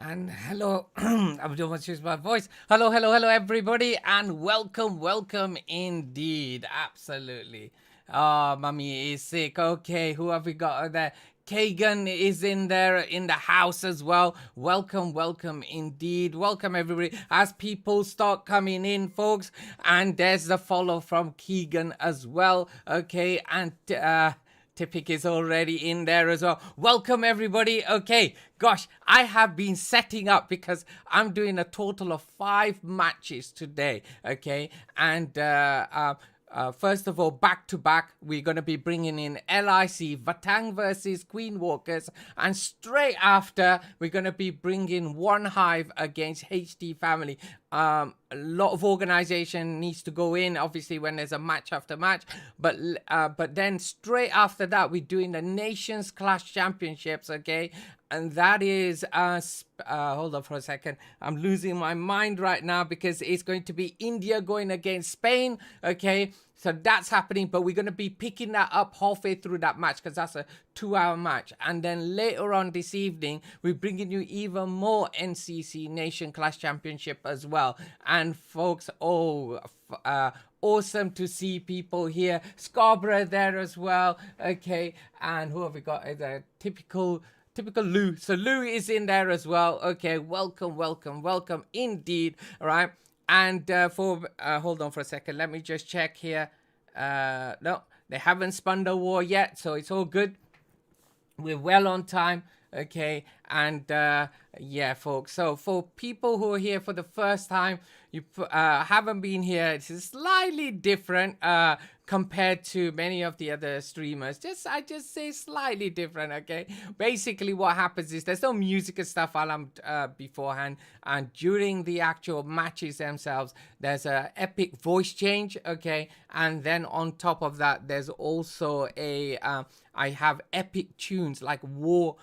And hello, I'm doing much use my voice. Hello, everybody, and welcome indeed. Absolutely. Oh, mummy is sick. Okay, who have we got there? Kagan is in there in the house as well. Welcome indeed. Welcome everybody as people start coming in, folks. And there's the follow from Keegan as well. Okay, and Tipik is already in there as well. Welcome, everybody. Okay, gosh, I have been setting up because I'm doing a total of 5 matches today. Okay, and first of all, back to back, we're going to be bringing in LIC, Vatang versus Queen Walkers. And straight after, we're going to be bringing One Hive against HD Family. A lot of organization needs to go in, obviously, when there's a match after match. But then straight after that, we're doing the Nations Clash Championships, okay? And that is, hold on for a second. I'm losing my mind right now because it's going to be India going against Spain, okay? So that's happening, but we're going to be picking that up halfway through that match because that's a 2-hour match. And then later on this evening, we're bringing you even more NCC Nation Clash Championship as well. And folks, awesome to see people here. Scarborough there as well, okay? And who have we got? The typical Lou. So Lou is in there as well. Okay, welcome indeed. All right. And hold on for a second. Let me just check here. No, they haven't spun the war yet, so it's all good. We're well on time. Okay, and yeah, folks. So for people who are here for the first time, you haven't been here. It's slightly different compared to many of the other streamers. I just say slightly different. Okay, basically what happens is there's no music and stuff beforehand, and during the actual matches themselves, there's a epic voice change. Okay, and then on top of that, there's also a I have epic tunes like war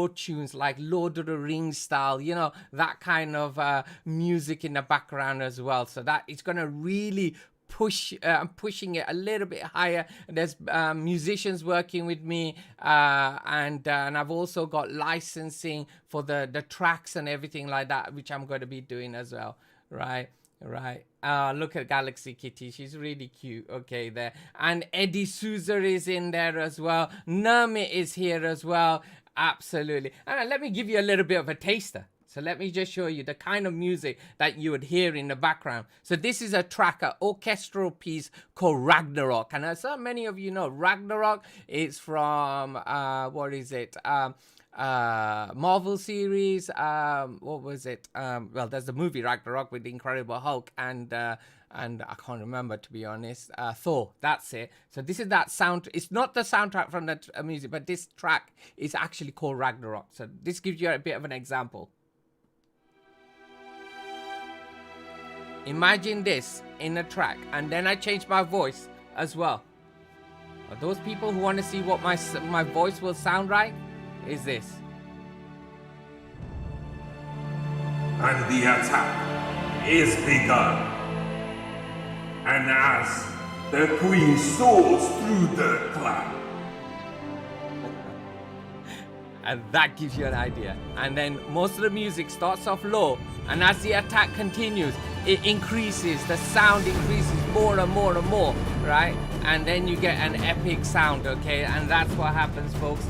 tunes, like Lord of the Rings style, you know, that kind of music in the background as well. So that it's gonna really push I'm pushing it a little bit higher. There's musicians working with me, and I've also got licensing for the tracks and everything like that, which I'm going to be doing as well. Right. Look at Galaxy Kitty, she's really cute. Okay, there. And Eddie Souza is in there as well. Nermit is here as well. Absolutely. And let me give you a little bit of a taster. So let me just show you the kind of music that you would hear in the background. So this is a track, an orchestral piece called Ragnarok. And as so many of you know, Ragnarok is from, what is it? Marvel series. What was it? Well, there's the movie Ragnarok with the Incredible Hulk and I can't remember, to be honest. Thor, that's it. So this is that sound. It's not the soundtrack from the music, but this track is actually called Ragnarok. So this gives you a bit of an example. Imagine this in a track, and then I change my voice as well. For those people who want to see what my voice will sound like, is this. And the attack is begun. And as the queen soars through the cloud. And that gives you an idea. And then most of the music starts off low, and as the attack continues, it increases, the sound increases more and more, right? And then you get an epic sound, okay? And that's what happens, folks.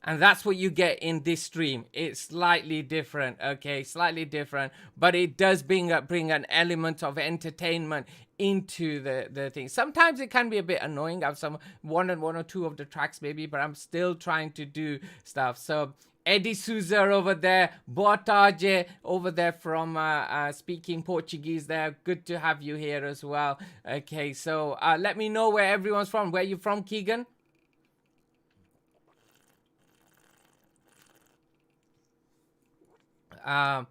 And that's what you get in this stream. It's slightly different, okay? Slightly different, but it does bring an element of entertainment into the thing. Sometimes it can be a bit annoying. I have some one or two of the tracks maybe, but I'm still trying to do stuff. So Eddie Souza over there, boa tarde over there from speaking Portuguese there. Good to have you here as well. Okay, so let me know where everyone's from. Where you from, Keegan? I'm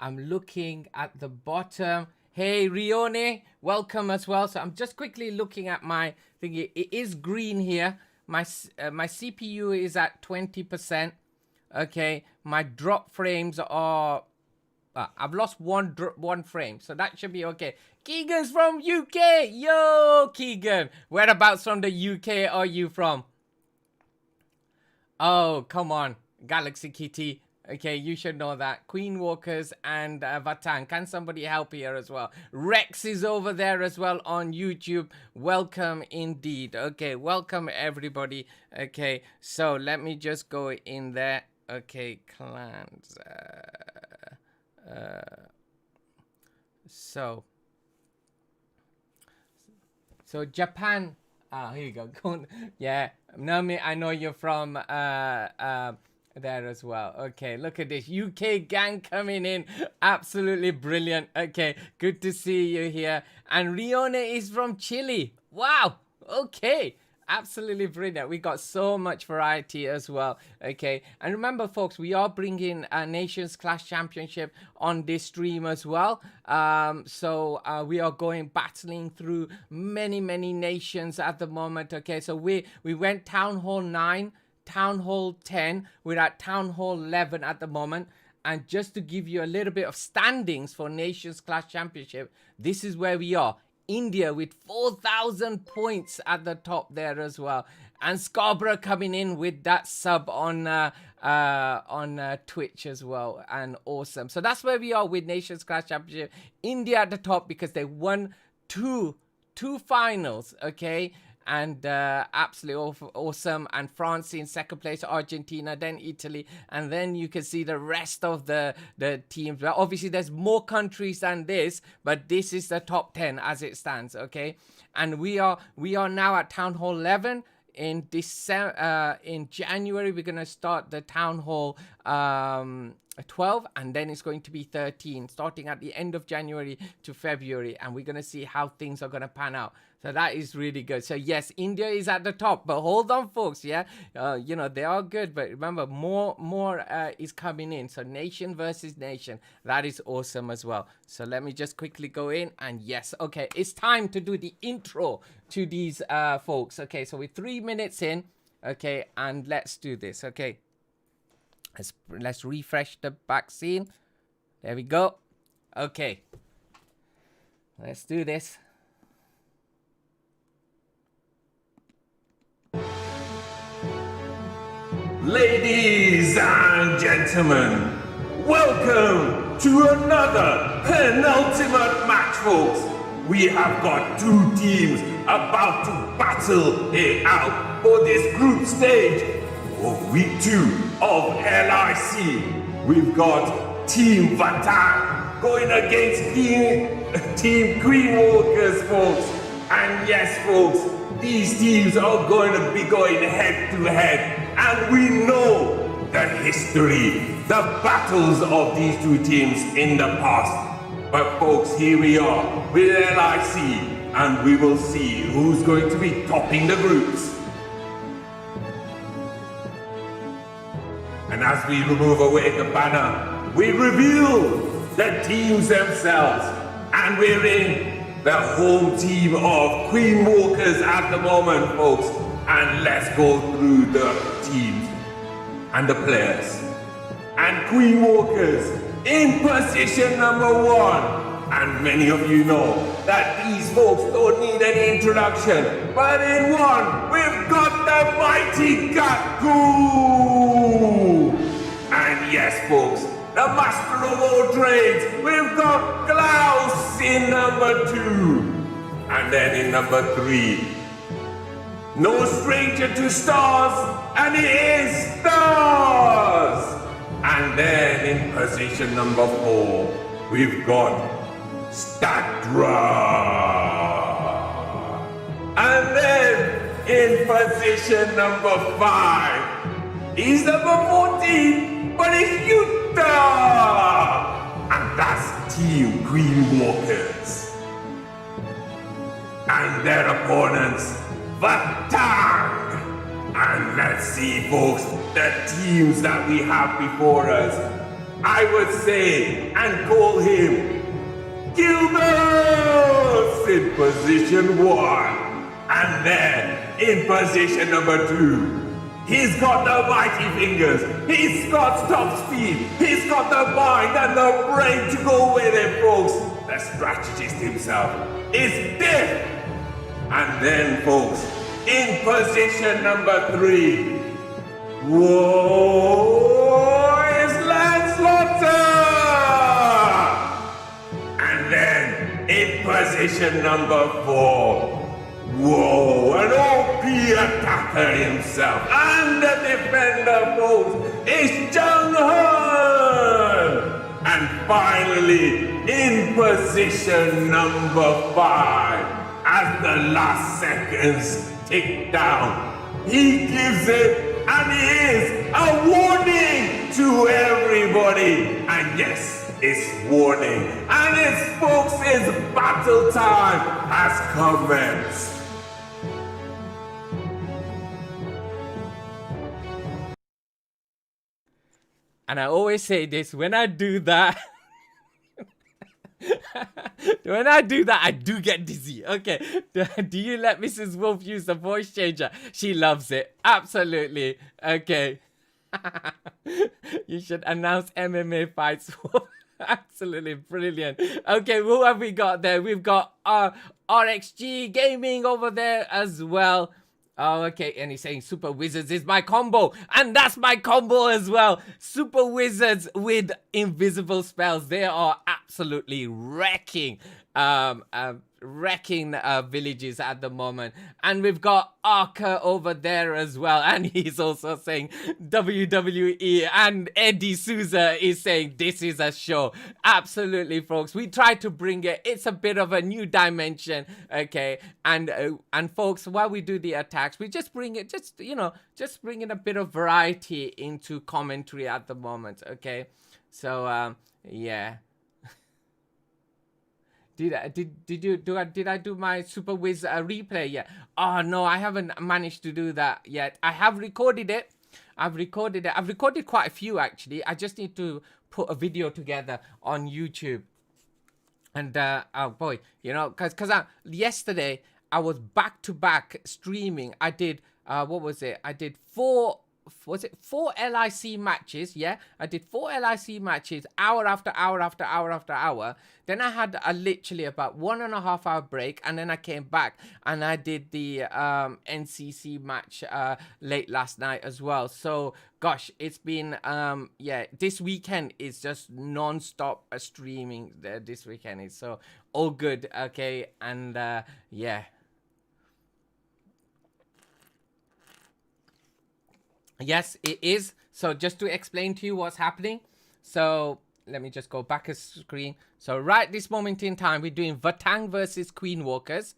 looking at the bottom. Hey, Rione, welcome as well. So I'm just quickly looking at my thing. It is green here. My CPU is at 20%. Okay, my drop frames are... I've lost one frame, so that should be okay. Keegan's from UK. Yo, Keegan. Whereabouts from the UK are you from? Oh, come on. Galaxy Kitty. Okay, you should know that. Queen Walkers and Vatan. Can somebody help here as well? Rex is over there as well on YouTube. Welcome indeed. Okay, welcome everybody. Okay, so let me just go in there. Okay, clans. So Japan. Here you go. Yeah, Nami, I know you're from there as well. Okay, look at this UK gang coming in. Absolutely brilliant. Okay, good to see you here. And Rione is from Chile. Wow. Okay. Absolutely brilliant. We got so much variety as well. Okay, and remember folks, we are bringing a Nations Clash Championship on this stream as well. So we are going battling through many nations at the moment. Okay, so we went Town Hall 9, Town Hall 10, we're at Town Hall 11 at the moment. And just to give you a little bit of standings for Nations Clash Championship, this is where we are. India with 4,000 points at the top there as well, and Scarborough coming in with that sub on Twitch as well, and awesome. So that's where we are with Nations Clash Championship. India at the top because they won two finals, okay, and absolutely awesome. And France in second place, Argentina, then Italy, and then you can see the rest of the teams. Well, obviously there's more countries than this, but this is the top 10 as it stands, okay. And we are now at Town Hall 11. In January we're gonna start the Town Hall 12, and then it's going to be 13, starting at the end of January to February, and we're gonna see how things are gonna pan out. So that is really good. So yes, India is at the top, but hold on folks, yeah, you know, they are good, but remember more is coming in. So nation versus nation, that is awesome as well. So let me just quickly go in, and yes, okay, it's time to do the intro to these folks. Okay, so we're 3 minutes in, okay, and let's do this. Okay, let's refresh the back scene. There we go. Okay, let's do this. Ladies and gentlemen, welcome to another penultimate match, folks. We have got two teams about to battle it out for this group stage of week 2 of LIC. We've got Team Vatan going against Team Queen Walkers, folks. And yes, folks, these teams are going to be going head to head. And we know the history, the battles of these two teams in the past. But folks, here we are with LIC, and we will see who's going to be topping the groups. And as we remove away the banner, we reveal the teams themselves. And we're in the home team of Queen Walkers at the moment, folks. And let's go through the teams and the players. And Queen Walkers in position number 1. And many of you know that these folks don't need any introduction. But in 1, we've got the mighty Gaku. And yes, folks, the master of all trades, we've got Klaus in number 2. And then in number 3, no stranger to stars, and it is Stars! And then in position number 4, we've got Stadra. And then in position number 5, is number 14, but it's Utah! And that's Team Queen Walkers. And their opponents, Vatan! And let's see, folks, the teams that we have before us. I would say and call him Gilbert in position 1. And then in position number 2, he's got the mighty fingers, he's got top speed, he's got the mind and the brain to go with it, folks. The strategist himself is Diff. And then, folks, in position number 3, whoa, is position number 4. Whoa, an OP attacker himself. And the defender, folks, is Jung Han. And finally, in position number 5, as the last seconds tick down, he gives it, and it is a warning to everybody. And yes, it's warning. And it's, folks, it's battle time has commenced. And I always say this, when I do that, when I do that, I do get dizzy. Okay, do you let Mrs. Wolf use the voice changer? She loves it. Absolutely. Okay. You should announce MMA fights. Absolutely brilliant. Okay, who have we got there? We've got RXG Gaming over there as well. Oh, okay, and he's saying Super Wizards is my combo, and that's my combo as well. Super Wizards with invisible spells. They are absolutely wrecking villages at the moment. And we've got Arca over there as well, and he's also saying WWE, and Eddie Souza is saying this is a show. Absolutely, folks, we try to bring it. It's a bit of a new dimension, okay? And folks, while we do the attacks, we just bring it, just bringing a bit of variety into commentary at the moment, okay? So yeah. Did I do my Super Wiz replay yet? Oh no, I haven't managed to do that yet. I have recorded it. I've recorded quite a few actually. I just need to put a video together on YouTube. And oh boy, you know, cause yesterday I was back to back streaming. I did what was it? I did four LIC matches. Yeah, I did 4 LIC matches, hour after hour after hour after hour. Then I had literally about 1.5 hour break, and then I came back and I did the NCC match late last night as well. So gosh, it's been yeah, this weekend is just non-stop streaming. This weekend is so all good. Okay, and yeah. Yes, it is. So just to explain to you what's happening. So let me just go back a screen. So right this moment in time, we're doing Vatang versus Queen Walkers.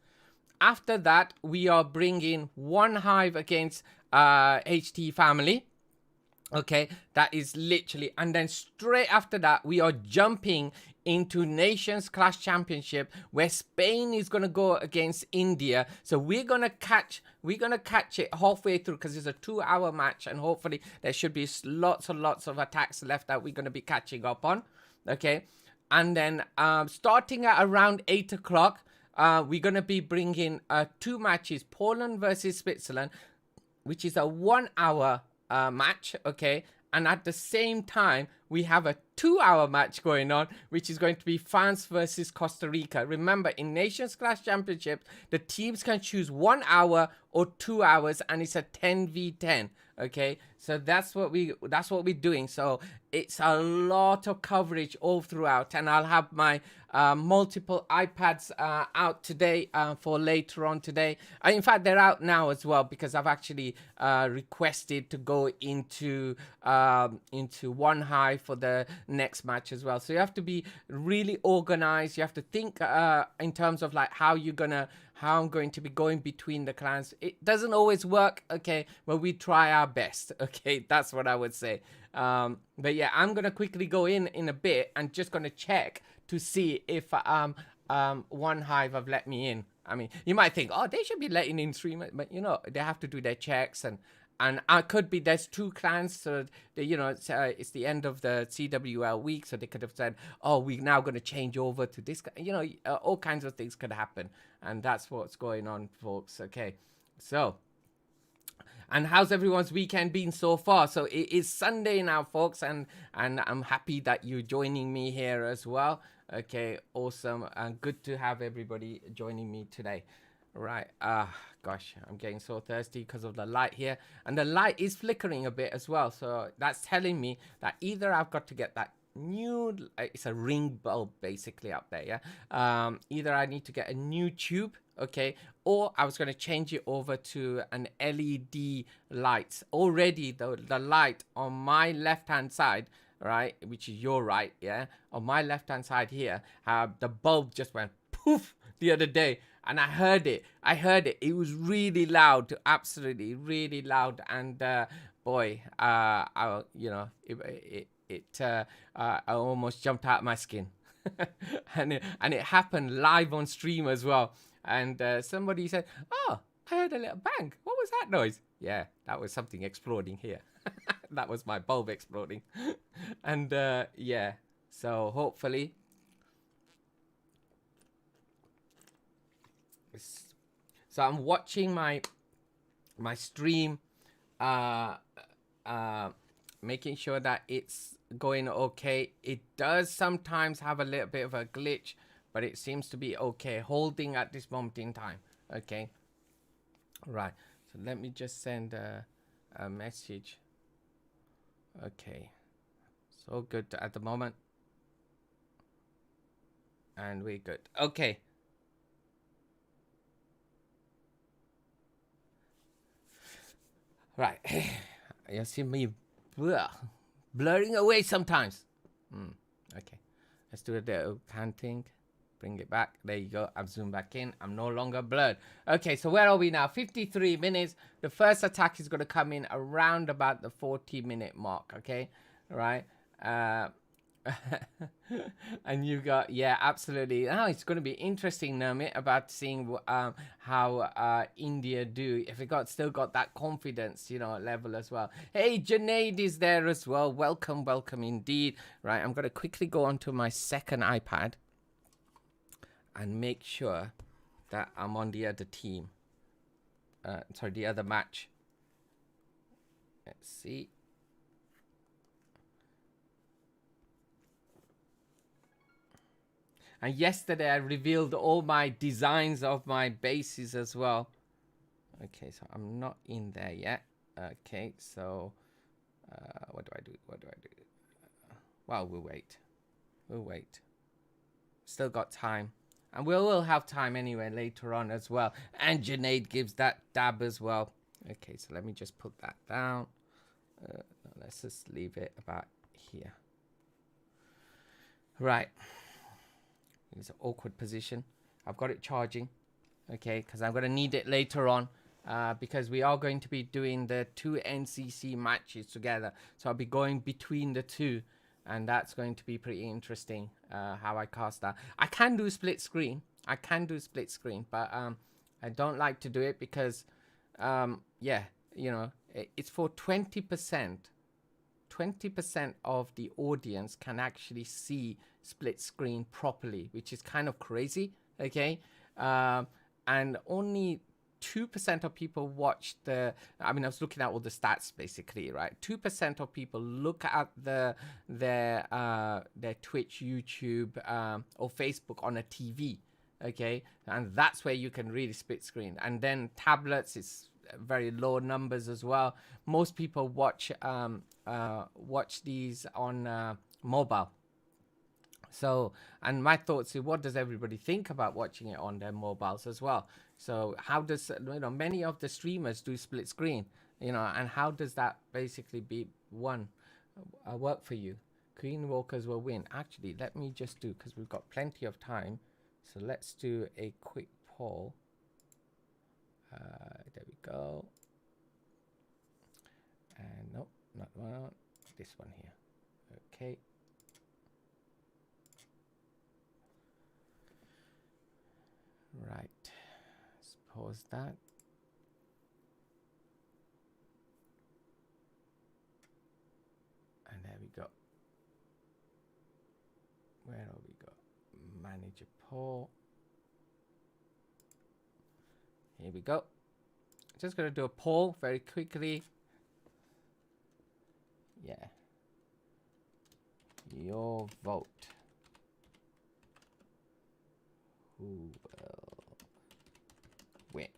After that, we are bringing One Hive against HT Family. Okay, that is literally, and then straight after that, we are jumping into Nations Clash Championship, where Spain is gonna go against India. So we're gonna catch it halfway through, because it's a 2-hour match, and hopefully there should be lots and lots of attacks left that we're gonna be catching up on. Okay, and then starting at around 8 o'clock, we're gonna be bringing 2 matches: Poland versus Switzerland, which is a 1-hour match, okay, and at the same time we have a 2-hour match going on, which is going to be France versus Costa Rica. Remember, in Nations Clash Championship, the teams can choose 1 hour or 2 hours, and it's a 10v10. Okay, so that's what we're doing. So it's a lot of coverage all throughout, and I'll have my multiple iPads out today for later on today. In fact, they're out now as well, because I've actually requested to go into One High for the next match as well. So you have to be really organized. You have to think in terms of like how I'm going to be going between the clans. It doesn't always work, okay, but we try our best. Okay, that's what I would say. But yeah, I'm gonna quickly go in a bit and just gonna check to see if One Hive have let me in. I mean, you might think, oh, they should be letting in streamers, but you know, they have to do their checks, and I could be, there's 2 clans, so they, you know, it's the end of the CWL week, so they could have said, oh, we're now going to change over to this, you know, all kinds of things could happen, and that's what's going on, folks. Okay, so, and how's everyone's weekend been so far? So it is Sunday now, folks, and I'm happy that you're joining me here as well. Okay, awesome, and good to have everybody joining me today. Right, gosh, I'm getting so thirsty because of the light here, and the light is flickering a bit as well, so that's telling me that either I've got to get that new, it's a ring bulb basically up there, yeah. Either I need to get a new tube, okay, or I was going to change it over to an LED light. Already the light on my left hand side, right, which is your right, yeah, on my left hand side here, the bulb just went poof the other day, and I heard it. It was really loud, absolutely really loud, and boy, I almost jumped out of my skin. And it happened live on stream as well. And somebody said, "Oh, I heard a little bang. What was that noise?" Yeah, that was something exploding here. That was my bulb exploding. And yeah, so hopefully, so I'm watching my stream, uh, making sure that it's going okay. It does sometimes have a little bit of a glitch, but it seems to be okay, holding at this moment in time. Okay, right. So let me just send a message. Okay, so good at the moment, and we're good. Okay. Right. You see me blurring away sometimes. Okay. Let's do a little counting. Bring it back. There you go. I've zoomed back in. I'm no longer blurred. Okay, so where are we now? 53 minutes. The first attack is going to come in around about the 40-minute mark. Okay, right? And you got, yeah, absolutely. Oh, it's going to be interesting, Nermit, about seeing how India do, if it still got that confidence, level as well. Hey, Junaid is there as well. Welcome indeed. Right, I'm going to quickly go onto my second iPad and make sure that I'm on the other team. Sorry, the other match. Let's see. And yesterday I revealed all my designs of my bases as well. Okay, so I'm not in there yet. Okay, so what do I do? Well, we'll wait. Still got time. And we'll have time anyway later on as well. And Junaid gives that dab as well. Okay, so let me just put that down. Let's just leave it about here. Right. It's an awkward position. I've got it charging, okay, because I'm going to need it later on, because we are going to be doing the 2 NCC matches together. So I'll be going between the two, and that's going to be pretty interesting, how I cast that. I can do split screen, but I don't like to do it because, yeah, it's for 20%. 20% of the audience can actually see split screen properly, which is kind of crazy, okay? And only 2% of people watch I was looking at all the stats basically, right? 2% of people look at their Twitch, YouTube, or Facebook on a TV, okay? And that's where you can really split screen. And then tablets is very low numbers as well. Most people watch these on mobile. So, and my thoughts is, what does everybody think about watching it on their mobiles as well? So how does, many of the streamers do split screen, and how does that basically be work for you? Green Walkers will win. Actually, let me just do, because we've got plenty of time. So let's do a quick poll. There we go. And nope, not one. This one here. Okay. Right. Let's pause that. And there we go. Where are we go? Manage a poll. Here we go. Just going to do a poll very quickly. Yeah. Your vote. Who will win?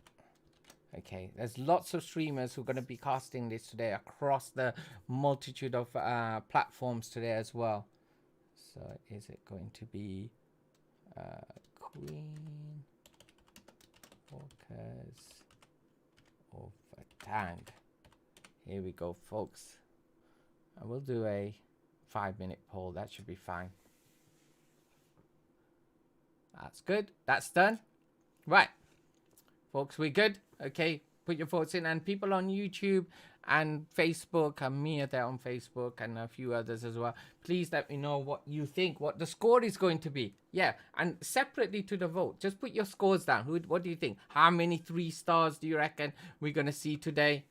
Okay, there's lots of streamers who are going to be casting this today across the multitude of platforms today as well. So is it going to be Queen, Focus, or Vatang? Here we go, folks. I will do a 5-minute poll. That should be fine. That's good. That's done. Right. Folks, we're good. Okay. Put your votes in. And people on YouTube and Facebook, and Mia there on Facebook, and a few others as well. Please let me know what you think, what the score is going to be. Yeah. And separately to the vote, just put your scores down. What do you think? How many 3 stars do you reckon we're going to see today?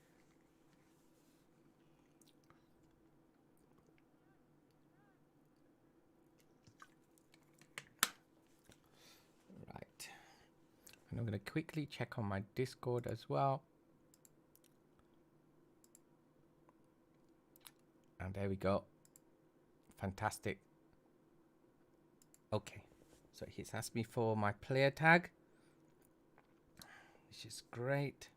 Right. And I'm going to quickly check on my Discord as well. And there we go. Fantastic. Okay. So he's asked me for my player tag, which is great.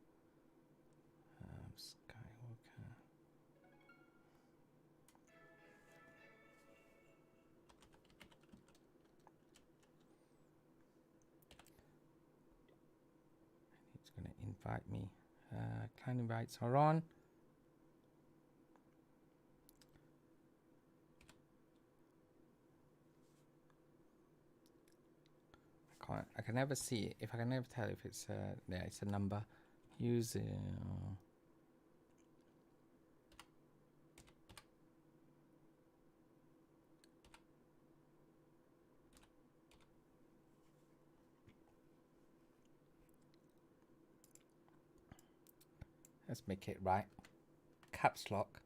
Skywalker. He's going to invite me. Client invites are on. I can never see it. If I can never tell if it's yeah, it's a number. User. Let's make it right. Caps lock.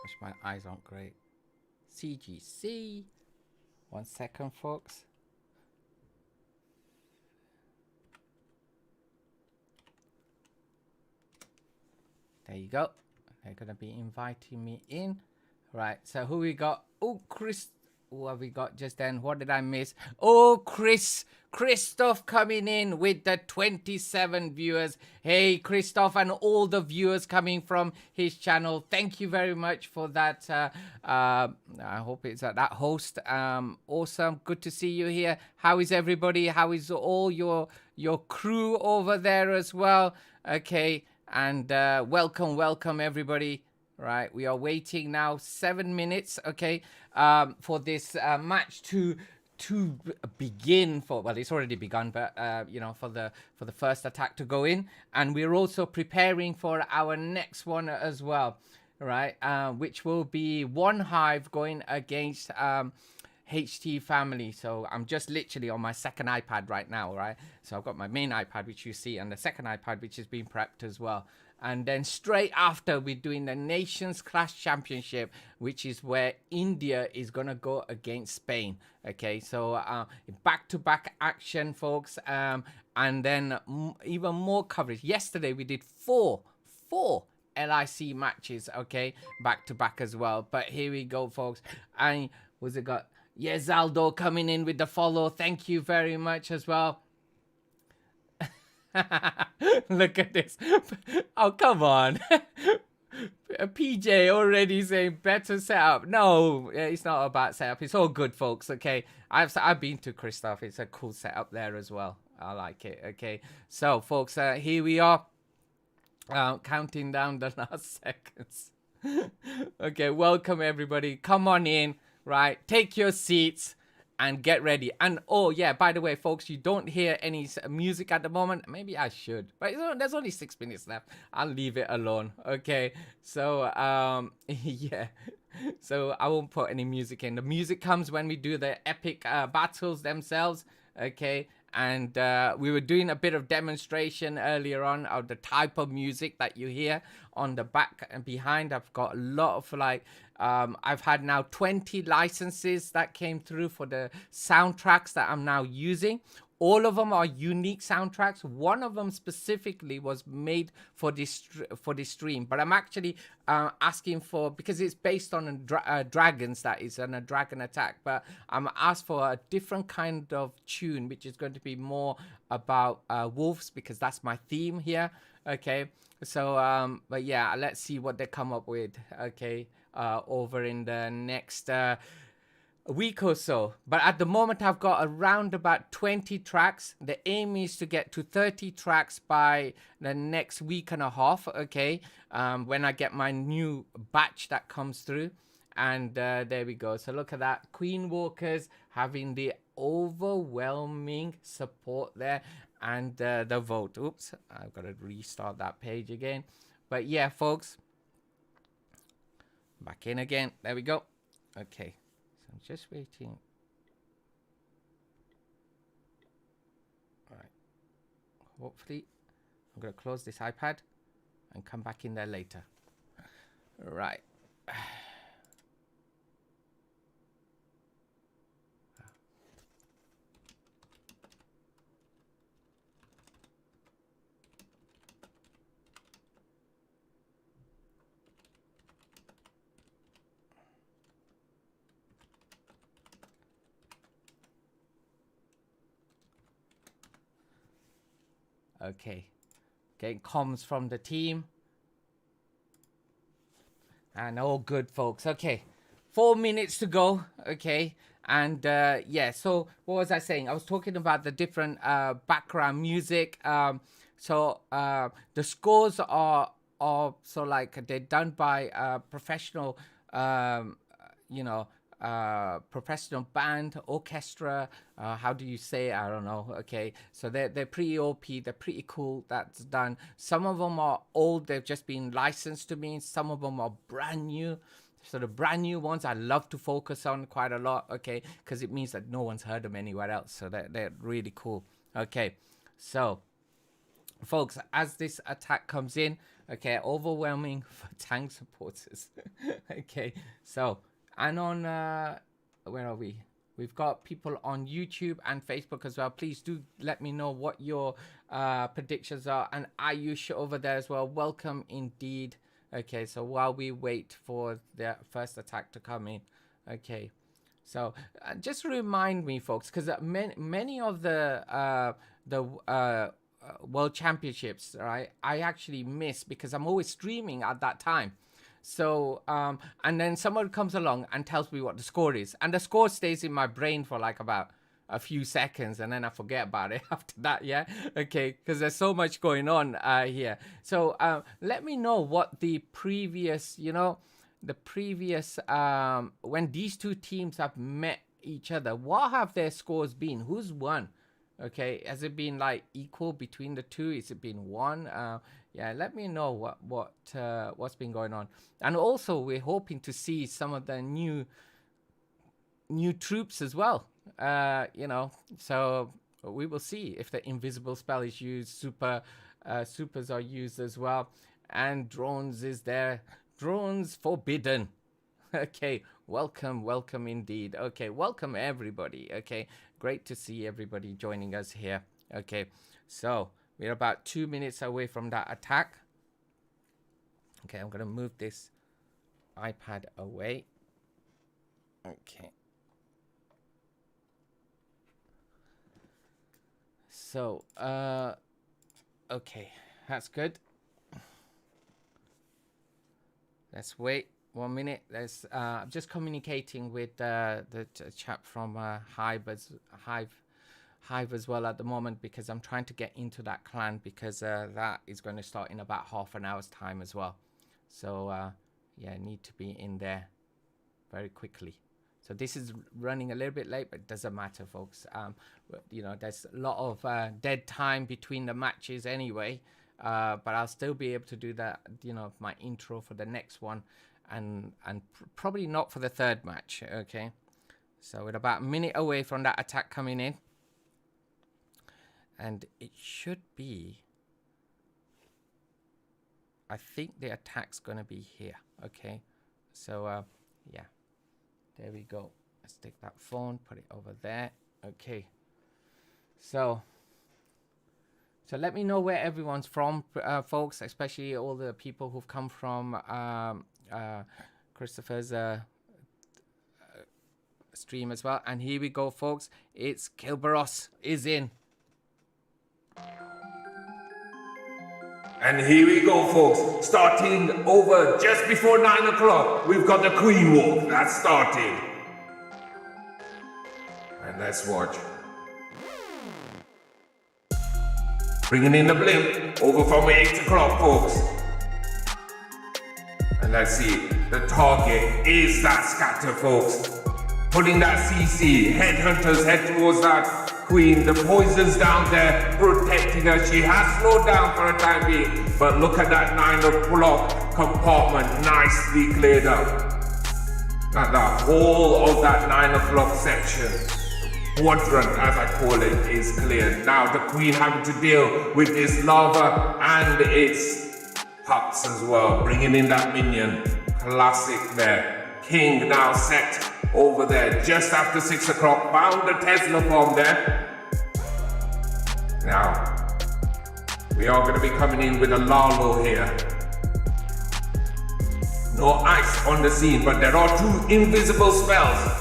Wish my eyes aren't great. CGC. 1 second, folks. There you go. They're gonna be inviting me in. Right. So who we got? Oh, Chris. Who have we got just then? What did I miss? Oh, Christoph coming in with the 27 viewers. Hey, Christoph, and all the viewers coming from his channel. Thank you very much for that. I hope it's that host. Awesome. Good to see you here. How is everybody? How is all your crew over there as well? Okay. And welcome everybody. Right, we are waiting now 7 minutes, okay, for this match to begin. Well, it's already begun, but you know, for the first attack to go in, and we're also preparing for our next one as well, right? Which will be One Hive going against HT Family. So I'm just literally on my second iPad right now, right? So I've got my main iPad, which you see, and the second iPad, which is being prepped as well. And then straight after, we're doing the Nations Clash Championship, which is where India is going to go against Spain. Okay, so back-to-back action, folks. And then even more coverage. Yesterday, we did four LIC matches, okay, back-to-back as well. But here we go, folks. And was it got... Yeah, Zaldo coming in with the follow. Thank you very much as well. Look at this. Oh, come on. PJ already saying better setup. No, it's not about setup. It's all good, folks. Okay. I've been to Christoph. It's a cool setup there as well. I like it. Okay. So, folks, here we are. Counting down the last seconds. Okay. Welcome, everybody. Come on in. Right. Take your seats. And get ready. And oh yeah, by the way, folks, you don't hear any music at the moment. Maybe I should, but there's only 6 minutes left. I'll leave it alone. Okay, so yeah, so I won't put any music in. The music comes when we do the epic battles themselves. Okay, and we were doing a bit of demonstration earlier on of the type of music that you hear on the back and behind. I've got a lot of like I've had now 20 licenses that came through for the soundtracks that I'm now using. All of them are unique soundtracks. One of them specifically was made for this stream, but I'm actually asking for, because it's based on dragons, that is, and a dragon attack, but I'm asked for a different kind of tune, which is going to be more about wolves, because that's my theme here. Okay. So, but yeah, let's see what they come up with. Okay. Over in the next week or so. But at the moment, I've got around about 20 tracks. The aim is to get to 30 tracks by the next week and a half. Okay. When I get my new batch that comes through. And there we go. So look at that. Queen Walkers having the overwhelming support there. And the vote. Oops. I've got to restart that page again. But yeah, folks. Back in again. There we go. Okay. So I'm just waiting. All right. Hopefully, I'm going to close this iPad and come back in there later. Right. Okay. Getting comms from the team. And all good, folks. Okay. 4 minutes to go. Okay. And yeah, so what was I saying? I was talking about the different background music. The scores are so like they're done by professional, you know, professional band, orchestra. How do you say it? I don't know. Okay, so they're pretty OP. They're pretty cool. That's done. Some of them are old. They've just been licensed to me. Some of them are brand new. So the brand new ones I love to focus on quite a lot. Okay, because it means that no one's heard them anywhere else. So they're really cool. Okay, so folks, as this attack comes in, okay, overwhelming for tank supporters. Okay, so and on where are we? We've got people on YouTube and Facebook as well. Please do let me know what your predictions are. And Ayush over there as well. Welcome indeed. Okay, so while we wait for the first attack to come in. Okay, so just remind me, folks, because many of the world championships, right, I actually miss because I'm always streaming at that time. So and then someone comes along and tells me what the score is, and the score stays in my brain for like about a few seconds, and then I forget about it after that. Yeah, okay, because there's so much going on here. So let me know what the previous, the previous when these two teams have met each other, what have their scores been? Who's won? Okay, has it been like equal between the two? Is it been one? Yeah, let me know what's been going on. And also, we're hoping to see some of the new troops as well. So we will see if the invisible spell is used. Supers are used as well, and drones is there. Drones forbidden. Okay, welcome indeed. Okay, welcome everybody. Okay, great to see everybody joining us here. Okay, so we're about 2 minutes away from that attack. Okay, I'm gonna move this iPad away. Okay. So, okay, that's good. Let's wait 1 minute. I'm just communicating with the chap from Hive as well at the moment, because I'm trying to get into that clan, because that is going to start in about half an hour's time as well. So yeah, need to be in there very quickly. So this is running a little bit late, but it doesn't matter, folks. There's a lot of dead time between the matches anyway. But I'll still be able to do that, my intro for the next one, and probably not for the third match. Okay, so we're about a minute away from that attack coming in, and it should be, I think the attack's gonna be here. Okay, so yeah, there we go. Let's take that phone, put it over there. Okay, so let me know where everyone's from, folks, especially all the people who've come from Christopher's stream as well. And here we go, folks. It's Kilberos is in. And here we go, folks. Starting over just before 9 o'clock, we've got the Queen Walk. That's starting. And let's watch. Bringing in the blimp over from 8 o'clock, folks. And let's see. The target is that scatter, folks. Pulling that CC. Headhunters head towards that Queen. The poison's down there, protecting her. She has slowed down for a time being. But look at that 9 o'clock compartment. Nicely cleared up. At the whole of that 9 o'clock section. Quadrant, as I call it, is cleared. Now the Queen having to deal with this lava and its pups as well. Bringing in that minion. Classic there. King now set over there just after 6 o'clock. Found the Tesla bomb there. Now, we are going to be coming in with a Lalo here. No ice on the scene, but there are 2 invisible spells.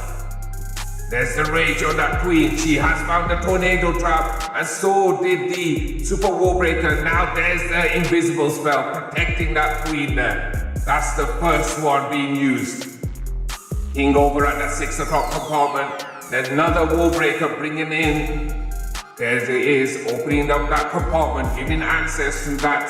There's the rage on that Queen. She has found the tornado trap, and so did the Super Warbreaker. Now there's the invisible spell protecting that Queen there. That's the first one being used. King over at the 6 o'clock compartment. There's another Warbreaker bringing in. There it is, opening up that compartment, giving access to that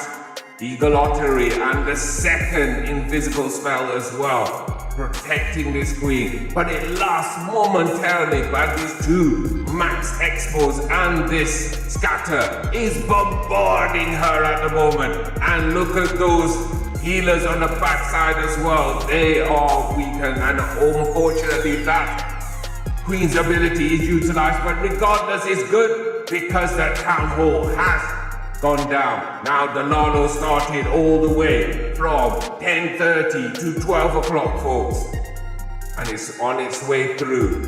Eagle Artillery and the second invisible spell as well. Protecting this Queen, but it lasts momentarily. But these 2 max expos and this scatter is bombarding her at the moment. And look at those healers on the backside as well. They are weakened, and unfortunately that Queen's ability is utilized, but regardless it's good because the Town Hall has gone down. Now the Lalo started all the way from 10:30 to 12 o'clock, folks. And it's on its way through.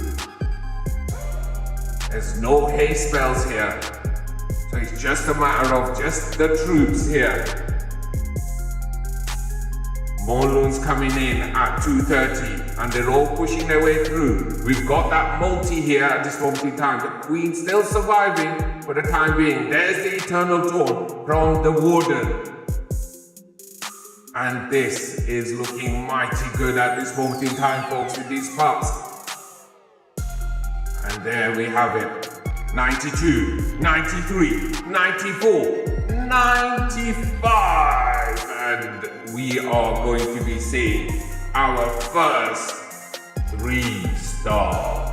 There's no haste spells here. So it's just a matter of just the troops here. More loons coming in at 2:30 and they're all pushing their way through. We've got that multi here at this moment in time. The Queen's still surviving for the time being. There's the Eternal Taunt from the Warden. And this is looking mighty good at this moment in time, folks, with these pups. And there we have it. 92, 93, 94, 95. And we are going to be seeing our first 3-star.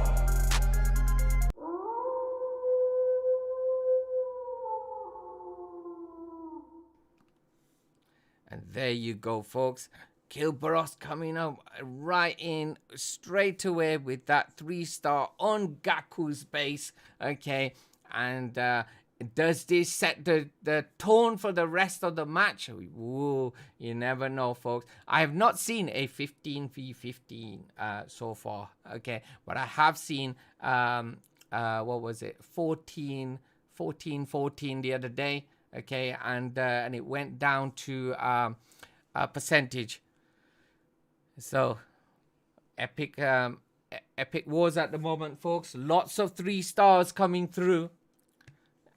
And there you go, folks. Kilbaros coming up right in straight away with that 3-star on Gaku's base. Okay, and does this set the tone for the rest of the match? Ooh, you never know, folks. I have not seen a 15v15 so far. Okay, but I have seen what was it, 14 the other day. Okay, and it went down to a percentage. So epic wars at the moment, folks. Lots of 3-stars coming through,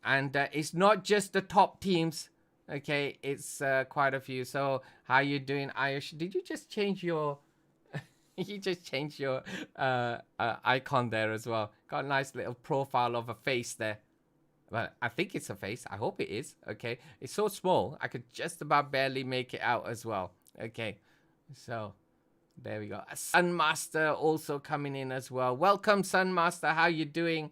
and it's not just the top teams. Okay, it's quite a few. So how you doing, Ayush? Did you just change your you just changed your icon there as well? Got a nice little profile of a face there. Well, I think it's a face. I hope it is. Okay, it's so small I could just about barely make it out as well. Okay, so there we go. Sunmaster also coming in as well. Welcome, Sunmaster. How you doing?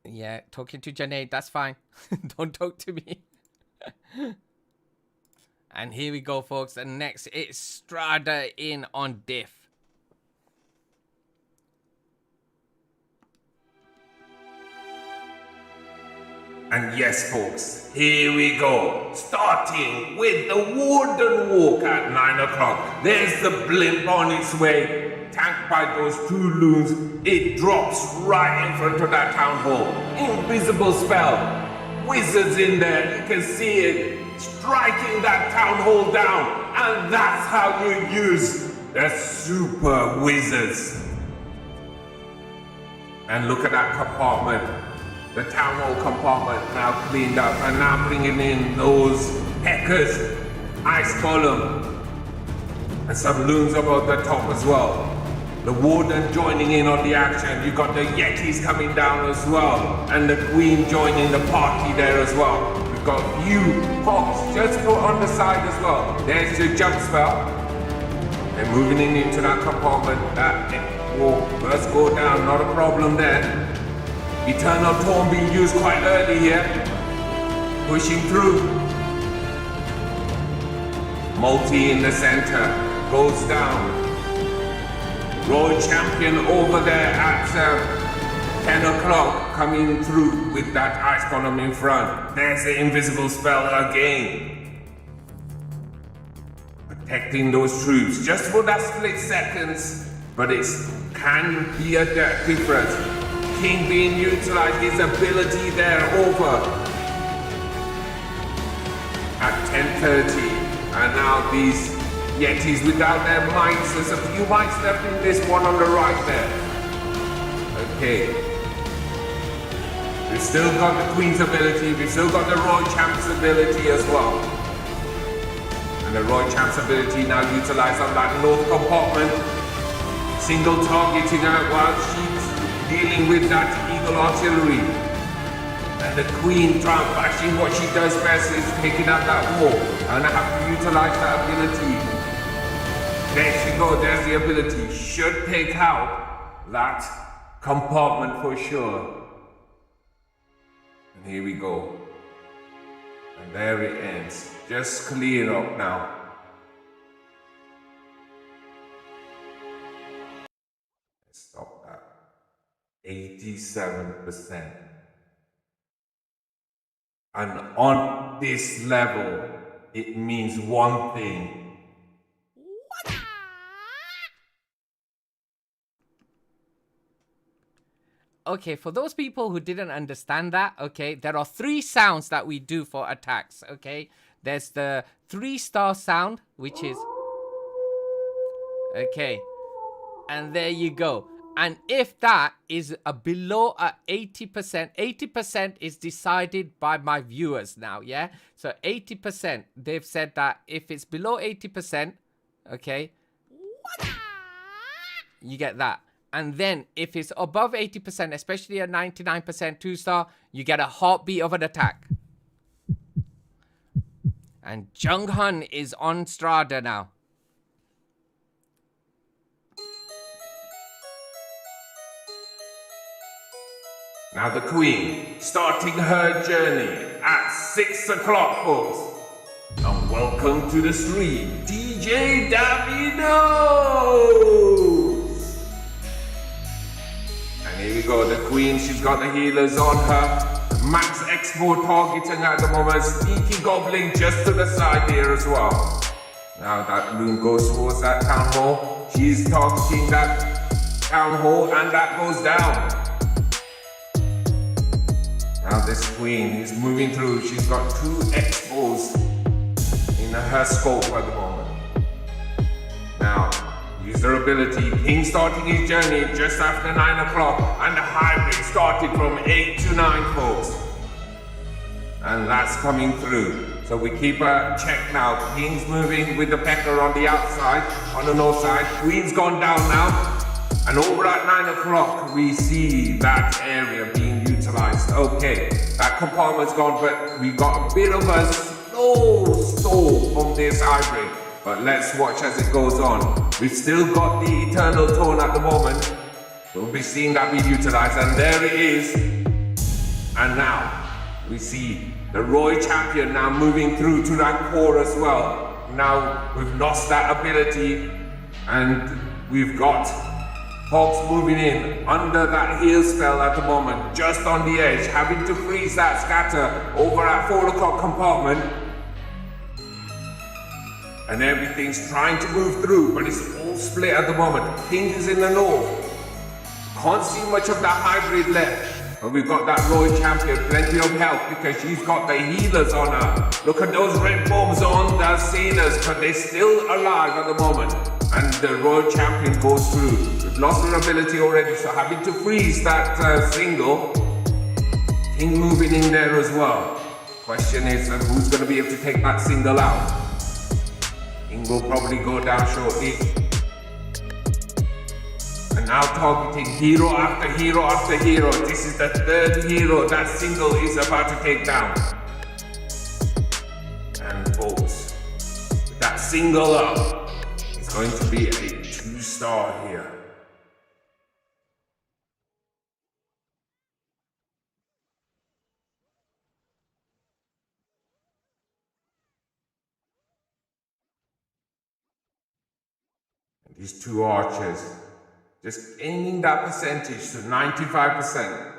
Yeah, talking to Janae, that's fine. Don't talk to me. And here we go, folks. And next, it's Strada in on Diff. And yes, folks, here we go. Starting with the Warden Walk at 9 o'clock. There's the blimp on its way. Tanked by those 2 loons. It drops right in front of that town hall. Invisible spell. Wizards in there. You can see it striking that town hall down. And that's how you use the super wizards. And look at that compartment. The town hall compartment now cleaned up and now bringing in those Heckers, ice column, and some loons above the top as well. The warden joining in on the action. You got the Yetis coming down as well, and the Queen joining the party there as well. We've got a few Hawks just put on the side as well. There's your jump spell. They're moving in into that compartment. That will first go down, not a problem there. Eternal Torn being used quite early here. Pushing through. Multi in the center. Goes down. Royal Champion over there at 10 o'clock coming through with that ice column in front. There's the invisible spell again. Protecting those troops just for that split seconds, but it can be a difference. King being utilized, his ability there over at 10:30, and now these Yetis without their mites. There's a few mites left in this one on the right there. Okay. We've still got the Queen's ability, we've still got the Royal Champ's ability as well. And the Royal Champ's ability now utilized on that north compartment. Single targeting her while she's dealing with that Eagle Artillery. And the Queen bashing what she does best is taking out that wall. And I have to utilize that ability. There she goes, there's the ability. Should take out that compartment for sure. And here we go. And there it ends. Just clear up now. Let's stop that. 87%. And on this level, it means one thing. Okay, for those people who didn't understand that, okay, there are 3 sounds that we do for attacks, okay? There's the 3-star sound, which is... Okay, and there you go. And if that is below 80%, 80% is decided by my viewers now, yeah? So 80%, they've said that if it's below 80%, okay, you get that. And then if it's above 80%, especially a 99% 2-star, you get a heartbeat of an attack. And Jung Hun is on Strada now. Now the Queen, starting her journey at 6 o'clock, folks. And welcome to the street, DJ Davido! And here we go, the Queen, she's got the healers on her. Max Expo targeting at the moment. Sneaky Goblin just to the side here as well. Now that loon goes towards that town hall. She's targeting that town hall and that goes down. Now this Queen is moving through. She's got 2 Expos in her scope at the moment. Now, use her ability. King starting his journey just after 9 o'clock, and the hybrid started from 8 to 9, folks. And that's coming through. So we keep a check now. King's moving with the Pecker on the outside, on the north side. Queen's gone down now. And over at 9 o'clock, we see that area being utilized. Okay, that compartment's gone, but we got a bit of a slow stall from this hybrid. But let's watch as it goes on. We've still got the Eternal Tone at the moment. We'll be seeing that being utilized, and there it is. And now, we see the Roy Champion now moving through to that core as well. Now, we've lost that ability, and we've got Hawks moving in under that heal spell at the moment, just on the edge, having to freeze that scatter over at 4 o'clock compartment. And everything's trying to move through, but it's all split at the moment. King is in the north. Can't see much of that hybrid left. But we've got that Royal Champion, plenty of health because she's got the healers on her. Look at those red bombs on the sailors, but they're still alive at the moment. and the Royal Champion goes through. We've lost our ability already, so having to freeze that single. King moving in there as well. Question is who's going to be able to take that single out? King will probably go down shortly. And now targeting hero after hero after hero. This is the third hero that single is about to take down. And folks, with that single up, it's going to be a 2-star here. And these two archers, just aiming that percentage to 95%.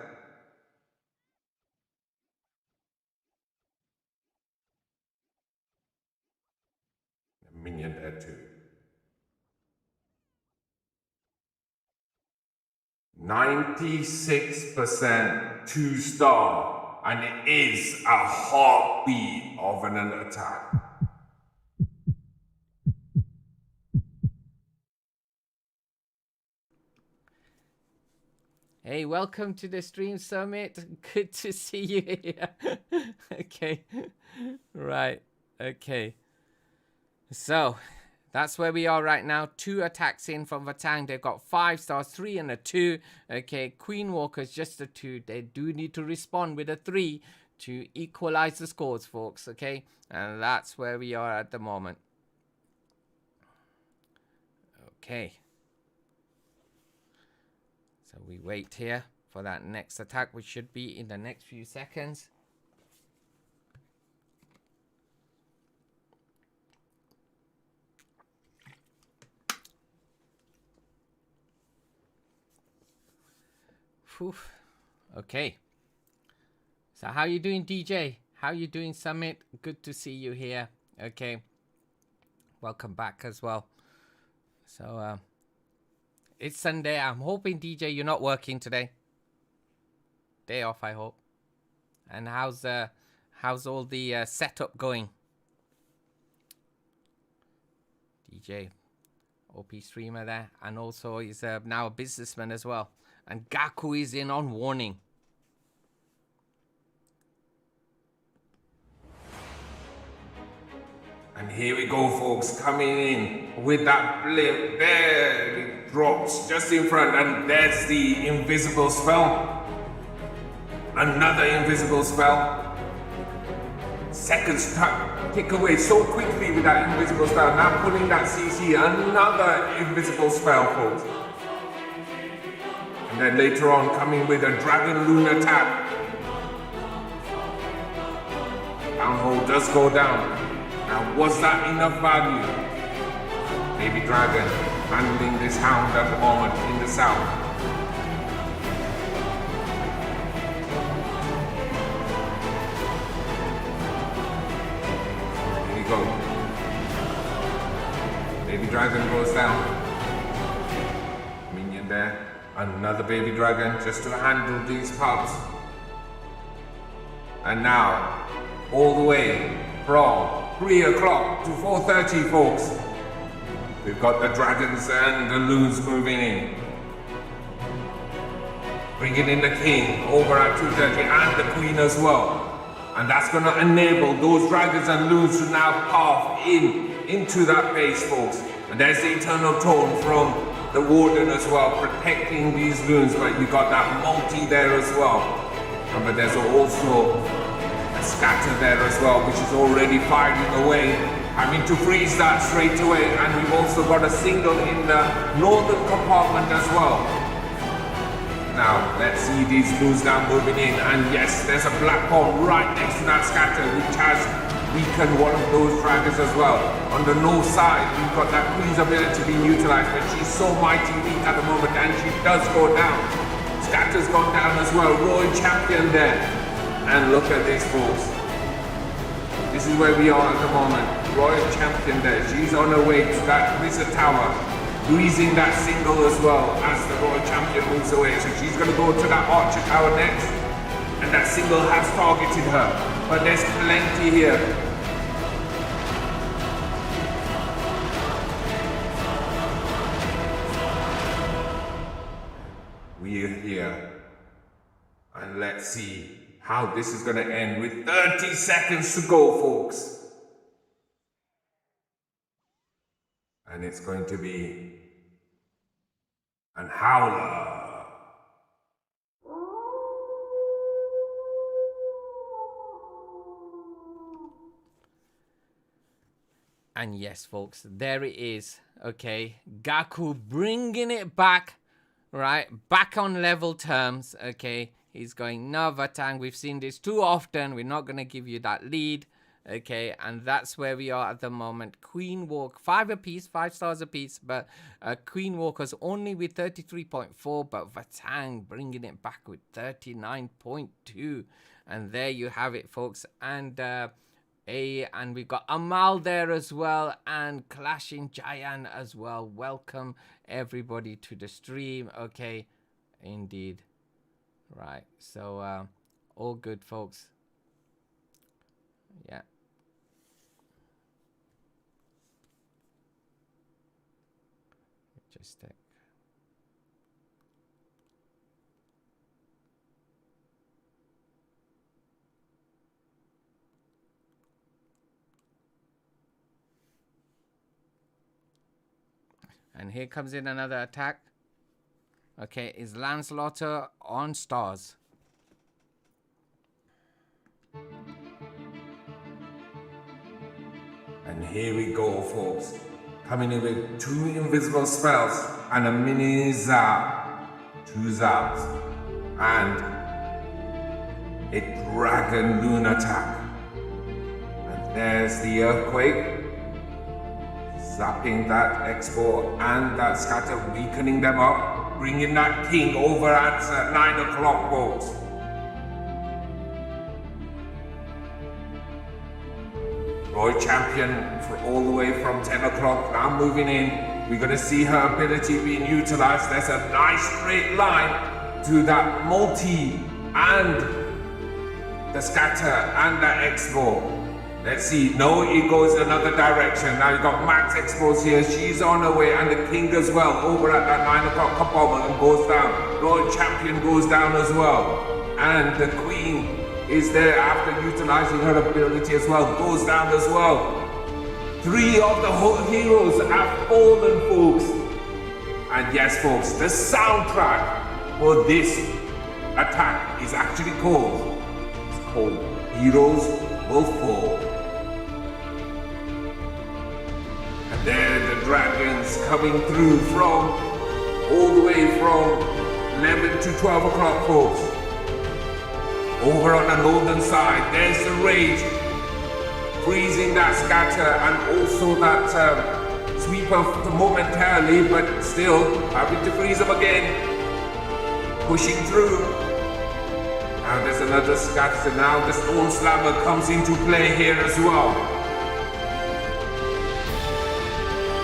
A minion there too. 96% 2-star, and it is a heartbeat of an attack. Hey, welcome to the Stream Summit. Good to see you here. Okay, right, okay. So, that's where we are right now. 2 attacks in from Vatang. They've got 5 stars, 3 and a 2. Okay, Queen Walker's just a 2. They do need to respond with a 3 to equalize the scores, folks. Okay, and that's where we are at the moment. Okay. So we wait here for that next attack, which should be in the next few seconds. Whew. Okay. So how you doing, DJ? How you doing, Summit? Good to see you here. Okay. Welcome back as well. So, it's Sunday. I'm hoping, DJ, you're not working today. Day off, I hope. And how's all the setup going? DJ, OP streamer there, and also he's now a businessman as well. And Gaku is in on warning. And here we go, folks, coming in with that blip. There it drops just in front, and there's the invisible spell. Another invisible spell. Seconds tick away so quickly with that invisible spell. Now pulling that CC, another invisible spell, folks. And then later on, coming with a Dragon Loon attack. Downhold does go down. Now, was that enough value? Baby Dragon handling this hound at the moment in the south. Here we go. Baby Dragon goes down. Minion there. Another Baby Dragon just to handle these pups. And now, all the way from 3 o'clock to 4:30, folks. We've got the dragons and the loons moving in. Bringing in the king over at 2:30 and the queen as well. And that's going to enable those dragons and loons to now path into that base, folks. And there's the eternal tone from the warden as well, protecting these loons. But you got that multi there as well. But there's also Scatter there as well, which is already firing away, having to freeze that straight away. And we've also got a single in the northern compartment as well. Now let's see these blues now moving in, and yes, there's a black bomb right next to that Scatter, which has weakened one of those dragons as well. On the north side, we've got that queen's ability being utilized, but she's so mighty weak at the moment, and she does go down. Scatter's gone down as well. Royal Champion there. And look at this, folks. This is where we are at the moment. Royal Champion there. She's on her way to that Wizard Tower, greasing that single as well as the Royal Champion moves away. So she's going to go to that Archer Tower next. And that single has targeted her. But there's plenty here. we're here. And let's see how this is going to end with 30 seconds to go, folks. And it's going to be an howler. And yes, folks, there it is. Okay, Gaku bringing it back, right? Back on level terms. Okay, he's going, no, Vatang, we've seen this too often. We're not going to give you that lead. Okay, and that's where we are at the moment. Queen Walk, 5 apiece, 5 stars apiece, but Queen Walker's only with 33.4, but Vatang bringing it back with 39.2. And there you have it, folks. And and we've got Amal there as well, and Clashing Giant as well. Welcome everybody to the stream. Okay, indeed. Right, so all good, folks. Yeah. Just take. And here comes in another attack. Okay, is Lancelotter on stars. And here we go, folks. Coming in with 2 invisible spells and a mini zap. 2 zaps. And a dragon loon attack. And there's the earthquake. Zapping that expo and that scatter, weakening them up, bringing that king over at 9 o'clock, folks. Royal Champion for all the way from 10 o'clock, now moving in. We're going to see her ability being utilized. There's a nice straight line to that multi and the scatter and that expo. Let's see. No, it goes in another direction. Now you've got Max Expos here. She's on her way. And the king as well. Over at that 9 o'clock compartment and goes down. Royal Champion goes down as well. And the queen is there after utilizing her ability as well. Goes down as well. 3 of the whole heroes have fallen, folks. And yes, folks, the soundtrack for this attack is actually called, Heroes Will Fall. And there the dragons coming through from all the way from 11 to 12 o'clock, folks. Over on the northern side, there's the rage, freezing that scatter and also that sweeper momentarily, but still having to freeze them again, pushing through. Now there's another scatter. Now the Stone Slammer comes into play here as well.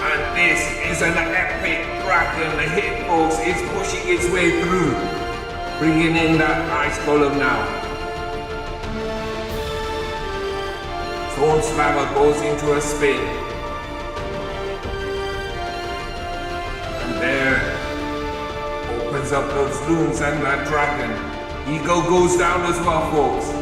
And this is an epic dragon. The hit, folks, is pushing its way through, bringing in that ice golem now. Stone Slammer goes into a spin. And there opens up those runes and that dragon. Eagle goes down as well, folks.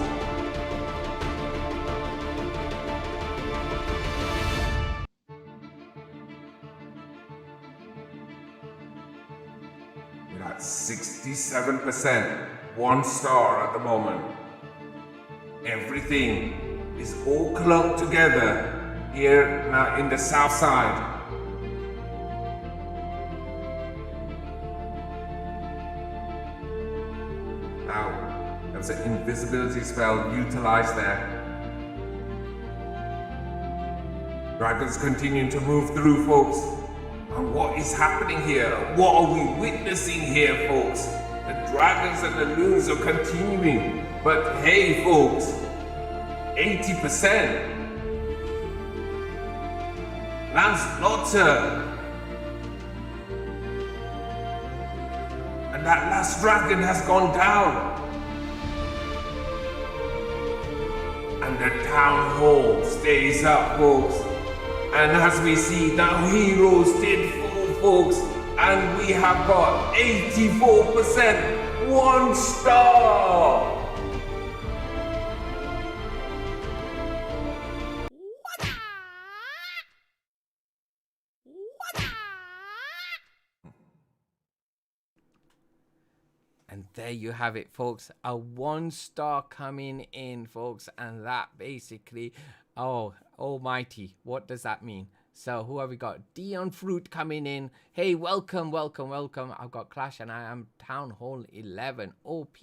We're at 67%, 1 star at the moment. Everything is all clumped together here now in the south side. Now, there's an invisibility spell utilized there. Dragons continuing to move through, folks. And what is happening here? What are we witnessing here, folks? The dragons and the loons are continuing. But hey, folks, 80%. Lancelotter. And that last dragon has gone down. And the town hall stays up, folks. And as we see, now heroes did fall, folks. and we have got 84% 1 star. And there you have it, folks. A 1 star coming in, folks. And that basically, oh, almighty, what does that mean? So who have we got? Dion Fruit coming in. Hey, welcome, welcome, welcome. I've got Clash and I am Town Hall 11. OP.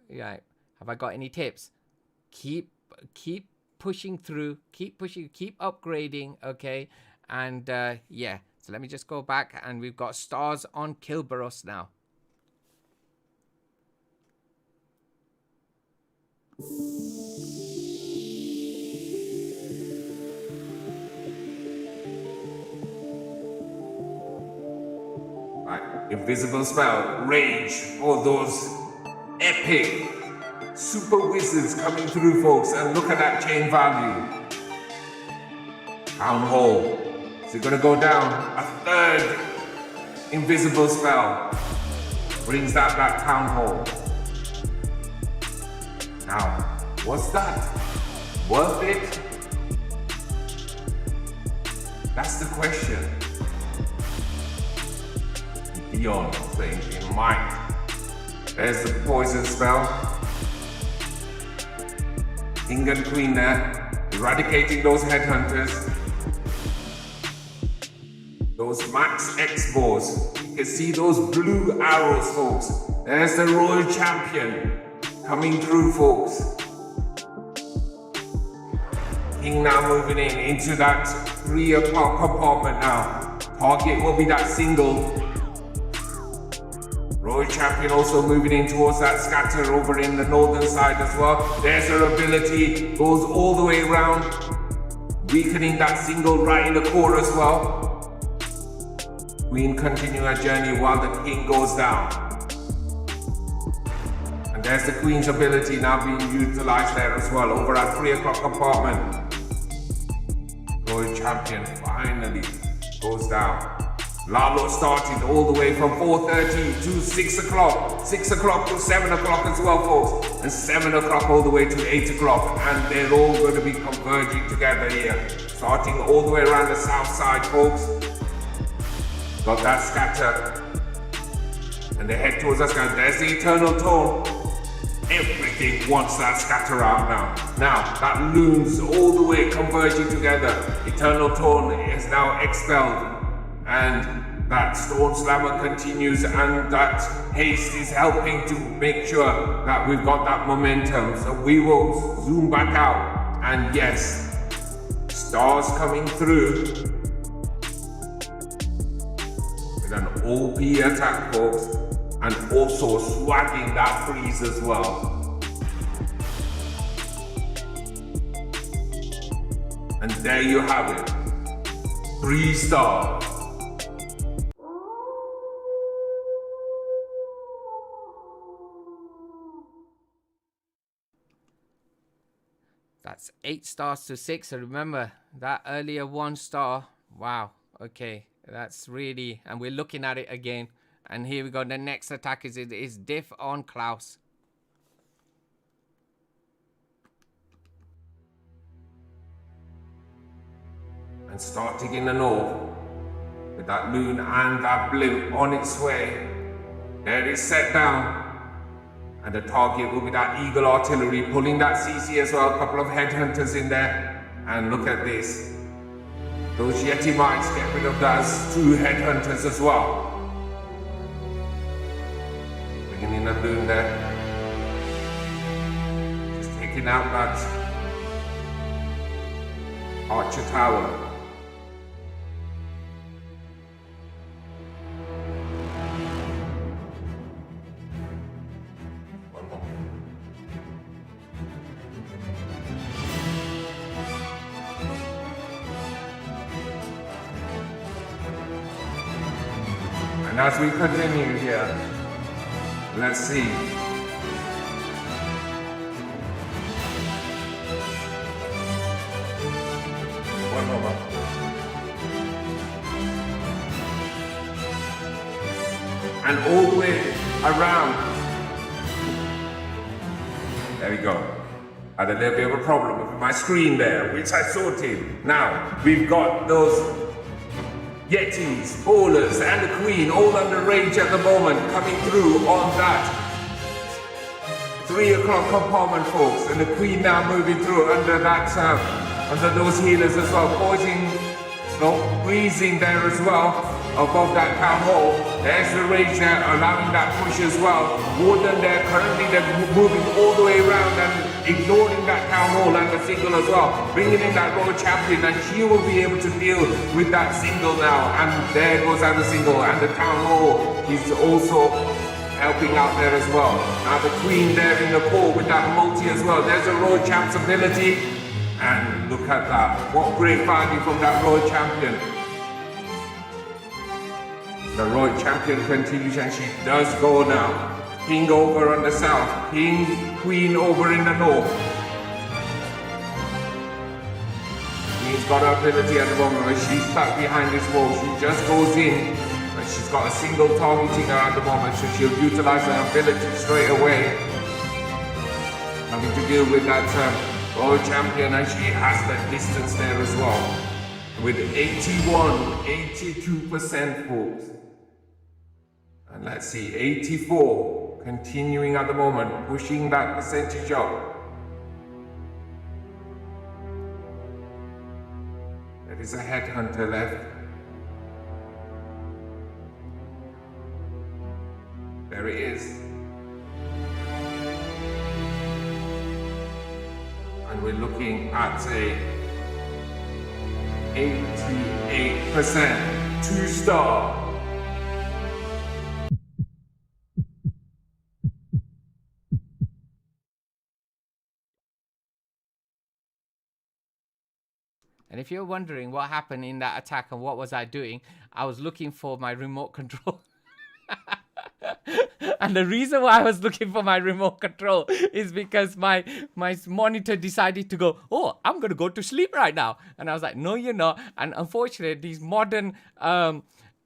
Yeah. Have I got any tips? Keep pushing through. Keep pushing. Keep upgrading. Okay. And yeah. So let me just go back, and we've got stars on Kilberos now. Right. Invisible spell, rage for those epic super wizards coming through, folks. And look at that chain value. Town Hall. Is it gonna go down? A third invisible spell brings that back. Town Hall. Now, what's that? Worth it? That's the question. Dion saying in mind. There's the poison spell. King and Queen there, eradicating those headhunters. Those max X-Bows. You can see those blue arrows, folks. There's the Royal Champion coming through, folks. King now moving into that 3 o'clock compartment now. Target will be that single. Royal Champion also moving in towards that scatter over in the northern side as well. There's her ability, goes all the way around, weakening that single right in the core as well. Queen continue her journey while the King goes down. And there's the Queen's ability now being utilized there as well over at 3 o'clock compartment. Royal Champion finally goes down. Lalo started all the way from 4:30 to 6 o'clock. 6 o'clock to 7 o'clock as well, folks. And 7 o'clock all the way to 8 o'clock. And they're all going to be converging together here. Starting all the way around the south side, folks. Got that scatter. And they head towards that scatter. There's the Eternal Tone. Everything wants that scatter out now. Now, that looms all the way converging together. Eternal Tone is now expelled. And that Stone Slammer continues, and that haste is helping to make sure that we've got that momentum. So we will zoom back out. And yes, stars coming through with an OP attack, folks, and also swagging that freeze as well. And there you have it. 3 stars. That's 8 stars to 6. So remember that earlier 1 star. Wow. Okay. That's really, and we're looking at it again. And here we go. The next attack is Diff on Klaus. And starting in the north, with that loon and that blimp on its way. There it is set down. And the target will be that Eagle Artillery, pulling that CC as well. A couple of headhunters in there. And look at this. Those Yeti Mites get rid of those 2 headhunters as well. Bringing in a loon there. Just taking out that Archer Tower. And as we continue here, let's see. One moment. and all the way around. There we go. I had a little bit of a problem with my screen there, which I sorted. Now, we've got those Yetis, Bowlers, and the Queen all under rage at the moment, coming through on that 3 o'clock compartment, folks. And the Queen now moving through under that, under those healers as well, causing, breezing there as well, above that town hall. There's the rage there, allowing that push as well. Warden there, currently they're moving all the way around and ignoring that town hall and the single as well. Bringing in that Royal Champion, and she will be able to deal with that single now. And there goes out the single, and the town hall is also helping out there as well. Now the Queen there in the core with that multi as well. There's a Royal Champ's ability. And look at that. What great value from that Royal Champion. The Royal Champion continues, and she does go now. King over on the south. Queen over in the north. Queen's got her ability at the moment, but she's stuck behind this wall. She just goes in. But she's got a single targeting her at the moment, so she'll utilize her ability straight away. Having to deal with that Royal Champion, and she has that distance there as well. With 82%, folks. And let's see, 84, continuing at the moment, pushing that percentage up. There is a headhunter left. There it is. And we're looking at a 88% 2-star. And if you're wondering what happened in that attack and what was I doing, I was looking for my remote control. And the reason why I was looking for my remote control is because my monitor decided to go, oh, I'm going to go to sleep right now. And I was like, no, you're not. And unfortunately, these modern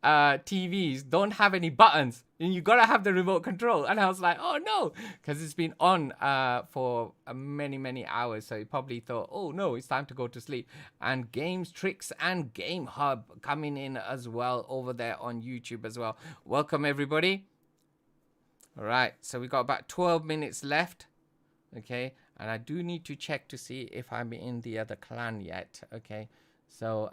TVs don't have any buttons. And you got to have the remote control. And I was like, oh, no, because it's been on for many, many hours. So he probably thought, oh, no, it's time to go to sleep. And Games, Tricks, and Game Hub coming in as well over there on YouTube as well. Welcome, everybody. All right, so we got about 12 minutes left, okay? And I do need to check to see if I'm in the other clan yet, okay? So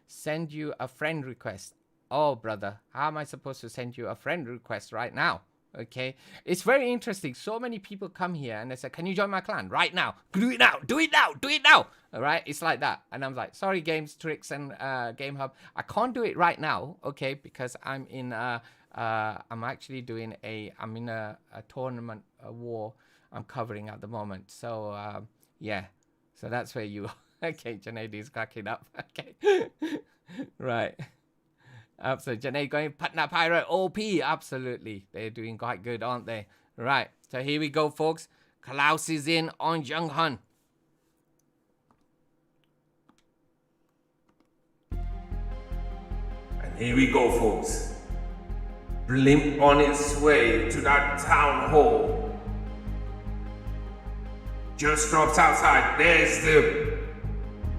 send you a friend request. Oh, brother, how am I supposed to send you a friend request right now? Okay, it's very interesting. So many people come here and they say, can you join my clan right now? Do it now, do it now, do it now. All right, it's like that. And I'm like, sorry, Games, Tricks, and Game Hub. I can't do it right now, okay? Because I'm in, I'm actually doing I'm in a tournament, a war I'm covering at the moment. So, yeah, so that's where you are. Okay, Junaid is cracking up. Okay, right. So Junaid going Patna Pirate OP. Absolutely. They're doing quite good, aren't they? Right. So here we go, folks. Klaus is in on Jung Han. And here we go, folks. Blimp on its way to that town hall. Just drops outside. There's the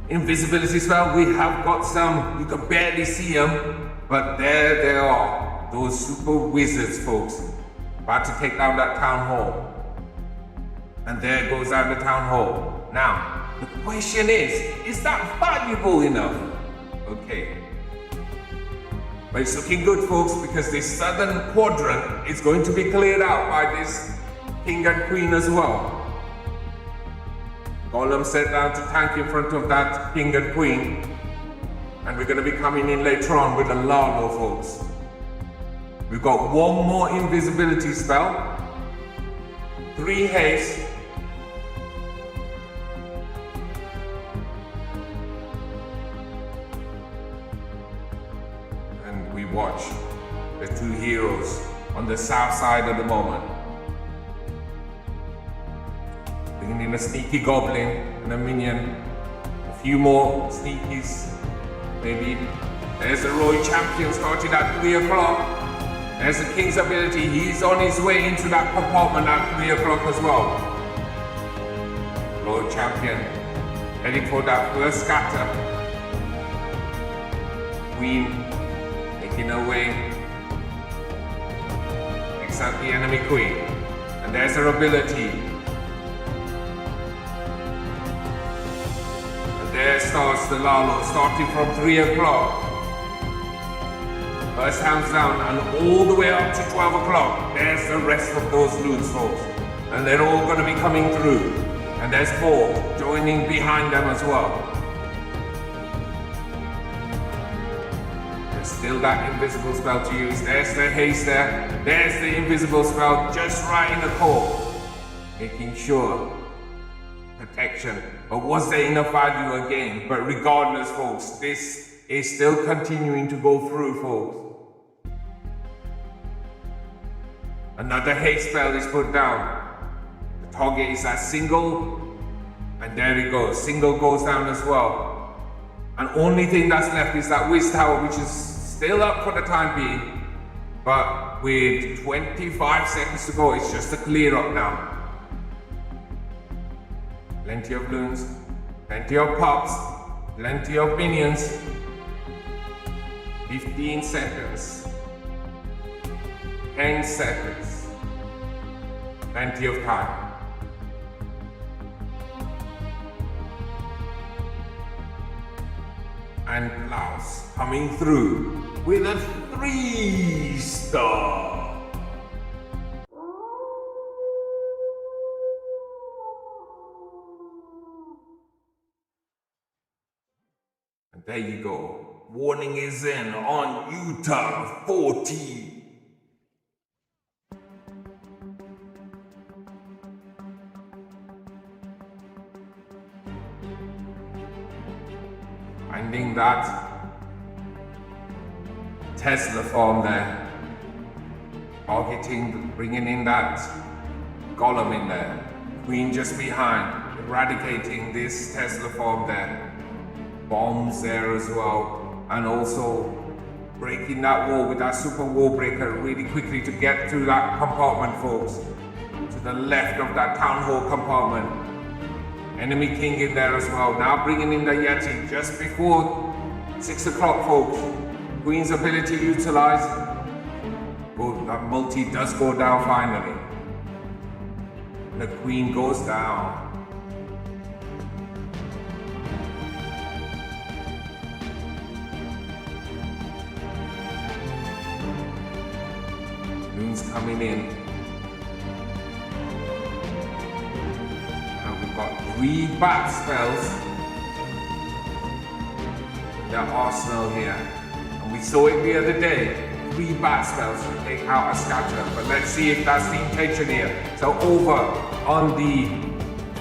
invisibility spell. We have got some. You can barely see them. But there they are, those super wizards, folks, about to take down that town hall. And there goes down the town hall. Now, the question is that valuable enough? Okay. But it's looking good, folks, because this southern quadrant is going to be cleared out by this king and queen as well. Golem set down to tank in front of that king and queen. And we're going to be coming in later on with a Largo, folks. We've got one more invisibility spell, 3 haste, and we watch the 2 heroes on the south side at the moment. Bringing in a sneaky goblin and a minion, a few more sneakies. Maybe there's the Royal Champion starting at 3 o'clock. There's the King's ability. He's on his way into that compartment at 3 o'clock as well. Lord Champion heading for that first scatter. Queen making her way. Picks out the enemy Queen. And there's her ability. And there starts the Lalo, starting from 3 o'clock. First hands down and all the way up to 12 o'clock. There's the rest of those loons, folks. And they're all going to be coming through. And there's more joining behind them as well. There's still that invisible spell to use. There's the haste there. There's the invisible spell just right in the core. Making sure. Protection. But was there enough value again? But regardless, folks, this is still continuing to go through, folks. Another haste spell is put down. The target is that single, and there it goes. Single goes down as well. And only thing that's left is that Wiz Tower, which is still up for the time being. But with 25 seconds to go, it's just a clear up now. Plenty of loons, plenty of pups, plenty of minions. 15 seconds. 10 seconds. Plenty of time. And Klaus coming through with a 3-star. And there you go. Warning is in on Utah 40. Finding that Tesla form there. Targeting, bringing in that Golem in there. Queen just behind, eradicating this Tesla form there. Bombs there as well. And also breaking that wall with that super wall breaker really quickly to get through that compartment, folks. To the left of that town hall compartment. Enemy King in there as well. Now bringing in the Yeti just before 6 o'clock, folks. Queen's ability utilized. Oh, that multi does go down finally. The Queen goes down. Loons coming in. Now we've got 3 bat spells. The arsenal here. And we saw it the other day. 3 bat spells to take out a scatter. But let's see if that's the intention here. So over on the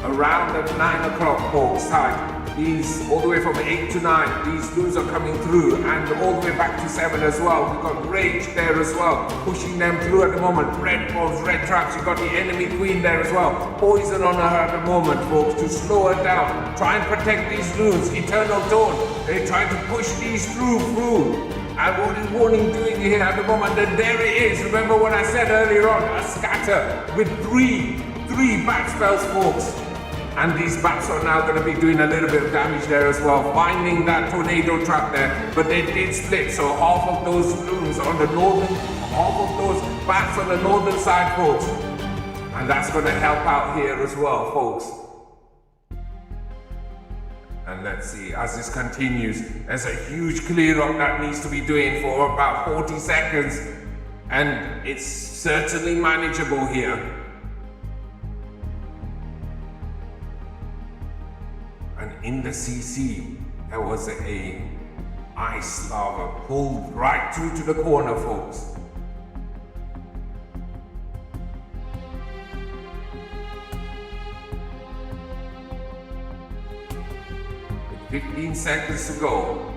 around the 9 o'clock folks side. These all the way from 8 to 9, these loons are coming through, and all the way back to 7 as well. We've got Rage there as well, pushing them through at the moment. Red bombs, red traps, you've got the enemy Queen there as well. Poison on her at the moment, folks, to slow her down. Try and protect these loons. Eternal Dawn, they're trying to push these through. And what is Warning doing here at the moment? And there it is. Remember what I said earlier on, a scatter with three bat spells, folks. And these bats are now going to be doing a little bit of damage there as well, finding that tornado trap there. But they did split, so half of those loons on the northern, half of those bats on the northern side, folks. And that's going to help out here as well, folks. And let's see, as this continues, there's a huge clear up that needs to be doing for about 40 seconds. And it's certainly manageable here. And in the CC, there was a ice lava pulled right through to the corner, folks. With 15 seconds to go.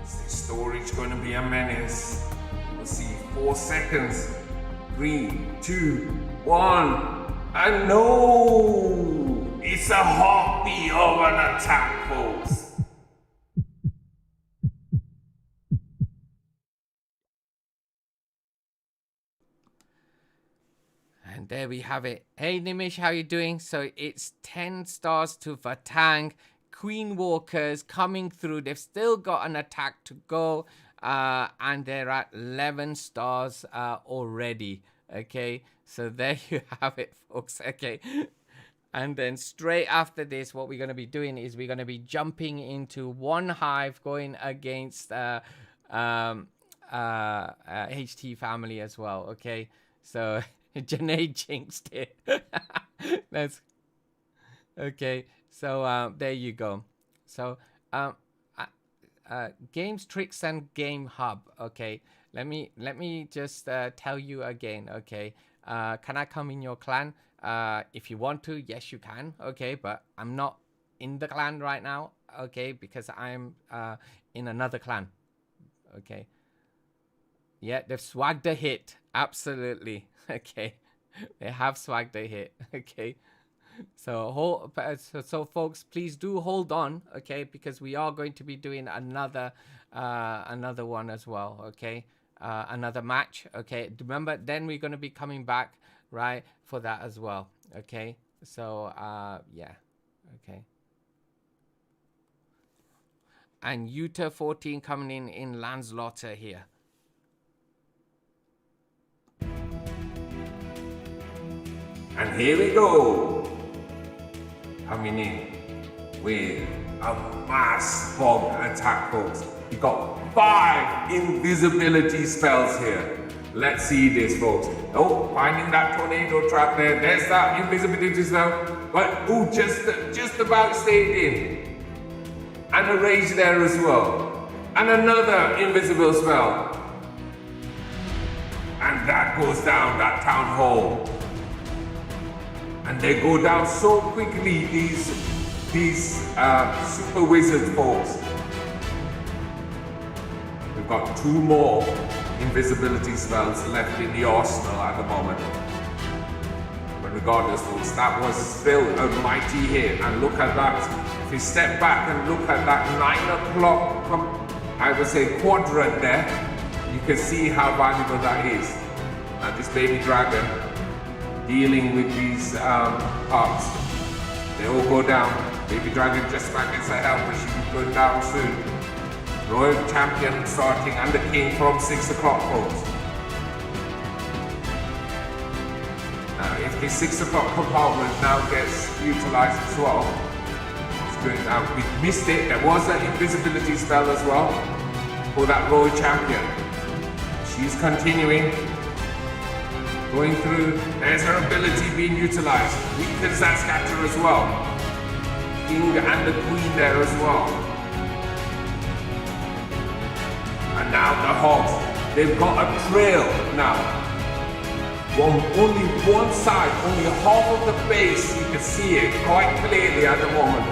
Is this storage going to be a menace? We'll see. 4 seconds. 3, 2, 1, and no! It's a heartbeat of an attack, folks. And there we have it. Hey Nimish, how you doing? So it's 10 stars to Vatang. Queen Walkers coming through. They've still got an attack to go. And they're at 11 stars already. Okay, so there you have it, folks. Okay. And then straight after this, what we're going to be doing is we're going to be jumping into one hive going against HT family as well. Okay, so Janae jinxed it. That's okay. So there you go. So games, tricks, and game hub. Okay, let me just tell you again. Okay, can I come in your clan? If you want to, yes, you can. Okay, but I'm not in the clan right now. Okay, because I'm in another clan. Okay. Yeah, they've swagged a hit. Absolutely. Okay. They have swagged a hit. Okay. So, so folks, please do hold on. Okay, because we are going to be doing another one as well. Okay. Another match. Okay. Remember, then we're going to be coming back, right, for that as well. Okay. So, yeah. Okay. And Utah 14 coming in Landslotter here. And here we go. Coming in with a mass fog attack, folks. We got 5 invisibility spells here. Let's see this, folks. Oh, finding that tornado trap there. There's that invisibility spell. But, oh, just about stayed in. And a rage there as well. And another invisible spell. And that goes down, that town hall. And they go down so quickly, these super wizard folks. We've got 2 more invisibility spells left in the arsenal at the moment. But regardless, folks, that was still a mighty hit. And look at that. If you step back and look at that 9 o'clock, I would say quadrant there, you can see how valuable that is. And this baby dragon, dealing with these parts. They all go down. Baby Dragon just back gets a help, but she'll be going down soon. Royal Champion starting and the King from 6 o'clock, folks. Now, if the 6 o'clock compartment now gets utilized as well, it's good. Now, we missed it. There was an invisibility spell as well for that Royal Champion. She's continuing. Going through, there's her ability being utilized. Weakens that scatter as well. King and the Queen there as well. And now the Hogs, they've got a trail now. Only one side, only half of the base, you can see it quite clearly at the moment.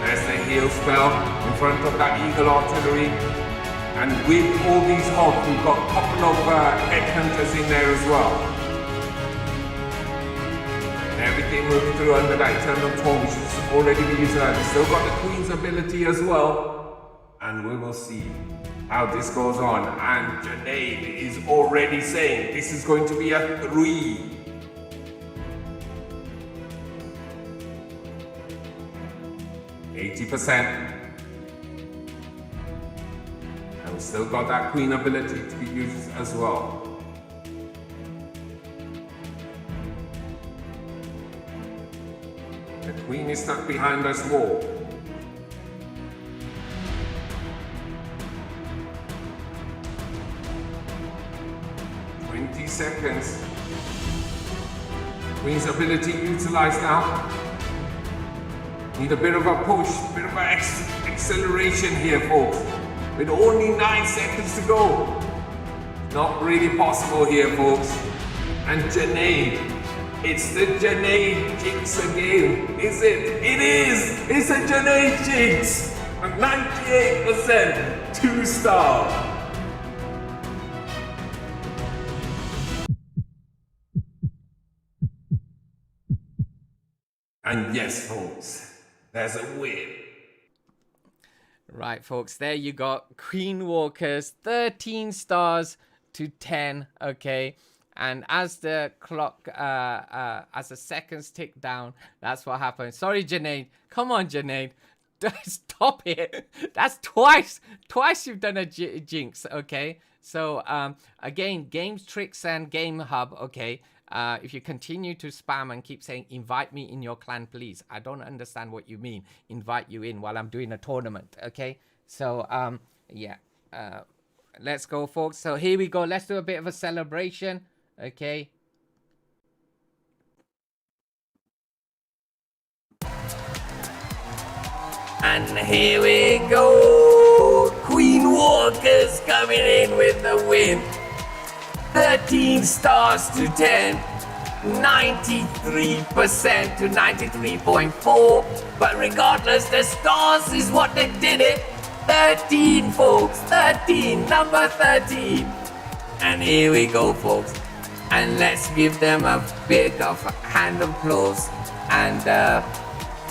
There's the heal spell in front of that Eagle Artillery. And with all these Hogs, we've got a couple of headhunters in there as well. And everything moving through under that Eternal Torch, which is already been utilized. We've still got the Queen's ability as well. And we will see how this goes on. And Janae is already saying this is going to be a 3. %. We still got that Queen ability to be used as well. The Queen is stuck behind this wall. Seconds. Queen's ability utilized now. Need a bit of a push, a bit of an acceleration here, folks. With only 9 seconds to go. Not really possible here, folks. And Janae. It's the Janae jinx again. Is it? It is! It's a Janae jinx! 98%, 2-star. And yes, folks, there's a win. Right, folks, there you got Queen Walkers, 13 stars to 10, okay? And as the clock, as the seconds tick down, that's what happens. Sorry, Janaid. Come on, Janaid. Stop it. That's twice you've done a jinx, okay? So, again, Games, Tricks, and Game Hub, okay? If you continue to spam and keep saying, invite me in your clan, please. I don't understand what you mean, invite you in while I'm doing a tournament, okay? So, yeah. Let's go, folks. So here we go. Let's do a bit of a celebration, okay? And here we go. Queen Walker's coming in with the win. 13 stars to 10. 93% to 93.4. But regardless, the stars is what they did it. 13, folks. 13. Number 13. And here we go, folks. And let's give them a big of a hand of applause. And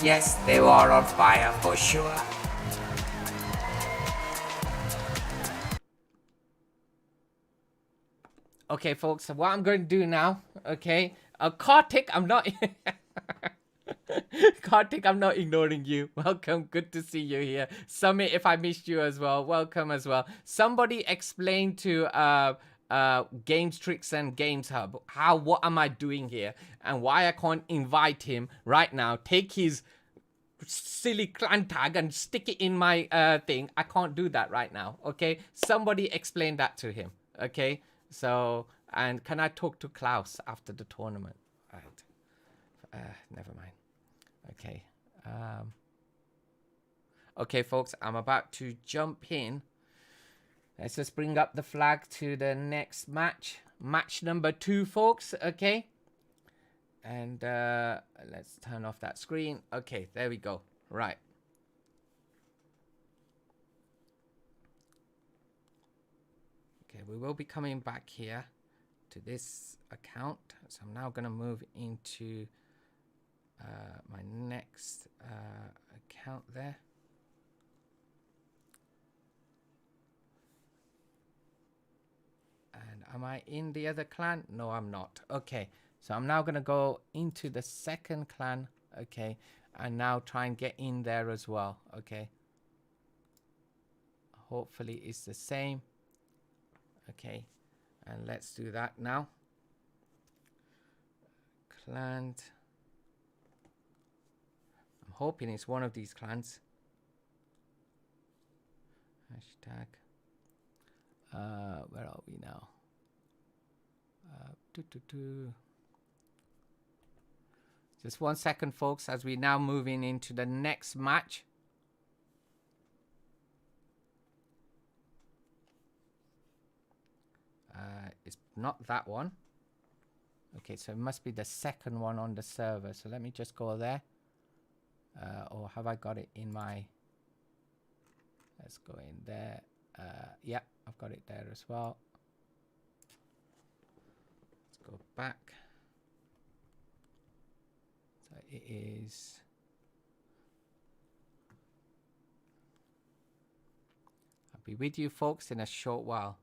yes, they were on fire for sure. Okay, folks, so what I'm going to do now, okay? Kartik, I'm not... Kartik, I'm not ignoring you. Welcome, good to see you here. Summit, if I missed you as well, welcome as well. Somebody explain to Games, Tricks, and Games Hub what am I doing here and why I can't invite him right now. Take his silly clan tag and stick it in my thing. I can't do that right now, okay? Somebody explain that to him, okay? So, and can I talk to Klaus after the tournament? Right. Never mind. Okay. Okay, folks, I'm about to jump in. Let's just bring up the flag to the next match. Match number 2, folks, okay? And let's turn off that screen. Okay, there we go. Right. Okay, we will be coming back here to this account. So I'm now going to move into my next account there. And am I in the other clan? No, I'm not. Okay, so I'm now going to go into the second clan. Okay, and now try and get in there as well. Okay. Hopefully it's the same. Okay, and let's do that now. Clan. I'm hoping it's one of these clans. Hashtag. Where are we now? Just 1 second, folks, as we now moving into the next match. It's not that one. Okay, so it must be the second one on the server. So let me just go there. Or have I got it in my... Let's go in there. Yeah, I've got it there as well. Let's go back. So it is... I'll be with you folks in a short while.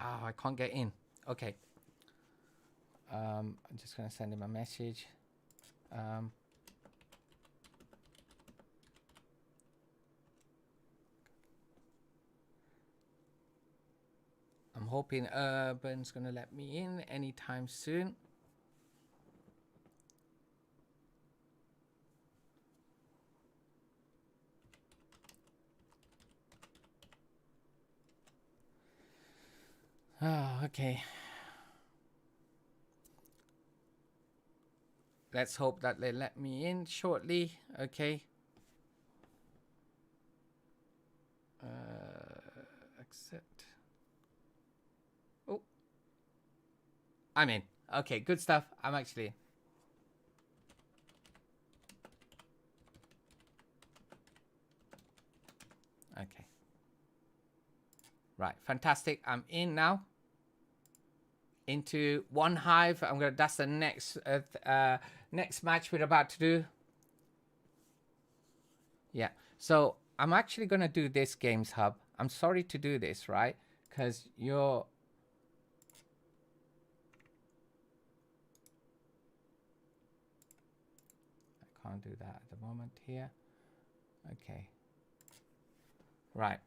Oh, I can't get in. Okay. I'm just going to send him a message. I'm hoping Urban's going to let me in anytime soon. Oh, okay. Let's hope that they let me in shortly. Okay. Accept. Oh. I'm in. Okay, good stuff. I'm actually... Okay. Right, fantastic. I'm in now. Into one hive. That's the next match we're about to do. Yeah. So I'm actually gonna do this Games Hub. I'm sorry to do this, right? Because you're... I can't do that at the moment here. Okay. Right.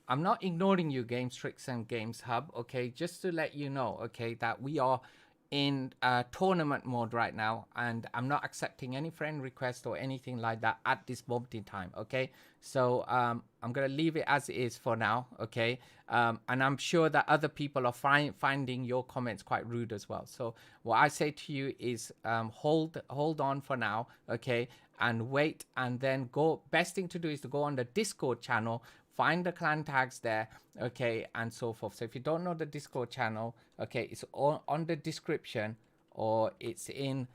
I'm not ignoring you, Games Tricks and Games Hub, okay? Just to let you know, okay, that we are in tournament mode right now, and I'm not accepting any friend request or anything like that at this moment in time, okay? So I'm gonna leave it as it is for now, okay? And I'm sure that other people are finding your comments quite rude as well. So what I say to you is hold on for now, okay? And wait, and then go. Best thing to do is to go on the Discord channel, find the clan tags there, okay, and so forth. So if you don't know the Discord channel, okay, it's on the description, or it'll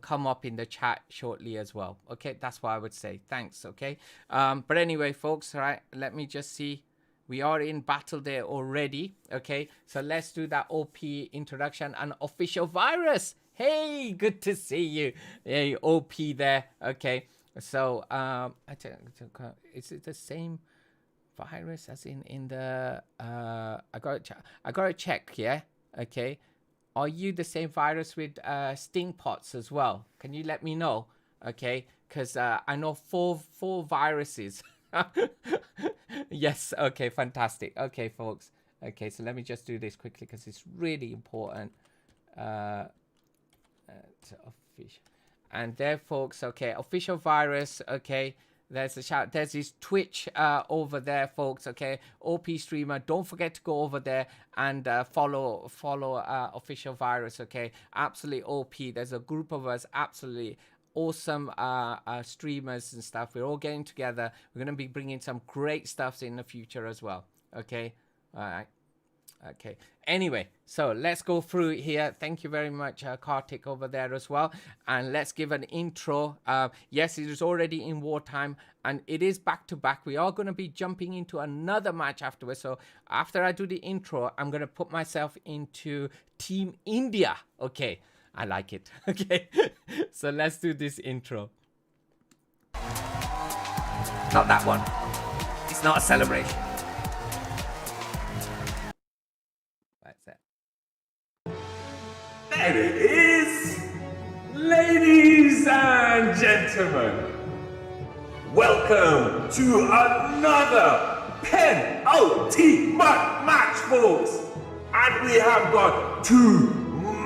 come up in the chat shortly as well. Okay, that's what I would say. Thanks, okay. But anyway, folks, right, let me just see. We are in battle there already, okay. So let's do that OP introduction and official virus. Hey, good to see you. Hey, OP there, okay. So is it the same virus as in the I gotta check, yeah, okay. Are you the same virus with sting pots as well? Can you let me know, okay? Because I know four viruses. Yes, okay, fantastic. Okay, folks, okay, so let me just do this quickly because it's really important. Official, and there, folks, okay, official virus, okay. There's a shout. There's his Twitch over there, folks. Okay, OP streamer. Don't forget to go over there and follow official virus. Okay, absolutely OP. There's a group of us, absolutely awesome streamers and stuff. We're all getting together. We're gonna be bringing some great stuffs in the future as well. Okay, all right. Okay, anyway, so let's go through it here. Thank you very much, Kartik over there as well. And let's give an intro. Yes, it is already in wartime, and it is back to back. We are going to be jumping into another match afterwards. So after I do the intro, I'm going to put myself into Team India. Okay, I like it. Okay, so let's do this intro. Not that one. It's not a celebration. There it is! Ladies and gentlemen, welcome to another penultimate match, folks! And we have got two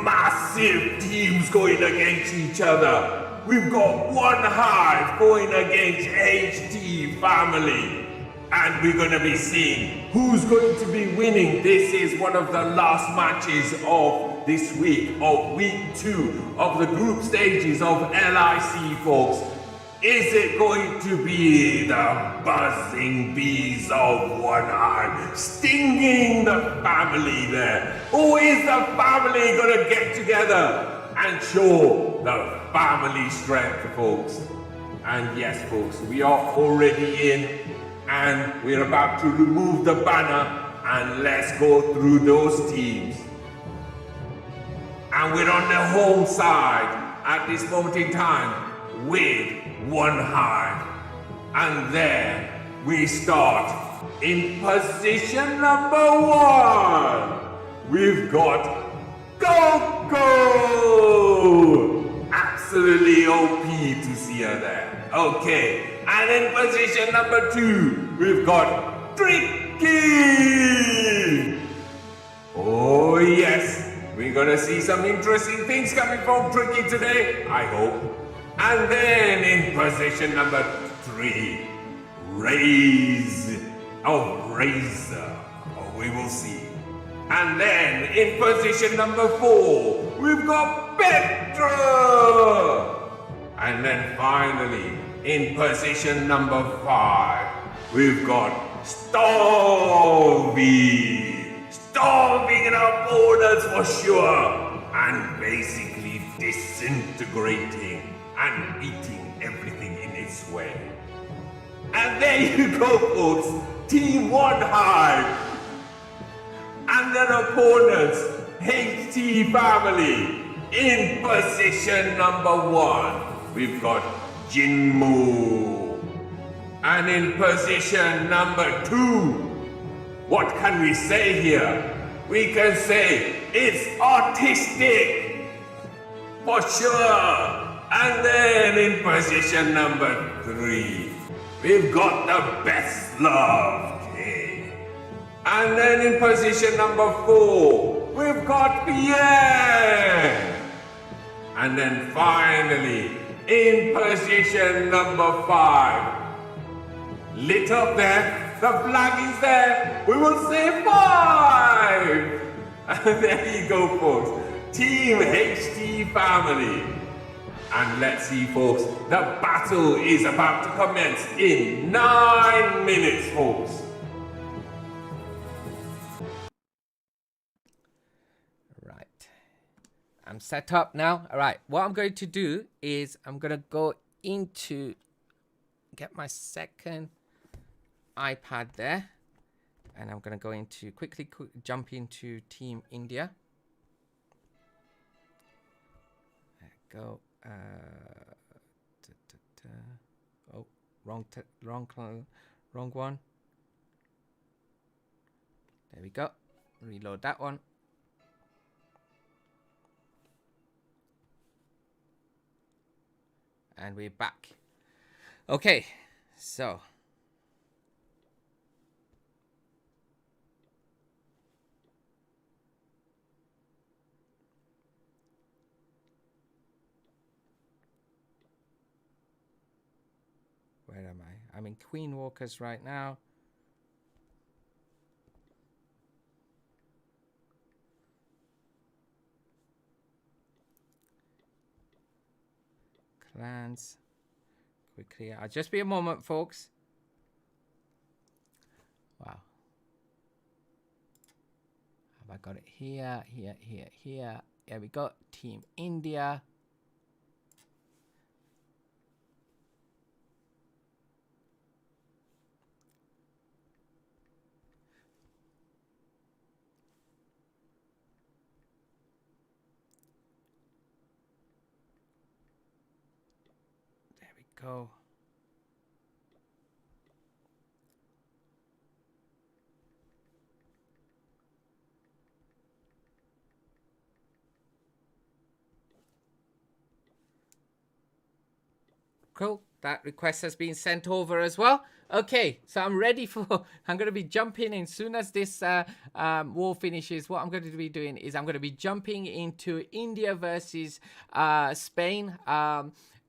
massive teams going against each other. We've got one hive going against HT family. And we're going to be seeing who's going to be winning. This is one of the last matches of this week, of week 2 of the group stages of LIC, folks. Is it going to be the buzzing bees of one hive stinging the family there? Or is the family going to get together and show the family strength, folks? And yes, folks, we are already in. And we're about to remove the banner, and let's go through those teams. And we're on the home side at this moment in time with one hive. And there we start in position number 1. We've got Coco! Absolutely OP to see her there. Okay. And in position number 2, we've got Tricky! Oh yes, we're gonna see some interesting things coming from Tricky today, I hope. And then in position number 3, Razor. Oh, we will see. And then in position number 4, we've got Petra! And then finally, in position number 5, we've got Storming our borders for sure, and basically disintegrating and eating everything in its way. And there you go, folks, Team 1 Hive. and their opponents, HT family. In position number 1, we've got Jinmu. And in position number 2, what can we say here? We can say it's autistic, for sure. And then in position number 3, we've got the best love king. And then in position number 4, we've got Bien. And then finally, in position number 5, lit up there, the flag is there, we will say 5. And there you go, folks. Team HT family. And let's see, folks, the battle is about to commence in 9 minutes, folks. Right. I'm set up now. All right. What I'm going to do is I'm going to go into get my second iPad there. And I'm going to go into quickly jump into Team India. There we go. Oh, wrong one. There we go. Reload that one. And we're back. Okay, so where am I? I'm in Queen Walkers right now. Clans. Quickly. I'll just be a moment, folks. Wow. Have I got it here, here, here, here? Here we go. Team India. There we go. Cool. That request has been sent over as well. Okay, so I'm ready for. I'm going to be jumping in soon as this war finishes. What I'm going to be doing is I'm going to be jumping into India versus Spain.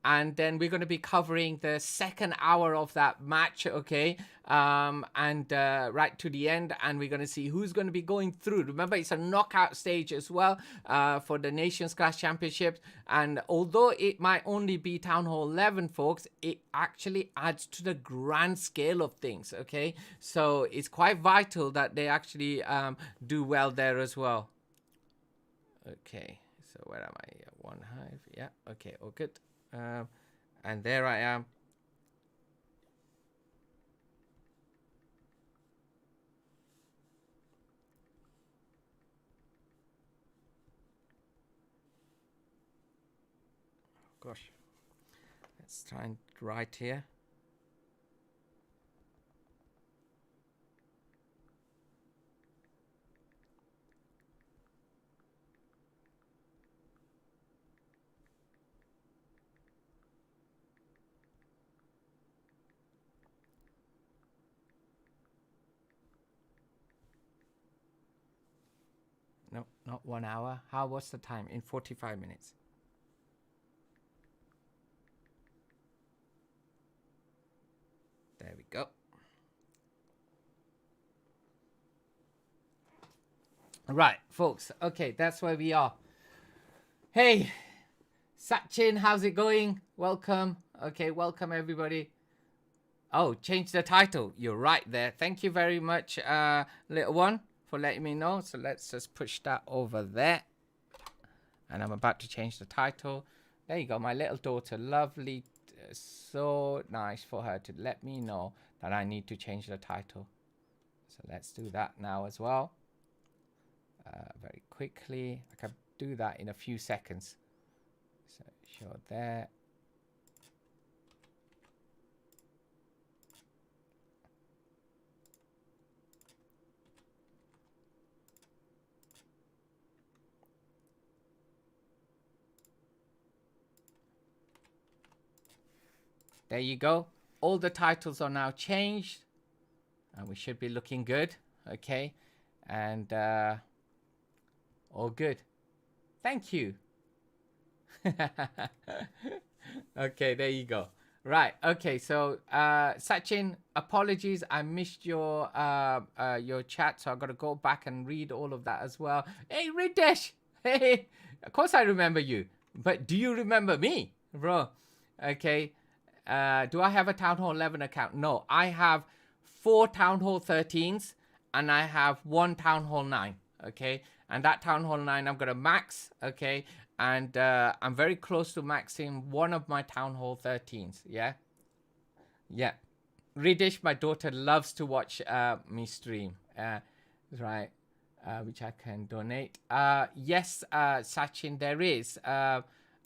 And then we're going to be covering the second hour of that match, okay? Right to the end, and we're going to see who's going to be going through. Remember, it's a knockout stage as well for the Nations Clash Championship. And although it might only be Town Hall 11, folks, it actually adds to the grand scale of things, okay? So it's quite vital that they actually do well there as well. Okay, so where am I? One hive, yeah, okay, all good. And there I am. Gosh, let's try and write here. No, not 1 hour. What's the time? In 45 minutes. There we go. Right, folks. Okay, that's where we are. Hey, Sachin, how's it going? Welcome. Okay, welcome everybody. Oh, change the title. You're right there. Thank you very much, little one, for letting me know. So let's just push that over there. And I'm about to change the title. There you go, my little daughter. Lovely. So nice for her to let me know that I need to change the title. So let's do that now as well. very quickly. I can do that in a few seconds. So show there. There you go. All the titles are now changed, and we should be looking good. Okay, and all good. Thank you. Okay, there you go. Right. Okay. So, Sachin, apologies. I missed your chat, so I got to go back and read all of that as well. Hey, Ridesh. Hey, of course I remember you, but do you remember me, bro? Okay. Do I have a Town Hall 11 account? No, I have 4 Town Hall 13s and I have 1 Town Hall 9. Okay, and that Town Hall 9 I'm gonna max. Okay, and I'm very close to maxing one of my Town Hall 13s. Yeah, yeah. Ridish, my daughter, loves to watch me stream. Right, which I can donate. Yes, Sachin, there is. I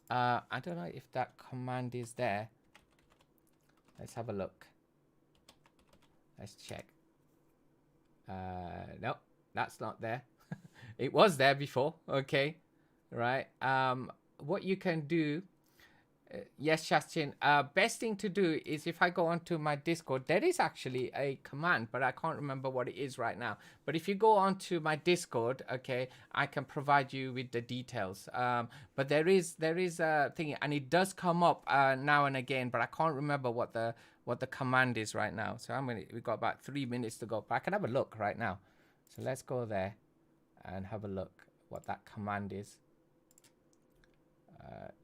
don't know if that command is there. Let's have a look. Let's check. No, that's not there. It was there before. Okay, right. What you can do, yes, Shastin. Best thing to do is if I go onto my Discord, there is actually a command, but I can't remember what it is right now. But if you go onto my Discord, okay, I can provide you with the details. But there is a thing, and it does come up now and again, but I can't remember what the command is right now. So we've got about 3 minutes to go, but I can have a look right now. So let's go there and have a look what that command is.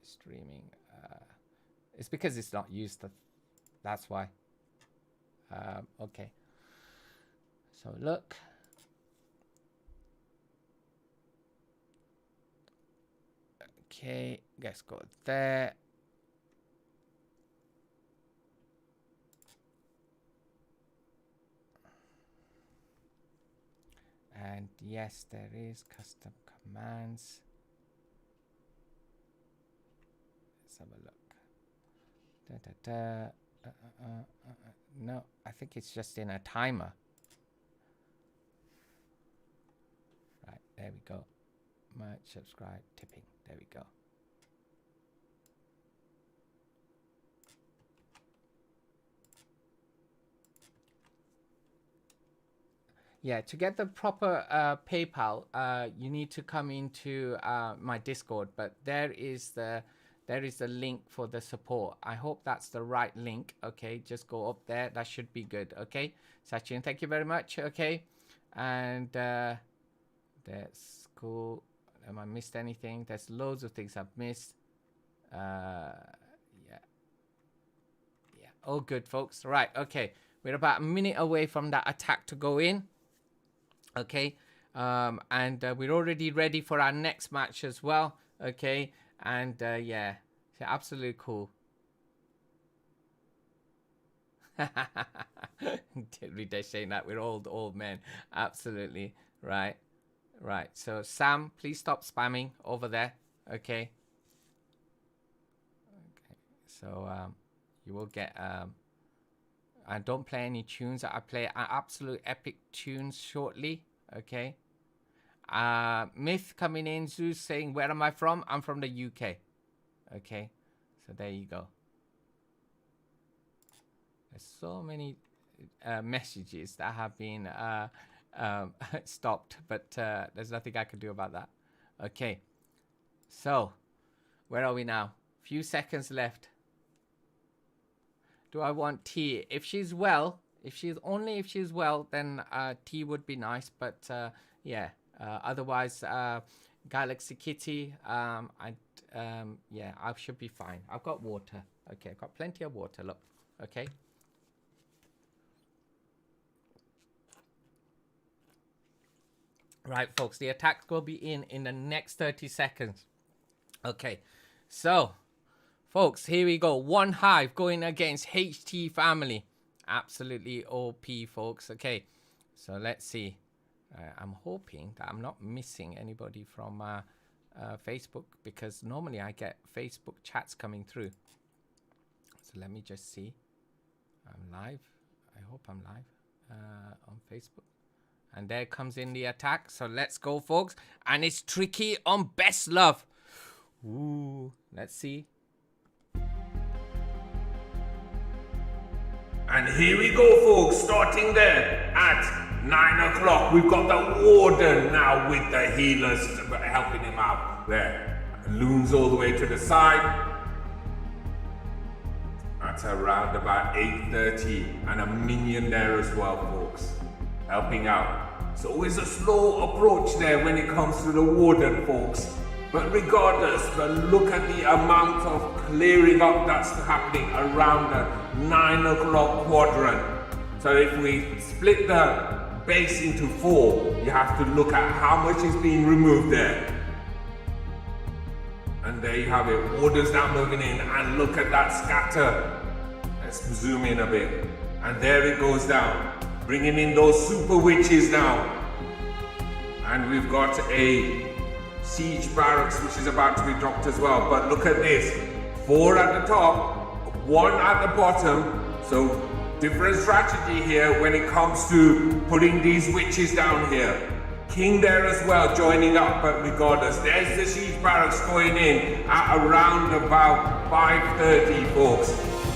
Streaming. It's because it's not used. That's why. Okay. So look. Okay, let's go there. And yes, there is custom commands. Let's have a look. No, I think it's just in a timer. Right, there we go. Merch, subscribe, tipping. There we go. Yeah, to get the proper PayPal, you need to come into my Discord, but there is the link for the support. I hope that's the right link. Okay, just go up there. That should be good. Okay, Sachin, thank you very much. Okay, and that's cool. Have I missed anything? There's loads of things I've missed. Yeah. All good, folks. Right. Okay, we're about a minute away from that attack to go in. Okay, and we're already ready for our next match as well. Okay, and yeah, absolutely cool. Ridesh saying that we're old men. Absolutely right. So Sam, please stop spamming over there. Okay. So you will get I don't play any tunes. I play absolute epic tunes shortly. Okay. Myth coming in. Zeus saying, where am I from? I'm from the UK. Okay. So there you go. There's so many messages that have been stopped, but there's nothing I can do about that. Okay. So where are we now? Few seconds left. Do I want tea? If she's well, if she's well, then tea would be nice. But yeah, otherwise, Galaxy Kitty, yeah, I should be fine. I've got water. Okay, I've got plenty of water. Look, okay. Right, folks, the attack will be in the next 30 seconds. Okay, so. Folks, here we go. One Hive going against HT Family. Absolutely OP, folks. Okay, so let's see. I'm hoping that I'm not missing anybody from Facebook, because normally I get Facebook chats coming through. So let me just see. I'm live. I hope I'm live on Facebook. And there comes in the attack. So let's go, folks. And it's Tricky on Best Love. Ooh, let's see. And here we go, folks, starting there at 9 o'clock. We've got the Warden now with the healers helping him out there. Loons all the way to the side. That's around about 8:30, and a minion there as well, folks, helping out. It's always a slow approach there when it comes to the Warden, folks. But regardless, but look at the amount of clearing up that's happening around the 9 o'clock quadrant. So if we split the base into 4, you have to look at how much is being removed there. And there you have it, Wardens now moving in, and look at that scatter. Let's zoom in a bit. And there it goes down, bringing in those super witches now. And we've got a siege barracks which is about to be dropped as well. But look at this, 4 at the top, 1 at the bottom. So different strategy here when it comes to putting these witches down here. King there as well joining up, but regardless, there's the siege barracks going in at around about 5:30, folks.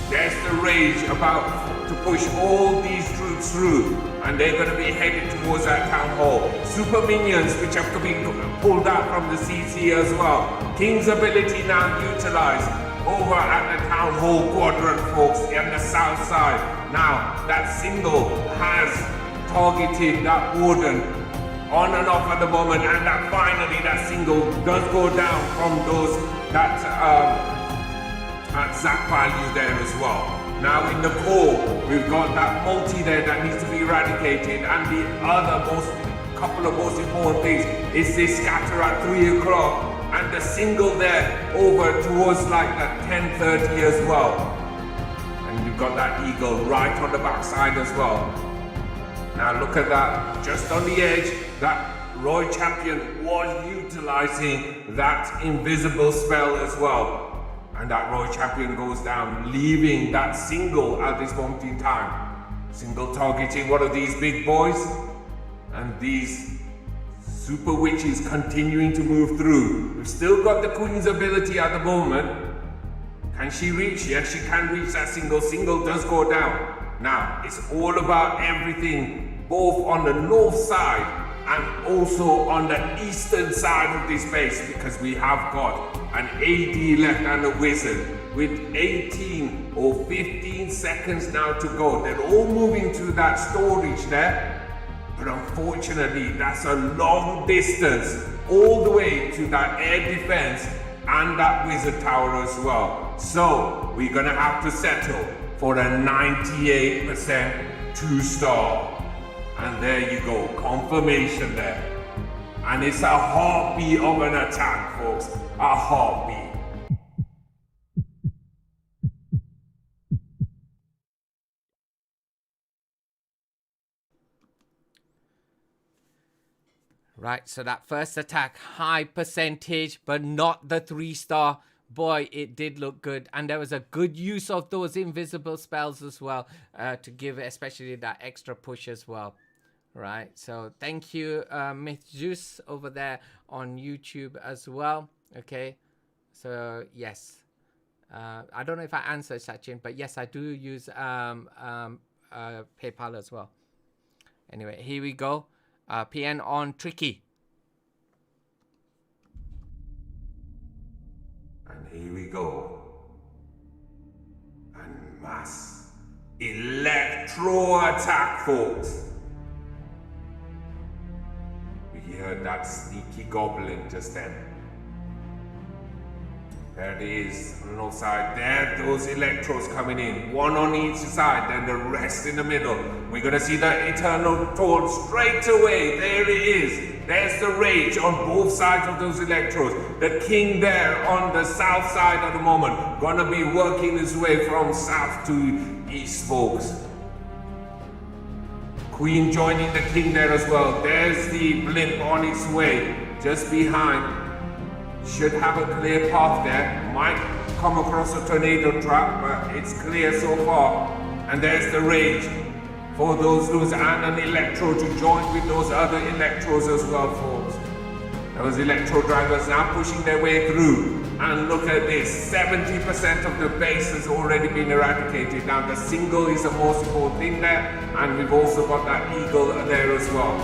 There's the rage about to push all these troops through, and they're going to be headed towards that town hall. Super minions which have to be pulled out from the CC as well. King's ability now utilized over at the town hall quadrant, folks, on the south side. Now that single has targeted that Warden on and off at the moment, and that finally that single does go down from those that zap value there as well. Now in the core, we've got that multi there that needs to be eradicated, and the other couple of most important things is this scatter at 3 o'clock, and the single there over towards like that 10:30 as well. And you've got that eagle right on the backside as well. Now look at that, just on the edge, that Roy Champion was utilizing that invisible spell as well. And that Roy Champion goes down, leaving that single at this moment in time. Single targeting one of these big boys, and these super witches continuing to move through. We've still got the Queen's ability at the moment. Can she reach? Yes, she can reach that single. Single does go down. Now, it's all about everything, both on the north side and also on the eastern side of this base, because we have got an AD left and a wizard with 18 or 15 seconds now to go. They're all moving to that storage there, but unfortunately that's a long distance all the way to that air defense and that wizard tower as well. So we're gonna have to settle for a 98% 2-star. And there you go, confirmation there. And it's a heartbeat of an attack, folks. A heartbeat. Right, so that first attack, high percentage, but not the 3-star. Boy, it did look good, and there was a good use of those invisible spells as well, to give especially that extra push as well. Right, so thank you, Myth Juice over there on YouTube as well. Okay, so yes, I don't know if I answered Sachin, but yes, I do use PayPal as well. Anyway, here we go. PN on Tricky. And here we go. And mass electro attack, folks. We heard that sneaky goblin just then. There it is on the north side. There, those electros coming in. One on each side, then the rest in the middle. We're gonna see the eternal torch straight away. There it is. There's the rage on both sides of those electros. The king there on the south side at the moment. Gonna be working his way from south to east, folks. Queen joining the king there as well. There's the blimp on its way, just behind. Should have a clear path there. Might come across a tornado trap, but it's clear so far. And there's the rage for those loose and an electro to join with those other electros as well, folks. Those electro drivers now pushing their way through. And look at this, 70% of the base has already been eradicated. Now the single is the most important thing there, and we've also got that eagle there as well.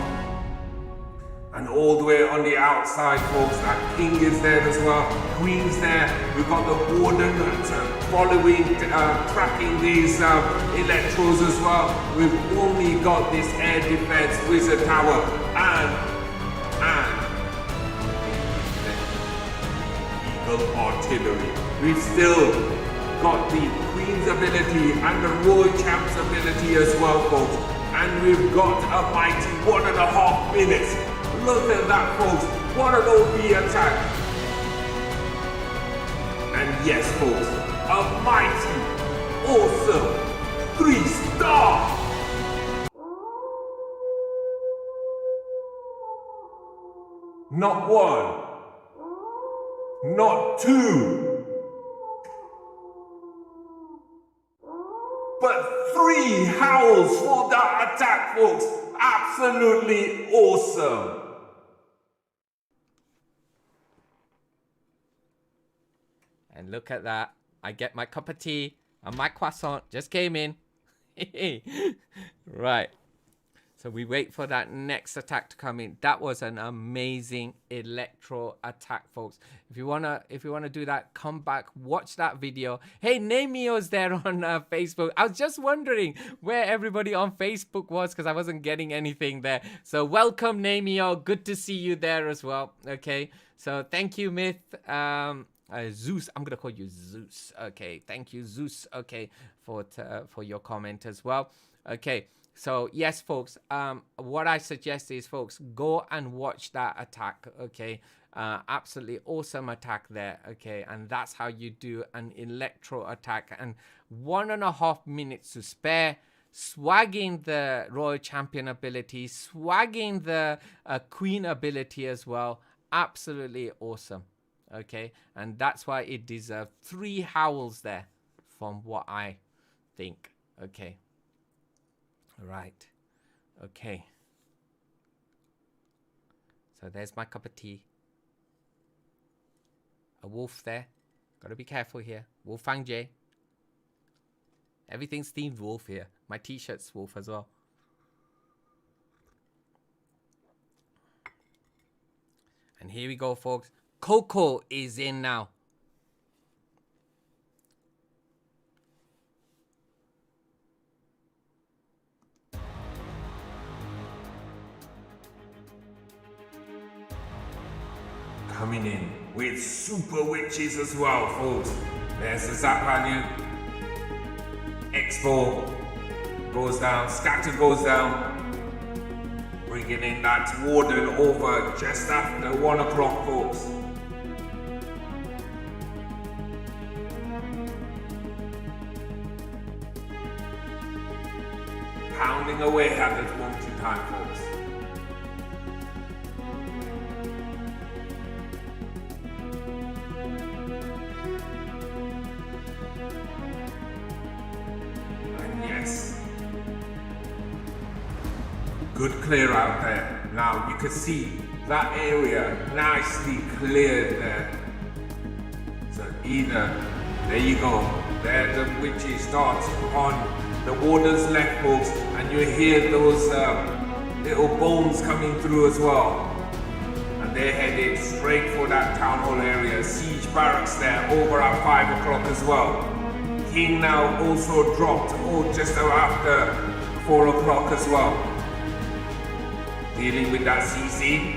And all the way on the outside, folks, that king is there as well, queen's there. We've got the warden following, tracking these electros as well. We've only got this air defense wizard tower and artillery. We've still got the Queen's ability and the Royal Champ's ability as well, folks. And we've got a mighty 1.5 minutes. Look at that, folks. What an OP attack. And yes, folks, a mighty, awesome 3-star. Not one. Not two, but 3 howls for that attack, folks. Absolutely awesome. And look at that. I get my cup of tea and my croissant just came in. Right. So we wait for that next attack to come in. That was an amazing electro attack, folks. If you wanna do that, come back, watch that video. Hey, Namio's there on Facebook. I was just wondering where everybody on Facebook was because I wasn't getting anything there. So welcome, Namio. Good to see you there as well. Okay. So thank you, Myth. Zeus, I'm gonna call you Zeus. Okay, thank you, Zeus. Okay, for your comment as well. Okay. So yes, folks, what I suggest is, folks, go and watch that attack, okay? Absolutely awesome attack there, okay? And that's how you do an electro attack. And 1.5 minutes to spare, swagging the Royal Champion ability, swagging the Queen ability as well. Absolutely awesome, okay? And that's why it deserves 3 howls there from what I think, okay? Right. Okay. So there's my cup of tea. A wolf there. Gotta be careful here. Wolfang J. Everything's themed wolf here. My t-shirt's wolf as well. And here we go, folks. Coco is in now. Coming in with super witches as well, folks. There's the zap value. Expo goes down, scatter goes down. Bringing in that warden over just after 1 o'clock, folks. Pounding away at this moment in time, folks. Good clear out there. Now you can see that area nicely cleared there. So either, there you go, there the witches start on the warden's left, folks, and you hear those little bones coming through as well. And they're headed straight for that town hall area. Siege barracks there over at 5 o'clock as well. King now also dropped just after 4 o'clock as well. Dealing with that CC.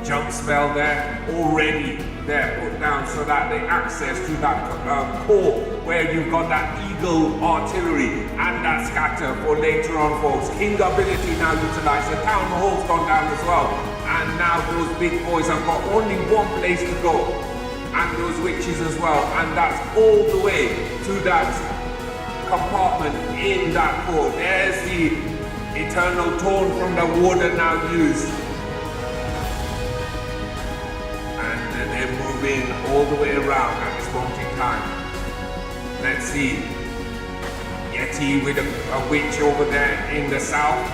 Jump spell there, already there put down so that the access to that core where you've got that eagle artillery and that scatter for later on, folks. King ability now utilized. The town hall's gone down as well. And now those big boys have got only one place to go. And those witches as well. And that's all the way to that compartment in that core. There's the eternal tone from the warden now used. And they're moving all the way around at this moment in time. Let's see. Yeti with a witch over there in the south.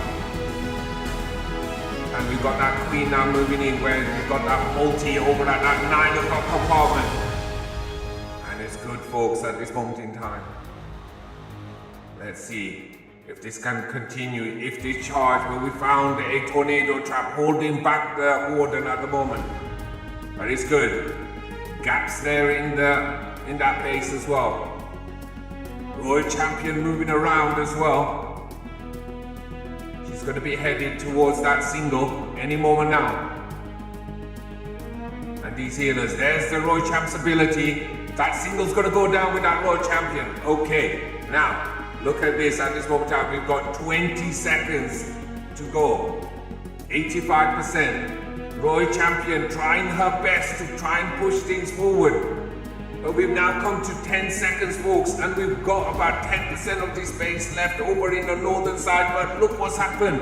And we've got that queen now moving in where we've got that multi over at that 9 o'clock compartment. And it's good, folks, at this moment in time. Let's see if this can continue, if this charge, where we found a tornado trap holding back the warden at the moment. But it's good. Gaps there in that base as well. Royal Champion moving around as well. She's going to be headed towards that single any moment now. And these healers, there's the Royal Champ's ability. That single's going to go down with that Royal Champion. Okay, now look at this at this moment in time. We've got 20 seconds to go. 85%. Royal Champion trying her best to try and push things forward. But we've now come to 10 seconds, folks, and we've got about 10% of this base left over in the northern side, but look what's happened.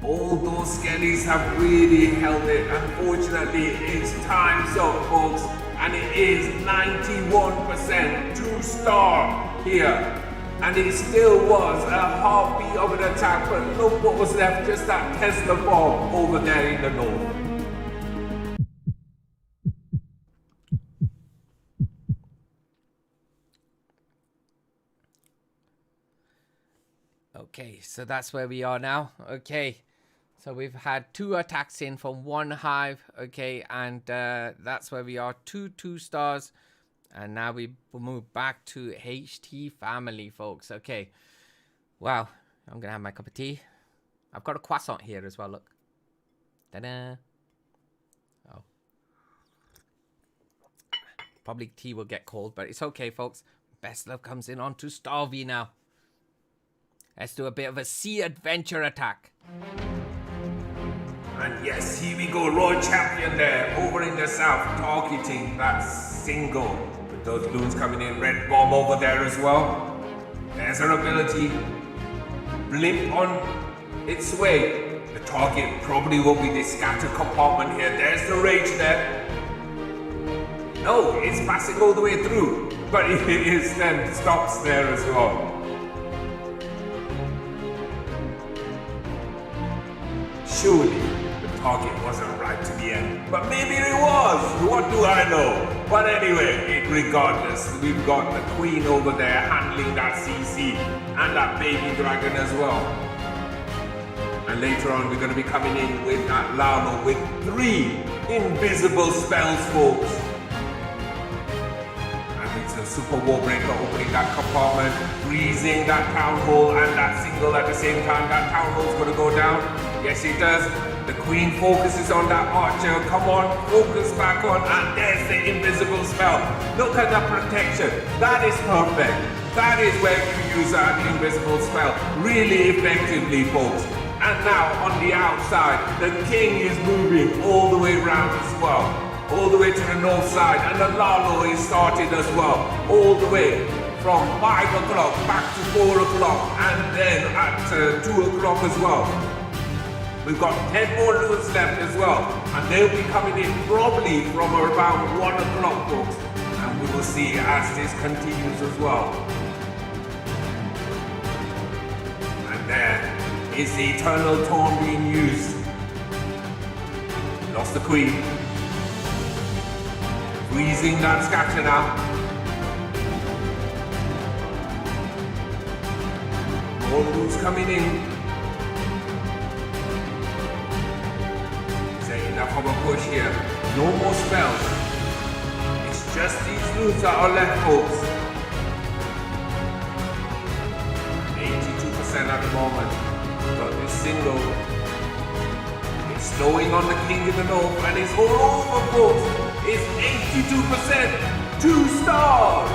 All those skellies have really held it. Unfortunately, it's time's up, folks, and it is 91% 2-star here. And it still was a heartbeat of an attack, but look what was left, just that Tesla bomb over there in the north. Okay, so that's where we are now. Okay, so we've had 2 attacks in from 1 hive. Okay, and that's where we are, 2 stars. And now we move back to HT family, folks. Okay, wow, I'm gonna have my cup of tea. I've got a croissant here as well, look. Ta-da. Oh. Probably tea will get cold, but it's okay, folks. Best love comes in onto Starvey now. Let's do a bit of a sea adventure attack. And yes, here we go, Royal Champion there, over in the south, targeting that single. With those loons coming in, red bomb over there as well. There's her ability. Blimp on its way. The target probably will be the scatter compartment here. There's the rage there. No, it's passing all the way through. But it is then stops there as well. Surely the target wasn't right to the end, but maybe it was. What do I know? But anyway, regardless, we've got the queen over there handling that CC and that baby dragon as well. And later on, we're going to be coming in with that Lalo with 3 invisible spells, folks. And it's a super war breaker opening that compartment, freezing that town hall and that single at the same time. That town hall's going to go down. Yes, it does. The queen focuses on that archer. Come on, focus back on. And there's the invisible spell. Look at the protection. That is perfect. That is where you use that invisible spell really effectively, folks. And now on the outside, the king is moving all the way around as well. All the way to the north side. And the Lalo is started as well. All the way from 5 o'clock back to 4 o'clock. And then at 2 o'clock as well. We've got 10 more loons left as well, and they'll be coming in probably from around 1 o'clock, folks, and we will see as this continues as well. And there is the eternal taunt being used. Lost the queen. Freezing that scatter now. More loons coming in. Enough of a push here. No more spells. It's just these loons that are left, folks. 82% at the moment. But this single is slowing on the king in the north, and it's all over, folks. It's 82%. 2 stars.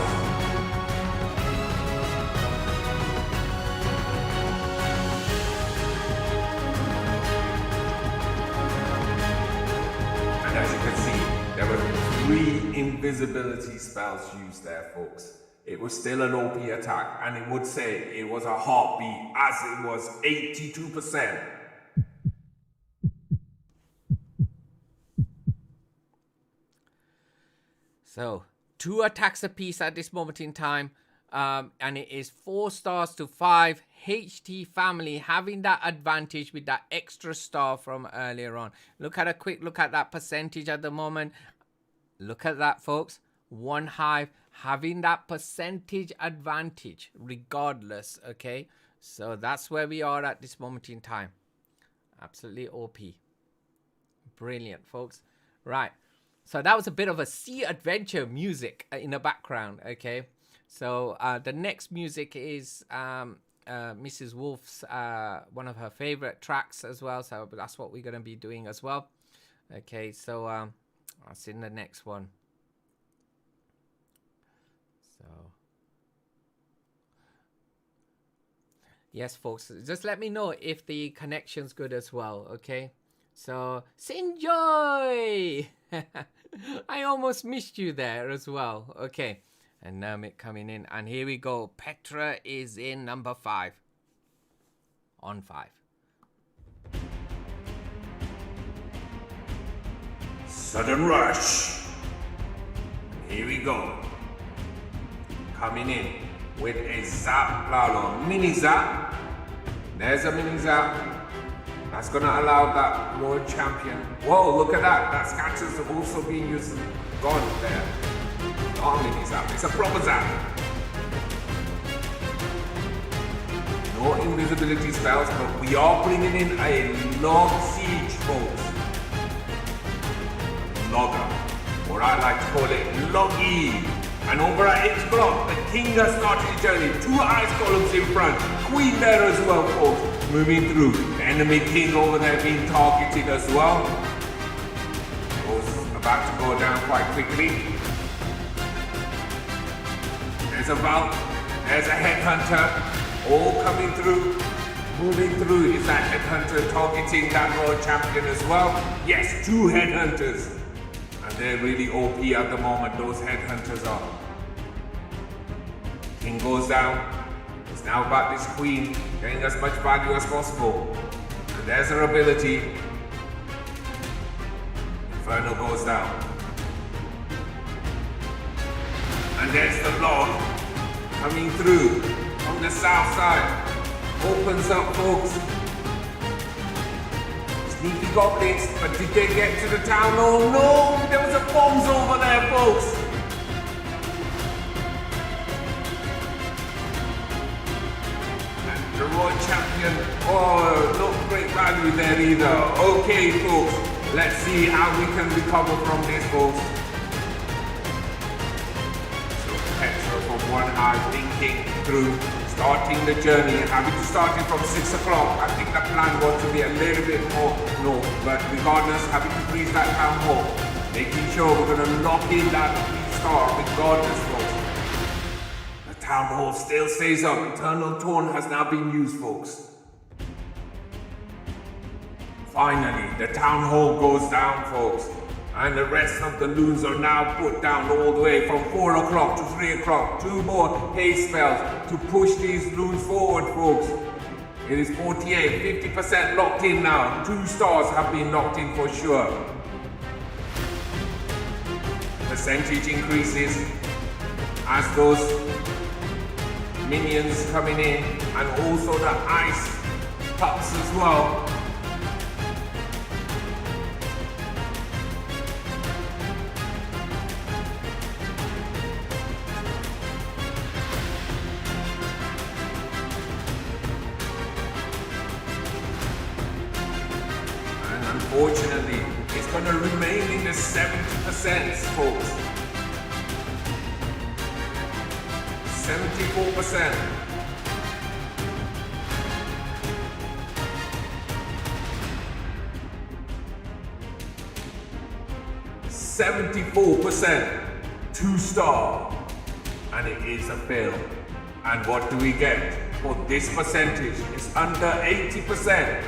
As you can see, there were 3 invisibility spells used there, folks. it was still an OP attack, and it would say it was a heartbeat as it was 82%. So 2 attacks apiece at this moment in time. And it is 4 stars to 5. HT family having that advantage with that extra star from earlier on. Look at a quick look at that percentage at the moment. Look at that, folks. One hive having that percentage advantage regardless. Okay, so that's where we are at this moment in time. Absolutely OP. Brilliant, folks. Right, so that was a bit of a sea adventure music in the background. Okay, so the next music is Mrs. Wolf's one of her favorite tracks as well, so that's what we're going to be doing as well. Okay, so that's in the next one. So yes, folks, just let me know if the connection's good as well. Okay, so Sinjoy. I almost missed you there as well. Okay, and Nermit coming in, and here we go. Petra is in number 5 on 5. Sudden rush. Here we go. Coming in with a zap Lalo. Mini zap. There's a mini zap. That's gonna allow that world champion. Whoa, look at that. That scatter's also being used. Gone there. Not mini zap. It's a proper zap. No invisibility spells, but we are bringing in a log siege, folks. Logger, or I like to call it Loggy. And over at H block, the king has started his journey. 2 ice columns in front. Queen there as well, folks. Moving through. The enemy king over there being targeted as well. About to go down quite quickly. There's a Valk. There's a headhunter. All coming through. Moving through. Is that headhunter targeting that world champion as well? Yes, 2 headhunters. And they're really OP at the moment, those headhunters are. King goes down. It's now about this queen getting as much value as possible. And there's her ability. Inferno goes down. And there's the log coming through from the south side. Opens up, folks. Sneaky goblins, but did they get to the town? Oh no, there was a bombs over there, folks. And the Royal Champion, oh, not great value there either. Okay, folks, let's see how we can recover from this, folks. So Petra from one eye blinking through. Starting the journey, having to start it from 6 o'clock. I think the plan was to be a little bit more north, but regardless, having to reach that town hall, making sure we're going to lock in that star regardless, folks. The town hall still stays up. Eternal Torn has now been used, folks. Finally, the town hall goes down, folks. And the rest of the loons are now put down all the way from 4 o'clock to 3 o'clock. 2 more haste spells to push these loons forward, folks. It is 48, 50% locked in now. 2 stars have been locked in for sure. Percentage increases as those minions coming in, and also the ice pups as well. Unfortunately, it's going to remain in the 70%, folks. 74%. %, 2-star, and it is a fail. And what do we get for this percentage? It's under 80%.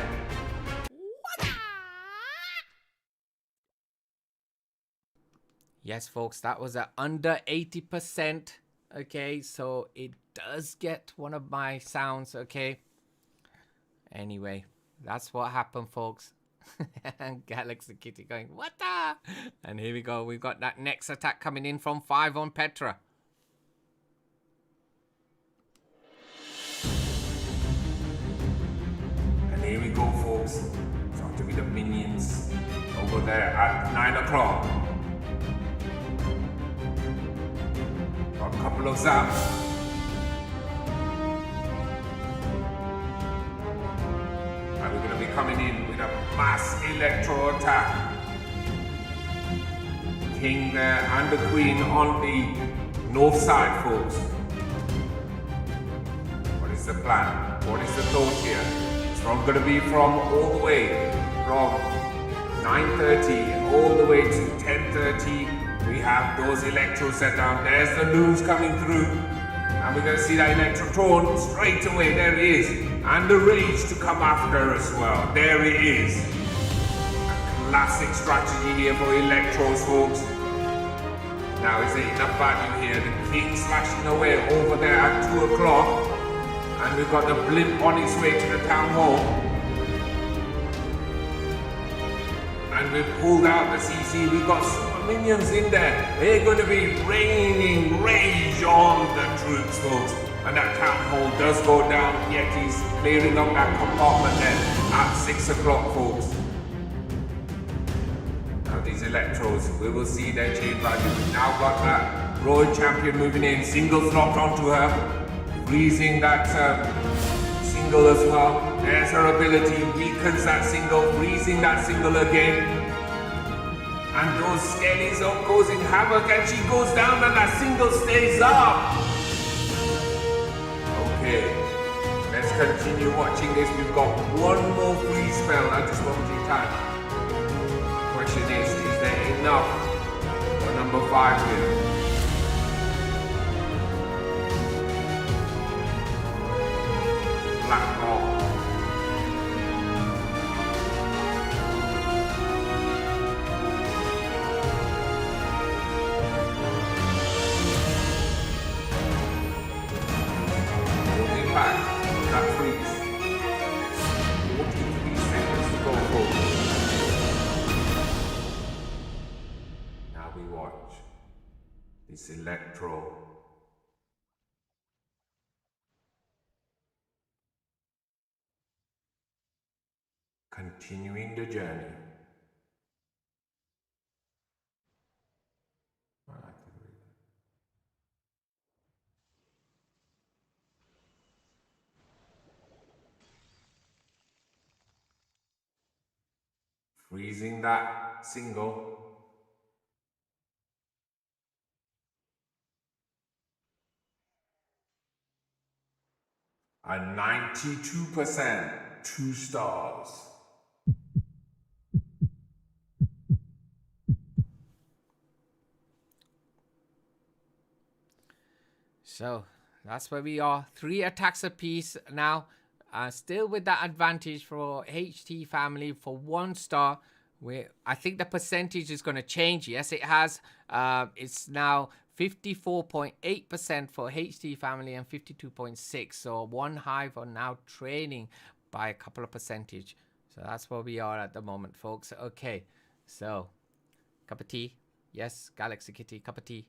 Yes, folks, that was at under 80%. Okay, so it does get one of my sounds. Okay. Anyway, that's what happened, folks. And Galaxy Kitty going, what the? And here we go. We've got that next attack coming in from 5 on Petra. And here we go, folks. It's going to be the minions over there at 9 o'clock. Got a couple of zaps. And we're going to be coming in with a mass electro attack. King there and the queen on the north side, folks. What is the plan? What is the thought here? It's going to be from all the way from 9:30 all the way to 10:30. We have those electros set down. There's the loons coming through. And we're going to see that Electrotron straight away. There it is. And the Rage to come after as well. There it is. A classic strategy here for Electros, folks. Now, is there enough value here? The King slashing away over there at 2 o'clock. And we've got the blimp on its way to the town hall. And we've pulled out the CC. We've got super minions in there. They're going to be raining rage on the troops, folks. And that town hall does go down. Yeti's clearing up that compartment then at 6 o'clock, folks. Now these Electros, we will see their chain value. We've now got that Royal Champion moving in. Singles locked onto her. Freezing that single as well. There's her ability. Weakens that single. Freezing that single again. And those skellies are causing havoc and she goes down and that single stays up. Okay, let's continue watching this. We've got one more freeze spell at this moment in time. Question is there enough for number 5 here? Black ball. That freeze. 43 seconds to go forward. Now we watch this Electro. Continuing the journey. Freezing that single. A 92%, 2 stars. So that's where we are. 3 attacks apiece now. Still with that advantage for HT family for 1 star. I think the percentage is going to change. Yes, it has. It's now 54.8% for HT family and 52.6%. So 1 hive are now trailing by a couple of percentage. So that's where we are at the moment, folks. Okay, so cup of tea. Yes, Galaxy Kitty, cup of tea.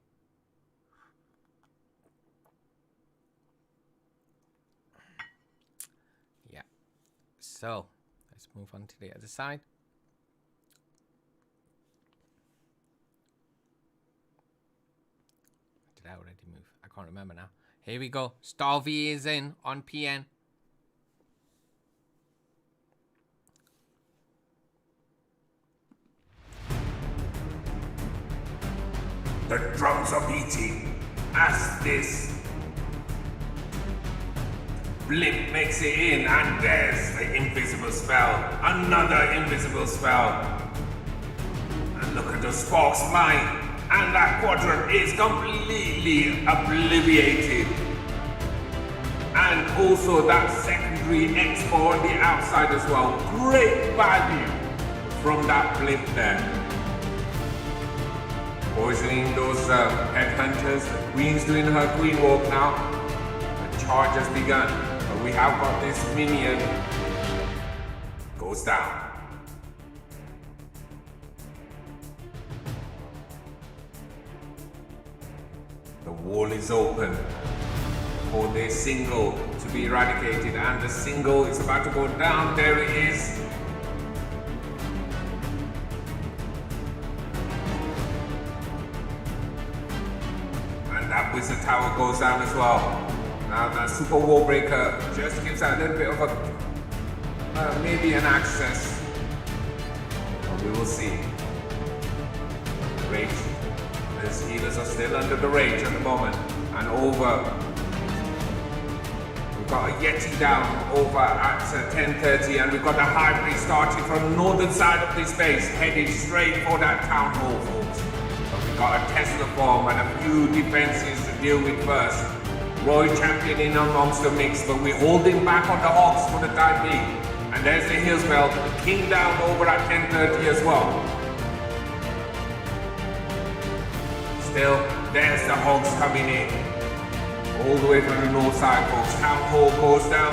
So let's move on to the other side. Did I already move? I can't remember now. Here we go. Star V is in on PN. The drums are beating as this blimp makes it in, and there's the invisible spell. Another invisible spell. And look at the sparks flying. And that quadrant is completely obliterated. And also that secondary expo on the outside as well. Great value from that blimp there. Poisoning those headhunters. The Queen's doing her Queen walk now. The charge has begun. But we have got this minion. Goes down. The wall is open for the single to be eradicated, and the single is about to go down. There it is. And that wizard tower goes down as well. Now that super wall breaker just gives that a little bit of a maybe an access. But we will see. Rage. His healers are still under the rage at the moment. And over. We've got a Yeti down over at 10:30, and we've got the hybrid starting from the northern side of this base, headed straight for that town hall, folks. But we've got a Tesla form and a few defenses to deal with first. Roy Champion in amongst the mix, but we're holding back on the Hawks for the time being. And there's the Hills Bell, King down over at 10:30 as well. Still, there's the Hogs coming in. All the way from the north side, folks. Town Hall goes down.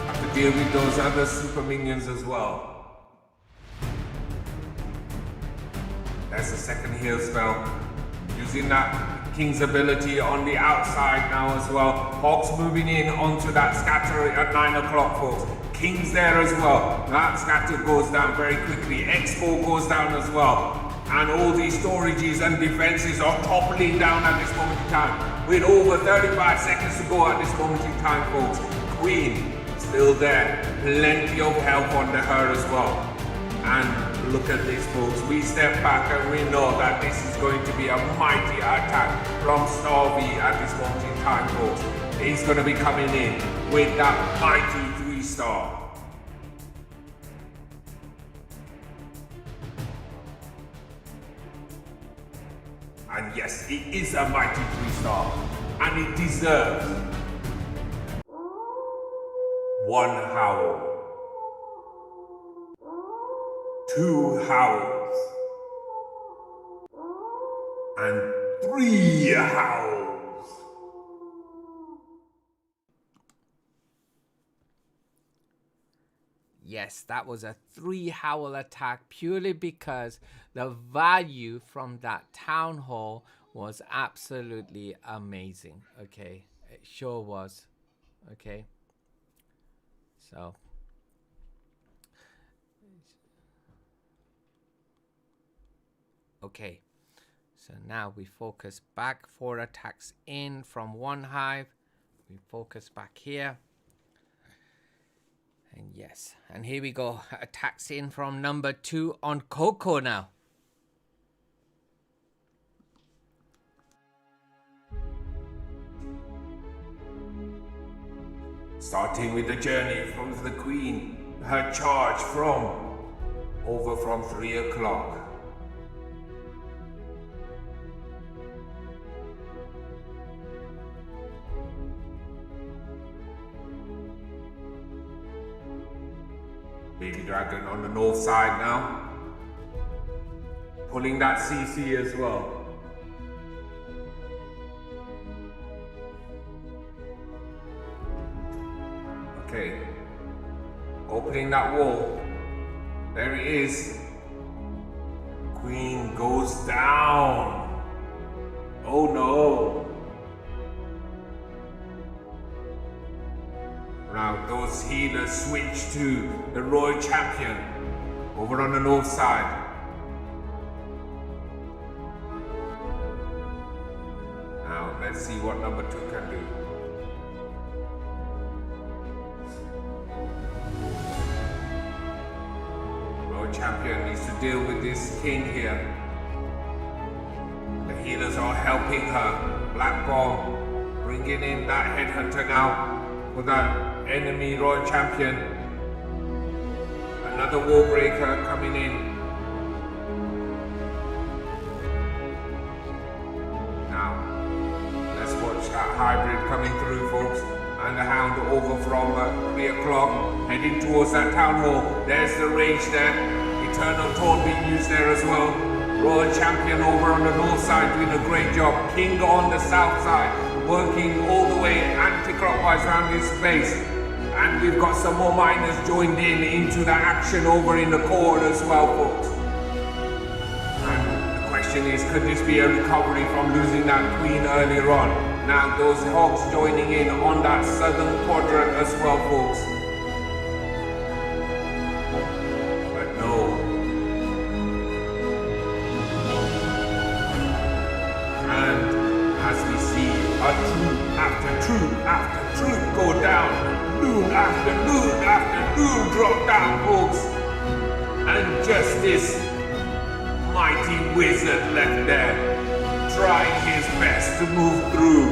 Have to deal with those other super minions as well. There's the second heal spell. Using that King's ability on the outside now as well. Hawks moving in onto that scatter at 9 o'clock, folks. King's there as well. That scatter goes down very quickly. Expo goes down as well. And all these storages and defenses are toppling down at this moment in time. With over 35 seconds to go at this moment in time, folks. Queen still there. Plenty of help under her as well. And look at this, folks. We step back and we know that this is going to be a mighty attack from Starvey at this moment in time, folks. He's going to be coming in with that mighty 3-star. And yes, it is a mighty 3-star, and it deserves one howl, 2 howls, and 3 howls. Yes, that was a 3-howl attack purely because the value from that town hall was absolutely amazing. Okay, it sure was. Okay, so okay, so now we focus back 4 attacks in from one hive. We focus back here. And yes, and here we go. Attacks in from number 2 on Coco now. Starting with the journey from the Queen, her charge from 3 o'clock. Baby Dragon on the north side now. Pulling that CC as well. Okay. Opening that wall. There it is. Queen goes down. Oh no. Now those healers switch to the Royal Champion over on the north side. Now let's see what number 2 can do. Royal Champion needs to deal with this king here. The healers are helping her. Black Bomb bringing in that headhunter now for that enemy Royal Champion. Another wall breaker coming in. Now, let's watch that hybrid coming through, folks. And the hound over from 3 o'clock, heading towards that town hall. There's the rage there. It Eternal Tone being used there as well. Royal Champion over on the north side doing a great job. King on the south side, working all the way anti-clockwise around his space. And we've got some more miners joined in into the action over in the core as well, folks. And the question is, could this be a recovery from losing that queen earlier on? Now those hogs joining in on that southern quadrant as well, folks. But no. And as we see a troop after troop after troop go down, loon after loon after loon drop down, folks. And just this mighty wizard left there, trying his best to move through.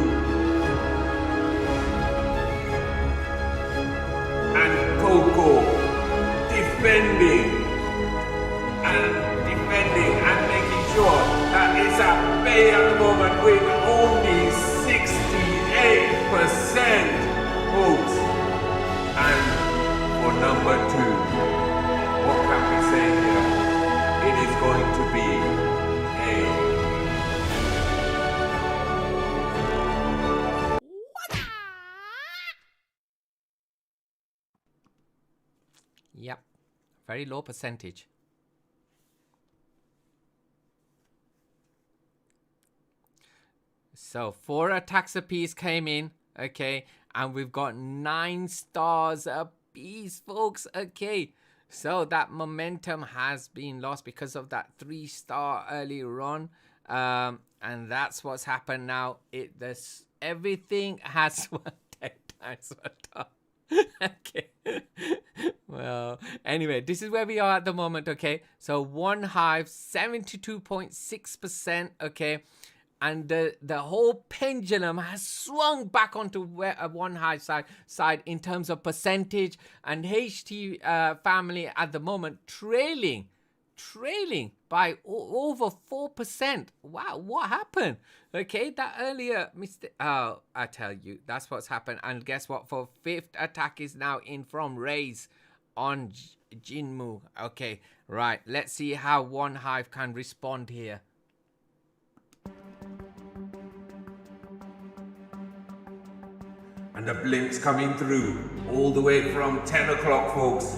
And Coco defending and making sure that it's at bay at the moment with only 68%, folks. And for number 2, what can we say here? It is going to be a Yep, very low percentage. So 4 attacks apiece came in, okay, and we've got 9 stars apiece, folks, okay. So that momentum has been lost because of that 3-star earlier on, and that's what's happened now. Everything has 10 times what top. Okay. Well, anyway, this is where we are at the moment, okay. So one hive, 72.6%, okay. And the whole pendulum has swung back onto one hive side in terms of percentage, and HT family at the moment trailing by over 4%. Wow, what happened? Okay, that earlier mistake. Oh, I tell you, that's what's happened. And guess what? For 5th attack is now in from Raze on Jinmu. Okay, right. Let's see how one hive can respond here. And the blimps coming through all the way from 10 o'clock, folks.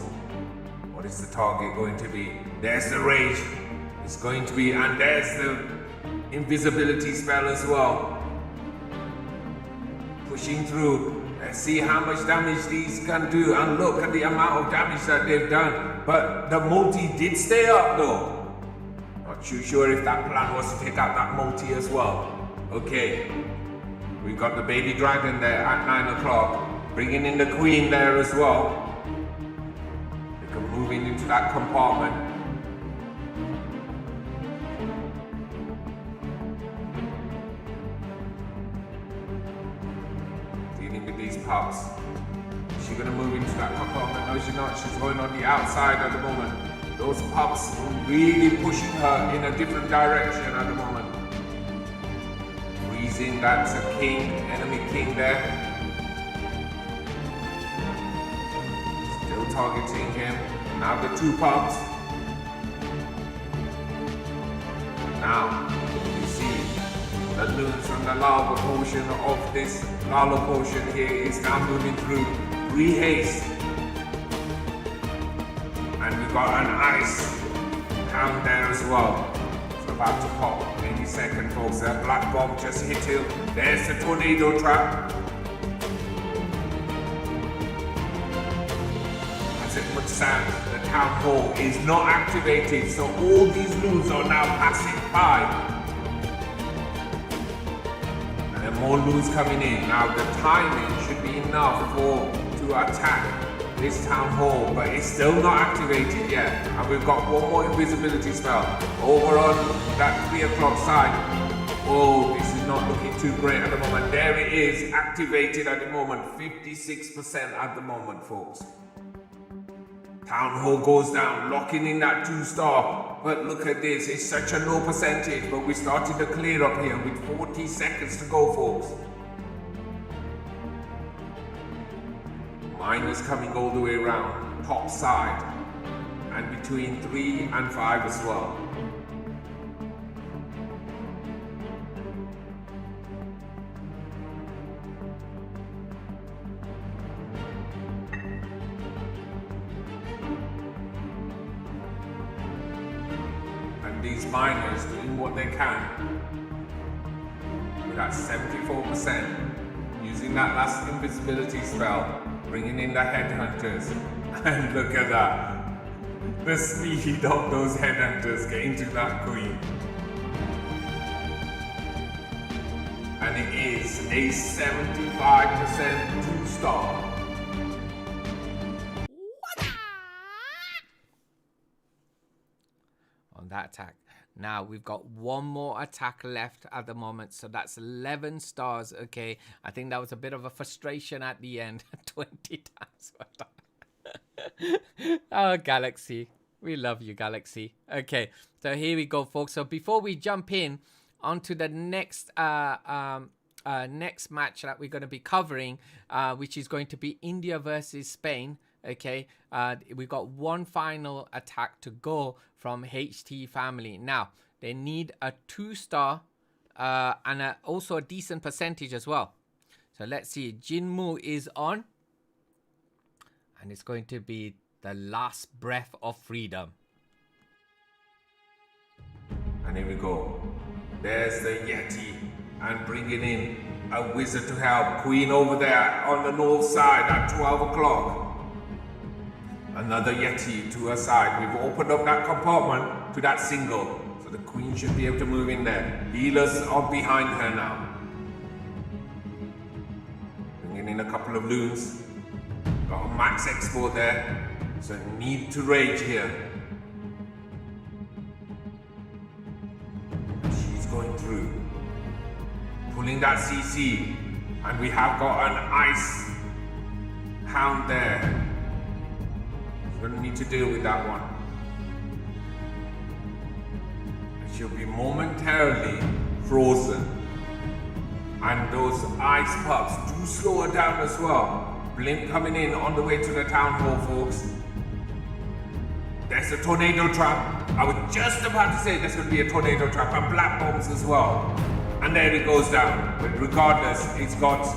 What is the target going to be? There's the rage. It's going to be, and there's the invisibility spell as well. Pushing through. Let's see how much damage these can do. And look at the amount of damage that they've done. But the multi did stay up though. Not too sure if that plan was to take out that multi as well. Okay. We've got the baby dragon there at 9 o'clock. Bringing in the queen there as well. Moving into that compartment. Dealing with these pups. Is she gonna move into that compartment? No, she's not. She's going on the outside at the moment. Those pups really pushing her in a different direction at the moment. Freezing, that's a king, enemy king there. Still targeting him. Now the 2 pups. Now, you see, the loons from the lava potion of this lava potion here is now moving through. 3 haste. And we've got an ice down there as well. It's about to pop any second, folks. That black bomb just hit him. There's the tornado trap. As it would sound, the town hall is not activated, so all these loons are now passing by. And there are more loons coming in. Now the timing should be enough to attack this town hall, but it's still not activated yet. And we've got one more invisibility spell over on that 3 o'clock side. Oh, this is not looking too great at the moment. There it is, activated at the moment, 56% at the moment, folks. Town hall goes down, locking in that 2-star. But look at this, it's such a low percentage, but we started to clear up here with 40 seconds to go, folks. Mine is coming all the way around, top side. and between 3 and 5 as well. And these miners doing what they can with that 74%, using that last invisibility spell, bringing in the headhunters. And look at that, the speed of those headhunters getting to that queen. And it is a 75% 2-star. On that attack. Now we've got one more attack left at the moment, so that's 11 stars. Okay, I think that was a bit of a frustration at the end. 20 times. Oh, Galaxy, we love you, Galaxy. Okay, so here we go, folks. So before we jump in onto the next next match that we're going to be covering, which is going to be India versus Spain. Okay, we got one final attack to go from HT family. Now they need a 2-star and also a decent percentage as well. So let's see. Jinmu is on, and it's going to be the last breath of freedom. And here we go. There's the Yeti, and bringing in a wizard to help. Queen over there on the north side at 12 o'clock. Another Yeti to her side. We've opened up that compartment to that single, so the queen should be able to move in there. Healers are behind her now. Bringing in a couple of loons. Got a max export there, so need to rage here. She's going through. Pulling that CC, and we have got an ice hound there. Gonna need to deal with that one. And she'll be momentarily frozen. And those ice pups do slow her down as well. Blimp coming in on the way to the town hall, folks. There's a tornado trap. I was just about to say there's gonna be a tornado trap and black bombs as well. And there it goes down. But regardless, it's got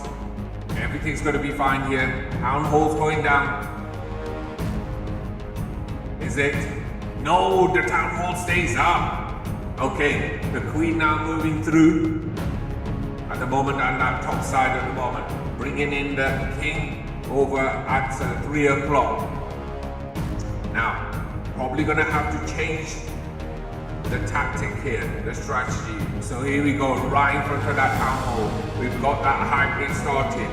everything's gonna be fine here. Town hall's going down. Is it? No, the town hall stays up. Okay, the queen now moving through at the moment on that top side at the moment. Bringing in the king over at 3 o'clock. Now, probably gonna have to change the tactic here, the strategy. So here we go, right in front of that town hall. We've got that hybrid started.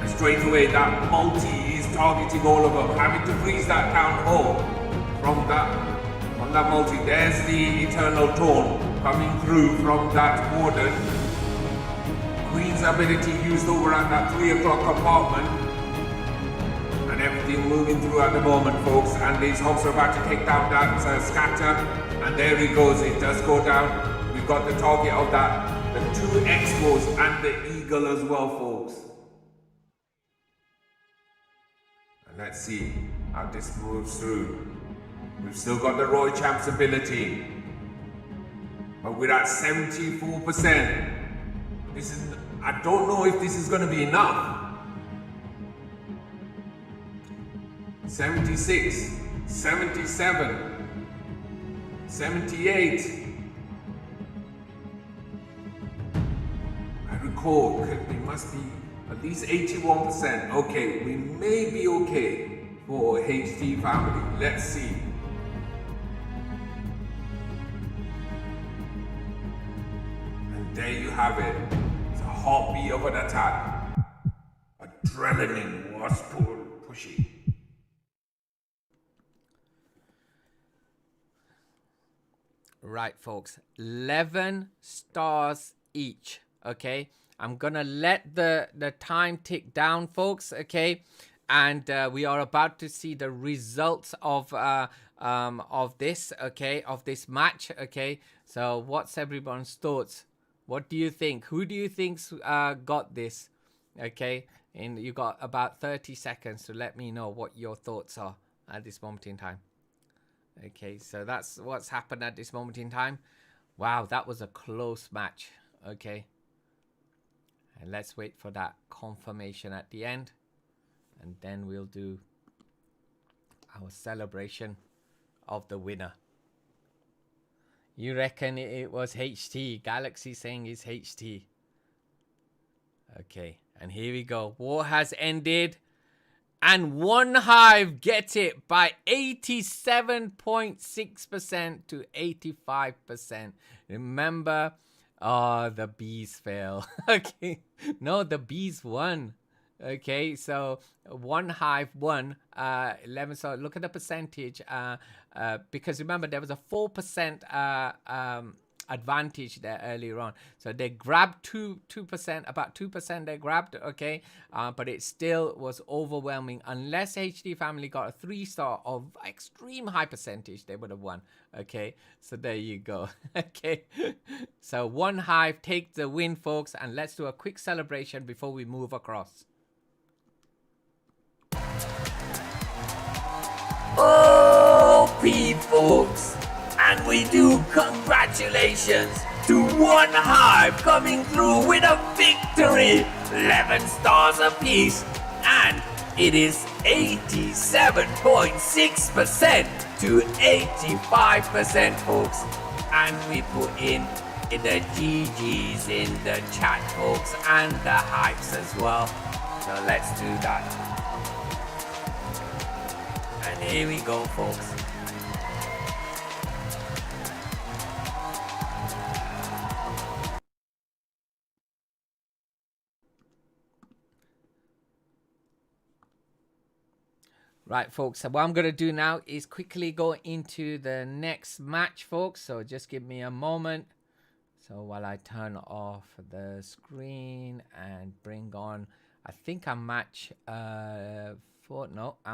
And straight away, that multi targeting all of them, having to freeze that town hall from that multi. There's the Eternal Taunt coming through from that warden. Queen's ability used over at that 3 o'clock compartment. And everything moving through at the moment, folks. And these hogs are about to take down that scatter. And there he goes, it does go down. We've got the target of that, the 2 Expos and the Eagle as well, folks. Let's see how this moves through. We've still got the Roy Champ's ability. But we're at 74%. I don't know if this is going to be enough. 76, 77, 78. I recall, it must be at least 81%. Okay, we may be okay for HT family. Let's see. And there you have it. It's a heartbeat of an attack. Adrenaline was pushing. Right, folks. 11 stars each. Okay. I'm gonna let the time tick down, folks. Okay, and we are about to see the results of this. Okay, of this match. Okay, so what's everyone's thoughts? What do you think? Who do you think's got this? Okay, and you got about 30 seconds to let me know what your thoughts are. at this moment in time. Okay, so that's what's happened at this moment in time. Wow, that was a close match. Okay. And let's wait for that confirmation at the end. And then we'll do our celebration of the winner. You reckon it was HT? Galaxy saying it's HT. Okay, and here we go. War has ended. And One Hive gets it by 87.6% to 85%. Remember, the bees fail. Okay, no, the bees won. Okay, so One Hive won 11. So look at the percentage. Because remember, there was a 4% advantage there earlier on. So they grabbed 2%, about 2% they grabbed, okay? But it still was overwhelming. Unless HD Family got a 3-star of extreme high percentage, they would have won, okay? So there you go, okay? So One Hive take the win, folks, and let's do a quick celebration before we move across. Oh, folks, and we do congratulations to One Hive coming through with a victory, 11 stars apiece, and it is 87.6% to 85%, folks. And we put in the GGs in the chat, folks, and the hypes as well. So let's do that. And here we go, folks. Right, folks, so what I'm going to do now is quickly go into the next match, folks. So just give me a moment. So while I turn off the screen and bring on, I think I'm match I'm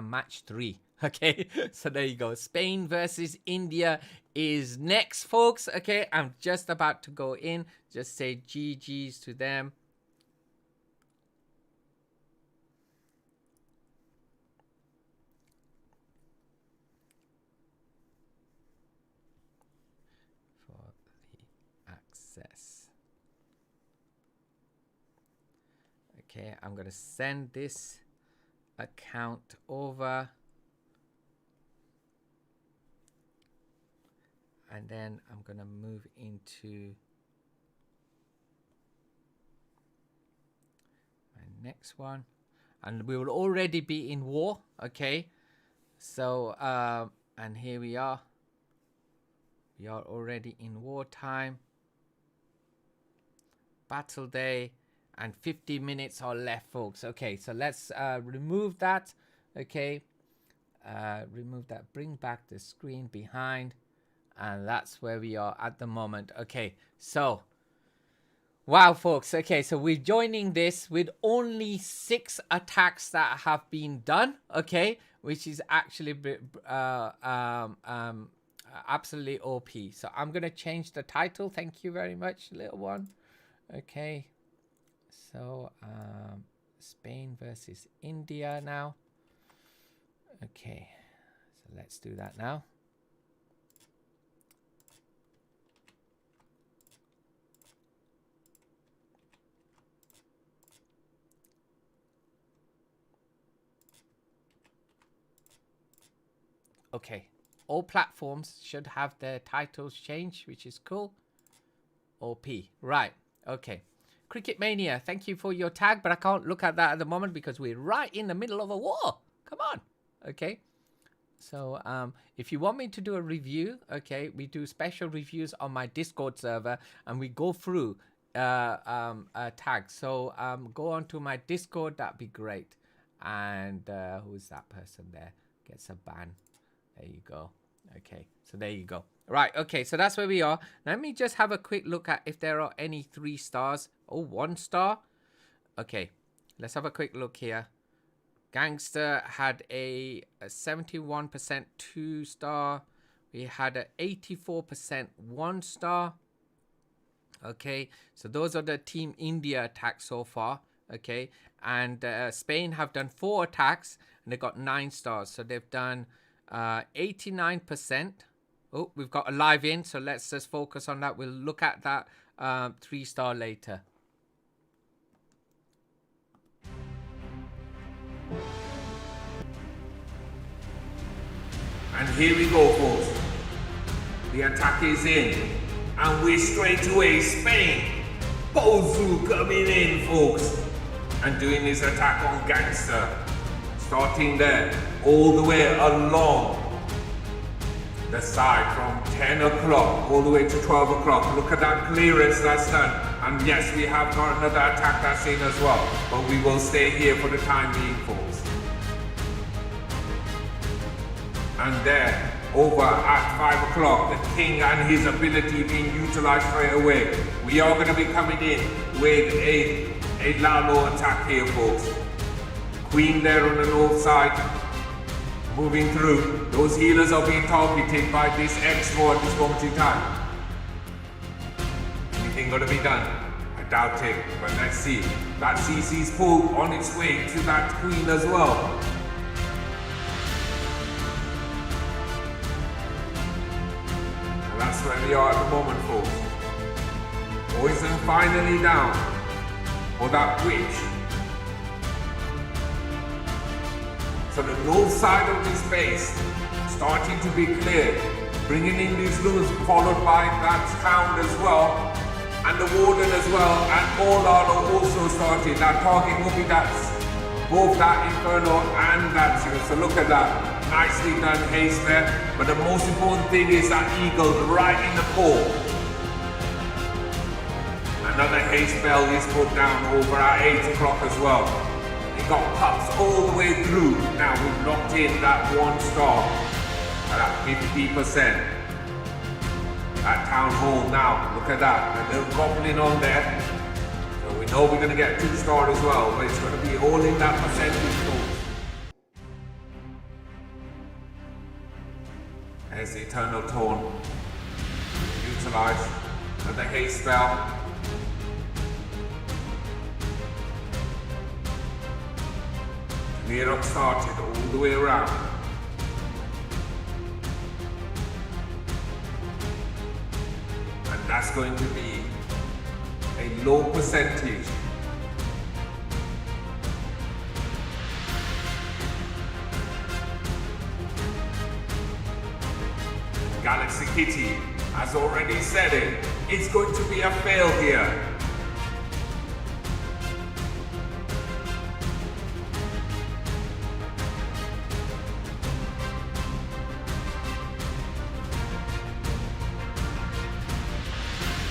match 3. Okay, so there you go. Spain versus India is next, folks. Okay, I'm just about to go in. Just say GG's to them. For the access. Okay, I'm going to send this account over. And then I'm going to move into my next one. And we will already be in war, okay? So, and here we are. We are already in wartime. Battle day. And 50 minutes are left, folks. Okay, so let's remove that, okay? Remove that. Bring back the screen behind. And that's where we are at the moment. Okay, so wow, folks. Okay, so we're joining this with only 6 attacks that have been done. Okay, which is actually absolutely OP. So I'm gonna change the title. Thank you very much, little one. Okay, so Spain versus India now. Okay, so let's do that now. Okay, all platforms should have their titles changed, which is cool. OP, right, okay. Cricket Mania, thank you for your tag, but I can't look at that at the moment because we're right in the middle of a war. Come on, okay. So if you want me to do a review, okay, we do special reviews on my Discord server and we go through tags. So go on to my Discord, that'd be great. And who's that person there? Gets a ban. There you go. Okay, so there you go. Right, okay, so that's where we are. Let me just have a quick look at if there are any 3 stars. Oh, 1 star. Okay, let's have a quick look here. Gangster had a 71% 2 star. We had a 84% 1 star. Okay, so those are the Team India attacks so far. Okay, and Spain have done 4 attacks and they got 9 stars. So they've done 89%. Oh, we've got a live in, so let's just focus on that. We'll look at that 3-star later. And here we go, folks. The attack is in. And we're straight away Spain. Bozu coming in, folks. And doing his attack on Gangster. Starting there, all the way along the side from 10 o'clock all the way to 12 o'clock. Look at that clearance that's done. And yes, we have got another attack that's in as well. But we will stay here for the time being, folks. And there, over at 5 o'clock, the king and his ability being utilized straight away. We are going to be coming in with a Lalo attack here, folks. Queen there on the north side, moving through. Those healers are being targeted by this X4 at this moment in time. Anything going to be done? I doubt it, but let's see. That CC's pull on its way to that queen as well. That's where we are at the moment, folks. Poison finally down for that witch. So the north side of this base starting to be cleared, bringing in these loons, followed by that hound as well, and the warden as well, and more Lalo also started. That target will be that, both that Inferno and that Zero. So look at that. Nicely done, haste there. But the most important thing is that eagle right in the paw. Another haste bell is put down over at 8 o'clock as well. It got pups all the way through. Now we've locked in that 1 star at 50%. At Town Hall now, look at that. A little goblin on there. So we know we're going to get 2 star as well, but it's going to be all in that percentage. There's the Eternal Taunt utilized, and the haste spell. Clear up started all the way around. And that's going to be a low percentage. Galaxy Kitty has already said it. It's going to be a fail here.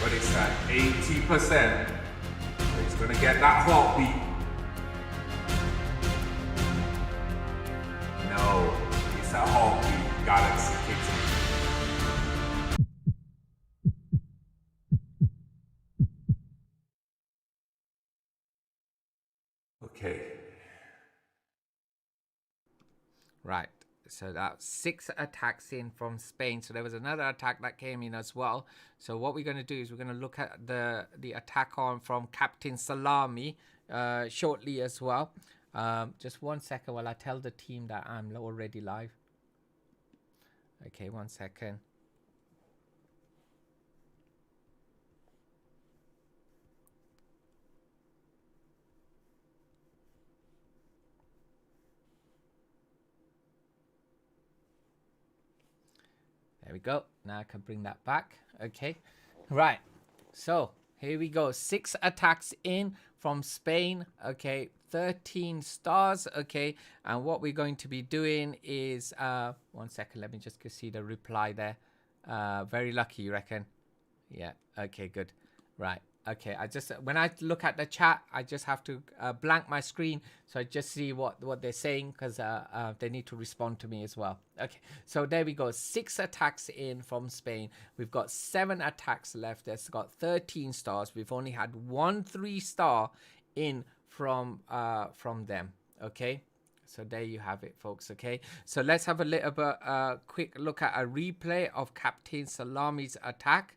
But it's at 80%. So he's going to get that heartbeat. No, it's a heartbeat, Galaxy Kitty. Okay. Right, so that's 6 attacks in from Spain. So there was another attack that came in as well. So what we're going to do is we're going to look at the attack on from Captain Salami shortly as well. Just 1 second while I tell the team that I'm already live. Okay, 1 second. There we go. Now I can bring that back. Okay. Right. So here we go. 6 attacks in from Spain. Okay. 13 stars. Okay. And what we're going to be doing is 1 second. Let me just see the reply there. Very lucky, you reckon? Yeah. Okay, good. Right. Okay, I just, when I look at the chat, I just have to blank my screen, so I just see what they're saying, because they need to respond to me as well. Okay, so there we go. 6 attacks in from Spain. We've got 7 attacks left. That's got 13 stars. We've only had 1 3-star in from them. Okay, so there you have it, folks. Okay, so let's have a little bit quick look at a replay of Captain Salami's attack.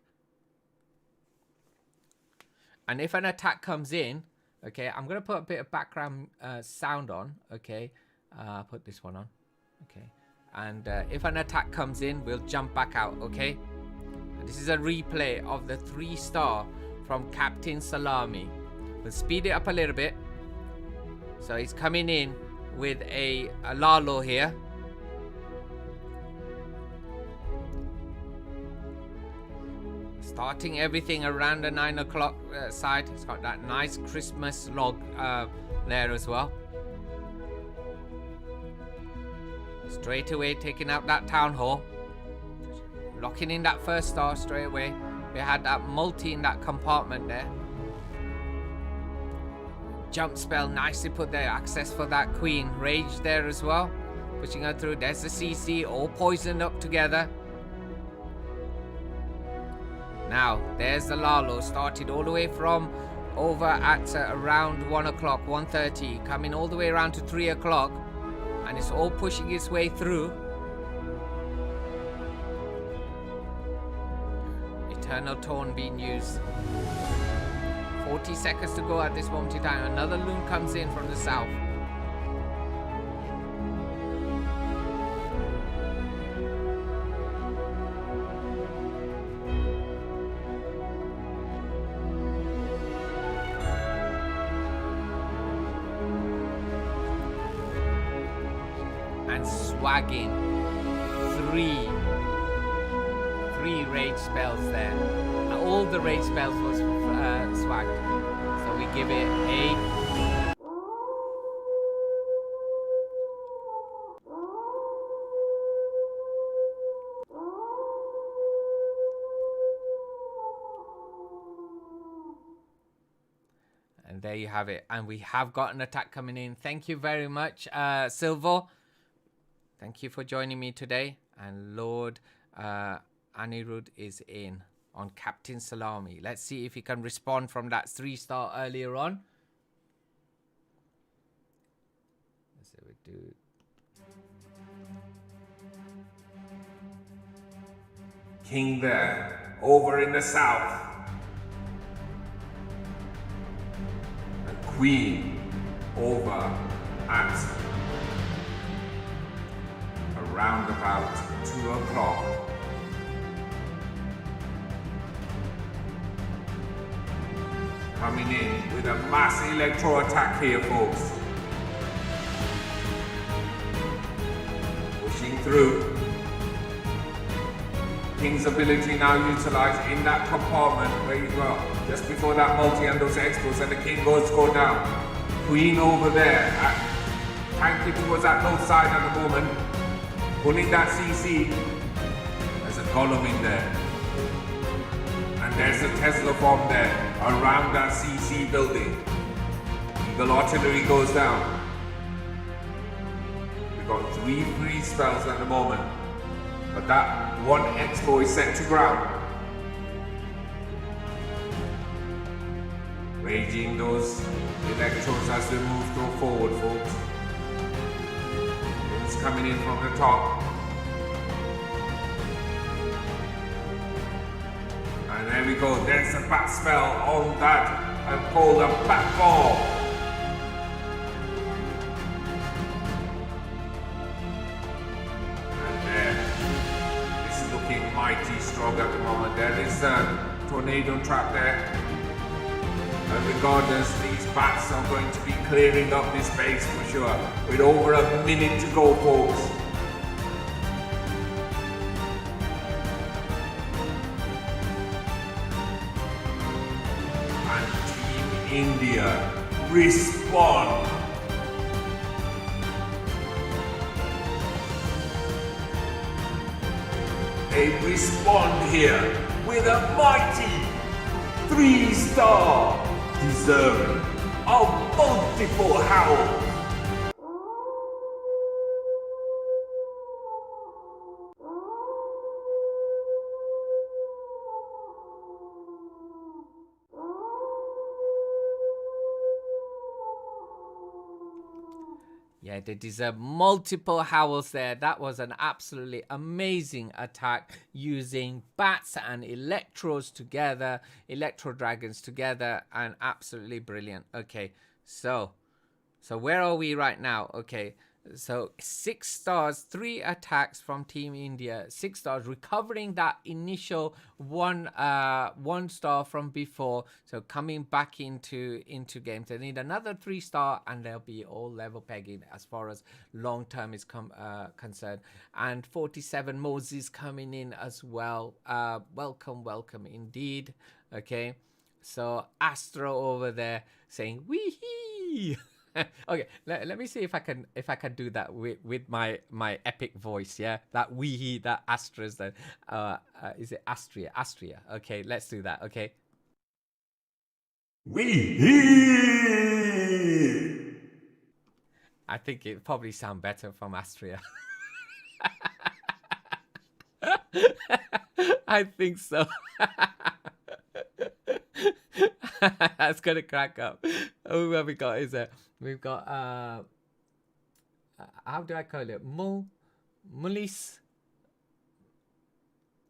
And if an attack comes in, Okay, I'm gonna put a bit of background sound on. Okay, put this one on. Okay, and if an attack comes in, we'll jump back out. Okay, and this is a replay of the 3-star from Captain Salami. We'll speed it up a little bit. So he's coming in with a Lalo here. Starting everything around the 9 o'clock side. It's got that nice Christmas log there as well. Straight away taking out that town hall. Locking in that 1st star straight away. We had that multi in that compartment there. Jump spell nicely put there. Access for that queen. Rage there as well. Pushing her through. There's the CC. All poisoned up together. Now, there's the Lalo. Started all the way from over at around 1 o'clock, 1:30. Coming all the way around to 3 o'clock. And it's all pushing its way through. Eternal Taunt being used. 40 seconds to go at this moment in time. Another loon comes in from the south. And swagging three rage spells there. All the rage spells was swagged. So we give it a... And there you have it. And we have got an attack coming in. Thank you very much, Silver. Thank you for joining me today. And Lord Anirudh is in on Captain Salami. Let's see if he can respond from that 3-star earlier on. Let's see what we do. King there, over in the south. And Queen over at around about 2 o'clock. Coming in with a mass electro attack here, folks. Pushing through. King's ability now utilized in that compartment where you go just before that multi and those expos, and the king goes to go down. Queen over there. Timekeeper was at no side at the moment. Pulling that CC. There's a column in there. And there's a Tesla form there around that CC building. Eagle artillery goes down. We've got 3 free spells at the moment. But that one expo is set to ground. Raging those electros as we move forward, folks. It's coming in from the top. And there we go, there's a bat spell on that called a bat ball. And there, this is looking mighty strong at the moment. There is a tornado trap there. And regardless, these bats are going to be clearing up this base for sure. With over a minute to go, folks. India, respond. They respond here with a mighty 3-star, deserving of multiple howls. Yeah, they deserve multiple howls there. That was an absolutely amazing attack using bats and electros together, electro dragons together, and absolutely brilliant. Okay, so where are we right now? Okay, so 6 stars, 3 attacks from Team India. 6 stars, recovering that initial one star from before. So coming back into games, they need another 3 star, and they'll be all level pegging as far as long term is concerned. And 47 Moses coming in as well. Welcome indeed. Okay, so Astro over there saying wee hee. Okay, let me see if I can do that with my epic voice. Yeah, that wee, that Astra's, that is it Astria? Okay, let's do that. Okay. Wee-hee! I think it probably sound better from Astria. I think so. That's gonna crack up. Oh, what we got is we've got how do I call it? Mulis.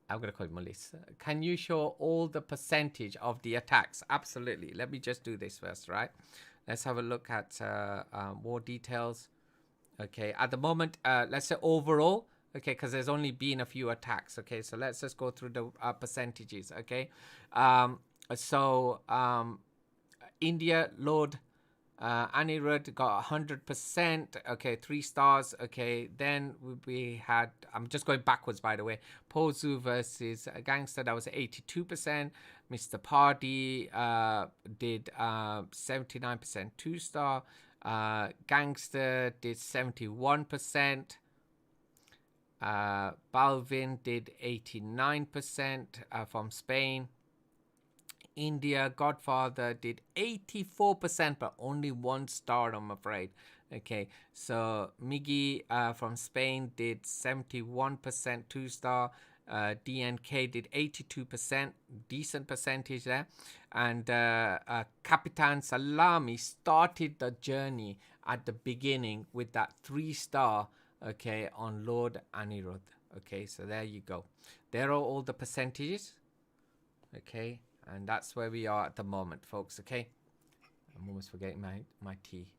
I'm gonna call it Mulis. Can you show all the percentage of the attacks? Absolutely. Let me just do this first, right? Let's have a look at more details. Okay, at the moment, let's say overall. Okay, because there's only been a few attacks. Okay, so let's just go through the percentages. Okay, so India, Lord Anirudh got 100%. Okay, 3 stars. Okay, then we had, I'm just going backwards by the way. Pozu versus Gangster, that was 82%. Mr. Party did 79%, 2 star. Gangster did 71%. Balvin did 89% from Spain. India, Godfather did 84%, but only 1 star, I'm afraid. Okay, so Miggy from Spain did 71%, 2 star. DNK did 82%, decent percentage there. And Capitan Salami started the journey at the beginning with that 3 star, okay, on Lord Anirudh. Okay, so there you go. There are all the percentages. Okay, and that's where we are at the moment, folks. Okay, I'm almost forgetting my tea.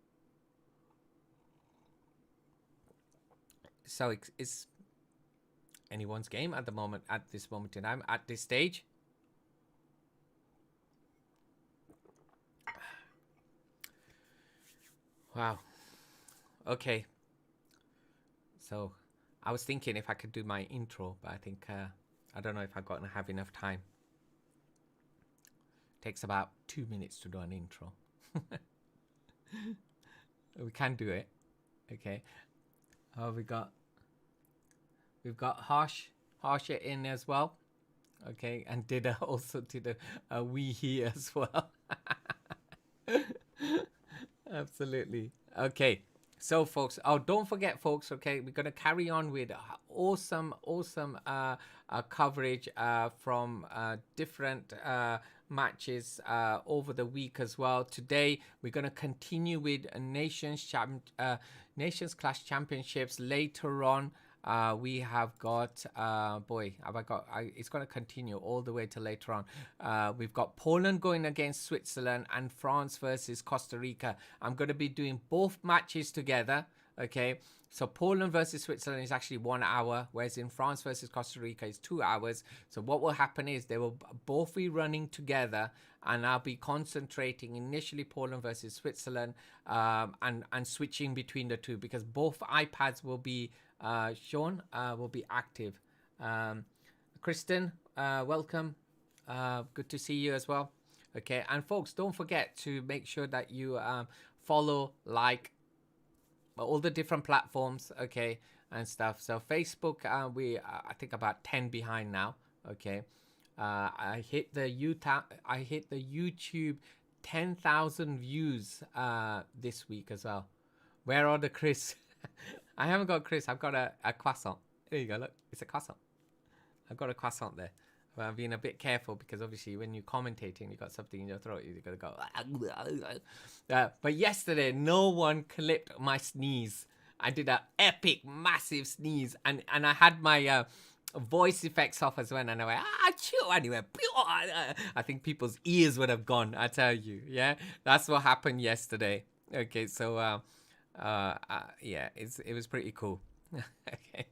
So it's anyone's game at the moment, at this moment in time, at this stage. Wow. Okay, so I was thinking if I could do my intro, but I think I don't know if I'm gonna have enough time. Takes about 2 minutes to do an intro. We can do it. Okay. Oh, we've got Harsha in as well. Okay, and also did a wee here as well. Absolutely. Okay. So, folks, don't forget, folks, okay, we're going to carry on with awesome coverage from different matches over the week as well. Today, we're going to continue with Nations Clash Championships. Later on, we have got it's going to continue all the way to later on. We've got Poland going against Switzerland and France versus Costa Rica. I'm going to be doing both matches together. Okay, so Poland versus Switzerland is actually 1 hour, whereas in France versus Costa Rica is 2 hours. So what will happen is they will both be running together, and I'll be concentrating initially Poland versus Switzerland, and switching between the two, because both iPads will be shown, will be active. Kristen, welcome. Good to see you as well. Okay, and folks, don't forget to make sure that you follow, like, all the different platforms, okay, and stuff. So Facebook, we I think about 10 behind now. Okay, I hit the YouTube 10,000 views this week as well. Where are the Chris? I haven't got Chris. I've got a croissant. There you go. Look, it's a croissant. I've got a croissant there. I'm being a bit careful because obviously when you're commentating, you got something in your throat. You gotta go. But yesterday, no one clipped my sneeze. I did an epic, massive sneeze, and I had my voice effects off as well, and I went achoo, and it went pew. I think people's ears would have gone. I tell you, yeah, that's what happened yesterday. Okay, so yeah, it was pretty cool. Okay,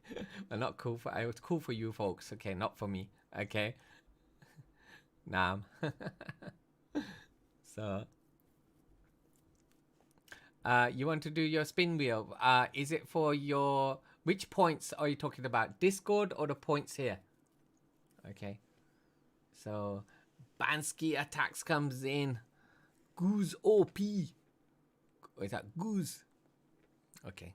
well, not cool for it was cool for you folks. Okay, not for me. Okay, Nam. So, you want to do your spin wheel? Is it for your which points are you talking about? Discord or the points here? Okay, so Bansky attacks comes in. Goose OP. Or is that Goose? Okay.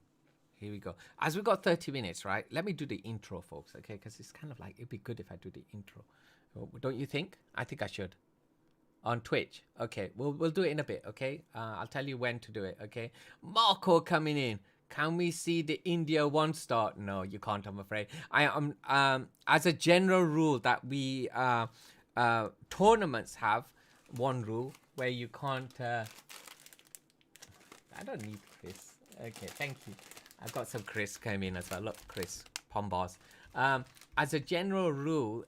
Here we go. As we got 30 minutes, right? Let me do the intro, folks, okay? Because it's kind of like, it'd be good if I do the intro. Don't you think? I think I should. On Twitch. Okay, we'll do it in a bit, okay? I'll tell you when to do it, okay? Marco coming in. Can we see the India 1 start? No, you can't, I'm afraid. I am, as a general rule that we, tournaments have one rule where you can't, I don't need Chris. Okay, thank you. I've got some Chris came in as well. Look, Chris, Pombos. As a general rule,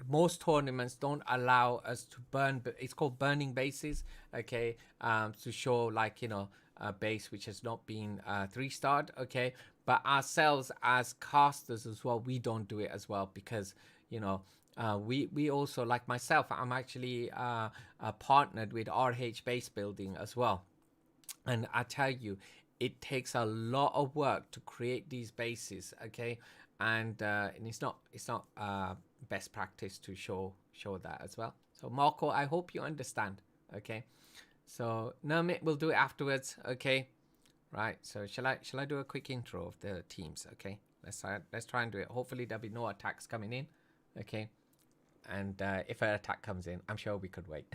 most tournaments don't allow us to burn. It's called burning bases. Okay, to show like a base which has not been 3-starred. Okay, but ourselves as casters as well, we don't do it as well because we also, like myself, I'm actually partnered with RH Base Building as well. And I tell you, it takes a lot of work to create these bases, okay? And it's not best practice to show that as well. So Marco, I hope you understand, okay? So Nermit will do it afterwards, okay? Right. So shall I do a quick intro of the teams, okay? Let's try and do it. Hopefully there'll be no attacks coming in, okay? And if an attack comes in, I'm sure we could wait.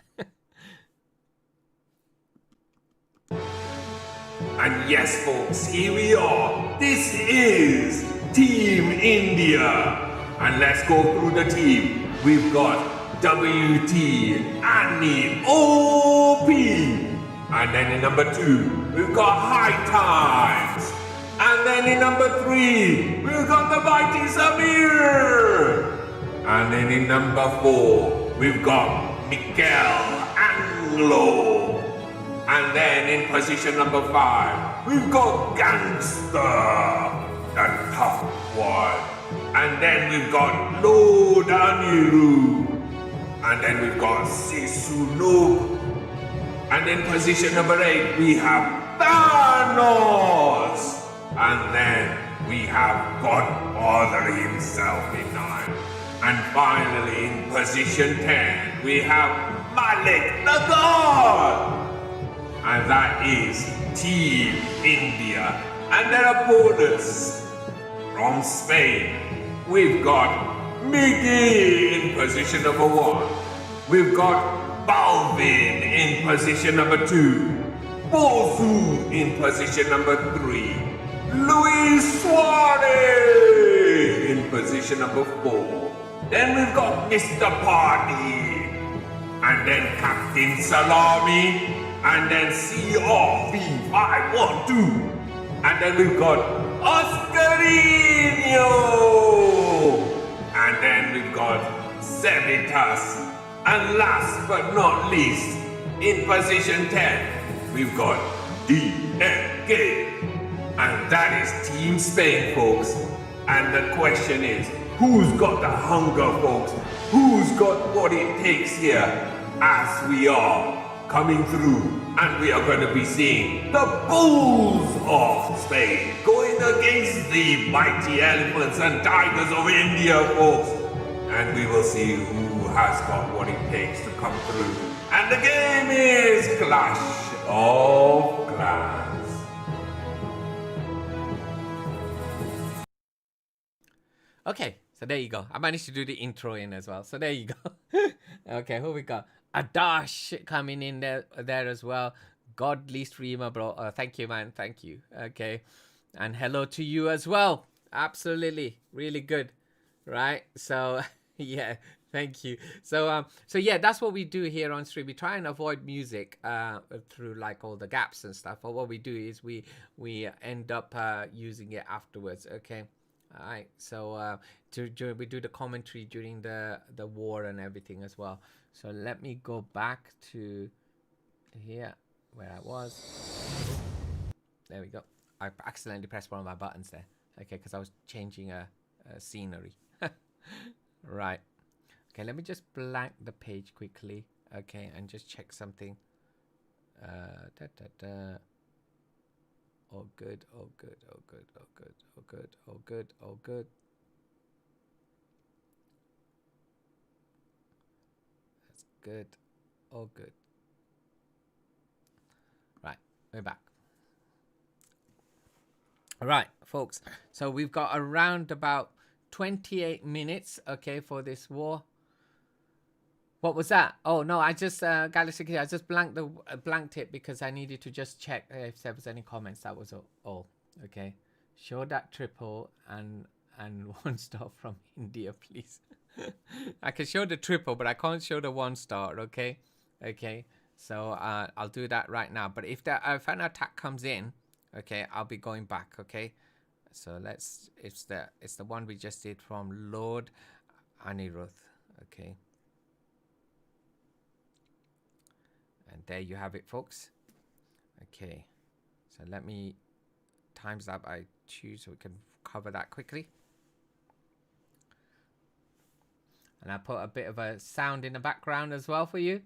And yes, folks, here we are. This is Team India. And let's go through the team. We've got WT, Annie, OP. And then in number 2, we've got High Times. And then in number 3, we've got the Mighty Samir. And then in number 4, we've got Miguel Anglo. And then in position number 5, we've got Gangster, the tough one. And then we've got Lord Aniru. And then we've got Sisunuk. And in position number 8, we have Thanos. And then we have Godfather himself in 9. And finally, in position 10, we have Malik the God. And that is Team India. And their opponents from Spain, we've got Miggy in position number 1. We've got Balvin in position number 2. Bozu in position number 3. Luis Suarez in position number 4. Then we've got Mr. Party. And then Captain Salami. And then CRV512. And then we've got Oscarino. And then we've got Sevitas. And last but not least, in position 10, we've got DMK. And that is Team Spain, folks. And the question is, who's got the hunger, folks? Who's got what it takes here as we are coming through, and we are going to be seeing the Bulls of Spain going against the mighty elephants and tigers of India, folks. And we will see who has got what it takes to come through. And the game is Clash of Clans. Okay, so there you go. I managed to do the intro in as well. So there you go. Okay, who we got? Adash coming in there as well. Godly streamer, bro. Thank you, man. Thank you. Okay. And hello to you as well. Absolutely. Really good. Right? So, Yeah, thank you. So yeah, that's what we do here on stream. We try and avoid music through like all the gaps and stuff. But what we do is we end up using it afterwards. Okay. All right. So we do the commentary during the war and everything as well. So let me go back to here where I was. There we go. I accidentally pressed one of my buttons there. Okay, because I was changing a scenery. Right. Okay, let me just blank the page quickly. Okay, and just check something. Da, da, da. All good, all good, all good, all good, all good, all good, all good. That's good. All good. Right, we're back. All right, folks. So we've got around about 28 minutes, okay, for this war. What was that? Oh no, I just Galaxy. I just blanked it because I needed to just check if there was any comments. That was all. Okay, show that triple and 1 star from India, please. I can show the triple, but I can't show the 1 star. Okay, okay. So I'll do that right now. But if an attack comes in, okay, I'll be going back. Okay, so it's the one we just did from Lord Anirudh. Okay. And there you have it, folks. Okay, so let me times that by 2 so we can cover that quickly. And I put a bit of a sound in the background as well for you.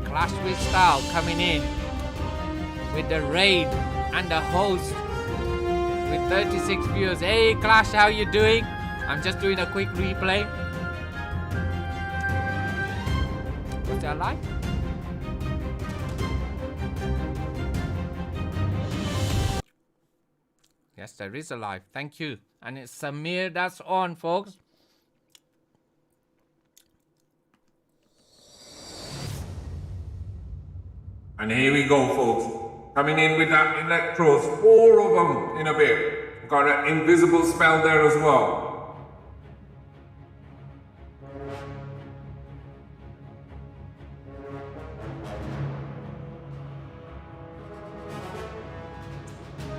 Clash with Style coming in with the raid and the host with 36 viewers. Hey Clash, how you doing? I'm just doing a quick replay. Was there a live? Yes, there is a live. Thank you. And it's Samir that's on, folks. And here we go, folks. Coming in with that electros, 4 of them in a bit. Got an invisible spell there as well.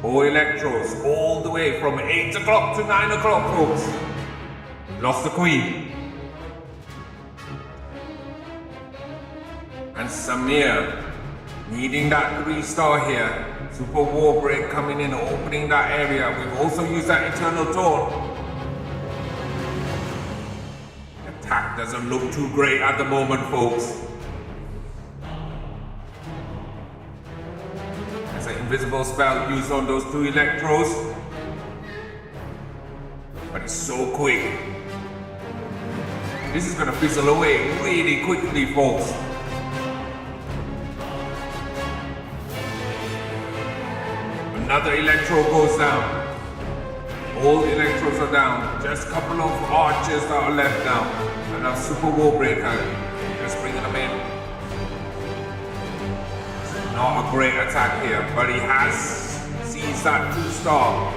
Four electros all the way from 8 o'clock to 9 o'clock, folks. Lost the queen. And Samir needing that 3-star here. Super War Break coming in, opening that area. We've also used that Eternal Taunt. Attack doesn't look too great at the moment, folks. There's an invisible spell used on those 2 electros. But it's so quick. This is gonna fizzle away really quickly, folks. Another electro goes down. All the electros are down. Just a couple of archers that are left now. And a super war breaker. Just bringing them in. Not a great attack here, but he has seized that 2-star.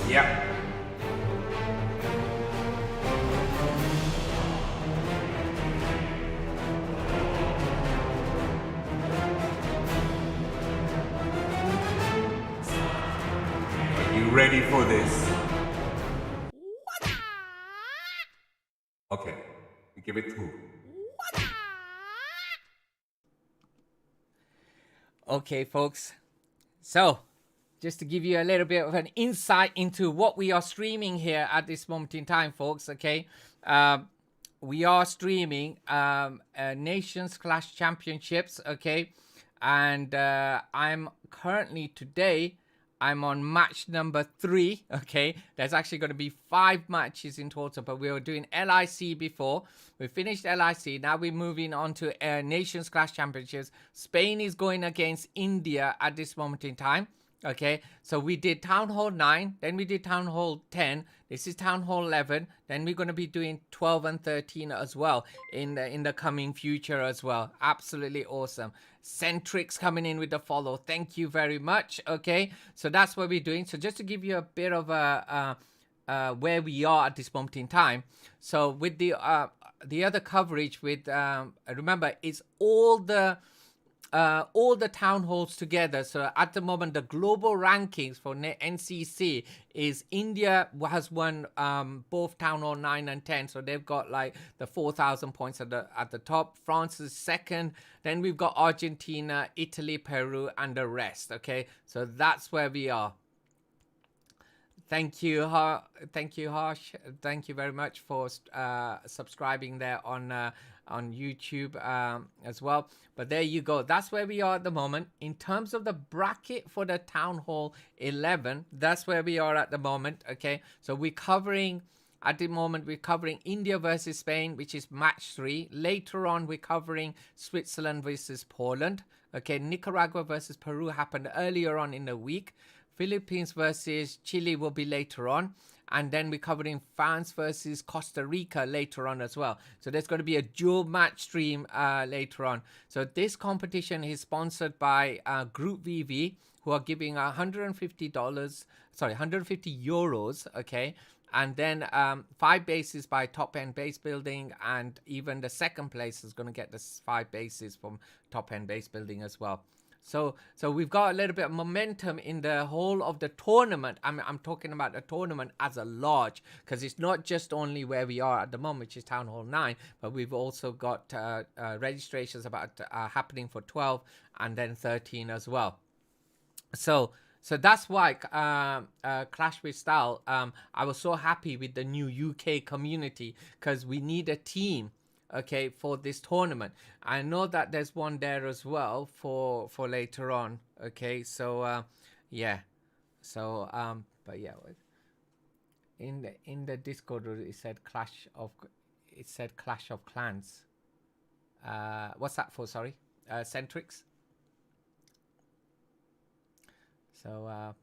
Yep. Ready for this? Okay, we give it 2. Okay, folks. So, just to give you a little bit of an insight into what we are streaming here at this moment in time, folks. Okay, we are streaming Nations Clash Championships. Okay, and I'm currently today, I'm on match number 3. Okay, there's actually going to be 5 matches in total, but we were doing LIC before. We finished LIC. Now we're moving on to Nations Clash Championships. Spain is going against India at this moment in time. Okay, so we did Town Hall 9, then we did Town Hall 10. This is Town Hall 11. Then we're going to be doing 12 and 13 as well in the coming future as well. Absolutely awesome. Centrix coming in with the follow. Thank you very much. Okay, so that's what we're doing. So just to give you a bit of a where we are at this moment in time. So with the other coverage with remember, it's all the town halls together. So at the moment, the global rankings for NCC is India has won both town hall 9 and 10, so they've got like the 4,000 points at the top. France is second. Then we've got Argentina, Italy, Peru, and the rest. Okay, so that's where we are. Thank you, thank you, Harsh. Thank you very much for subscribing there on YouTube as well. But there you go. That's where we are at the moment. In terms of the bracket for the Town Hall 11, that's where we are at the moment. Okay, so we're covering. At the moment, we're covering India versus Spain, which is match 3. Later on, we're covering Switzerland versus Poland. Okay, Nicaragua versus Peru happened earlier on in the week. Philippines versus Chile will be later on. And then we're covering France versus Costa Rica later on as well. So there's going to be a dual match stream later on. So this competition is sponsored by Group VV, who are giving $150, 150 euros, okay? And then 5 bases by Top End Base Building, and even the second place is going to get the 5 bases from Top End Base Building as well. So we've got a little bit of momentum in the whole of the tournament. I'm talking about the tournament as a large, because it's not just only where we are at the moment, which is Town Hall 9, but we've also got registrations about happening for 12 and then 13 as well. So that's why Clash with Style, I was so happy with the new UK community, because we need a team, okay, for this tournament. I know that there's one there as well for later on. Okay, so yeah, so but yeah, in the Discord it said Clash of Clans. What's that for? Sorry, Centrix. So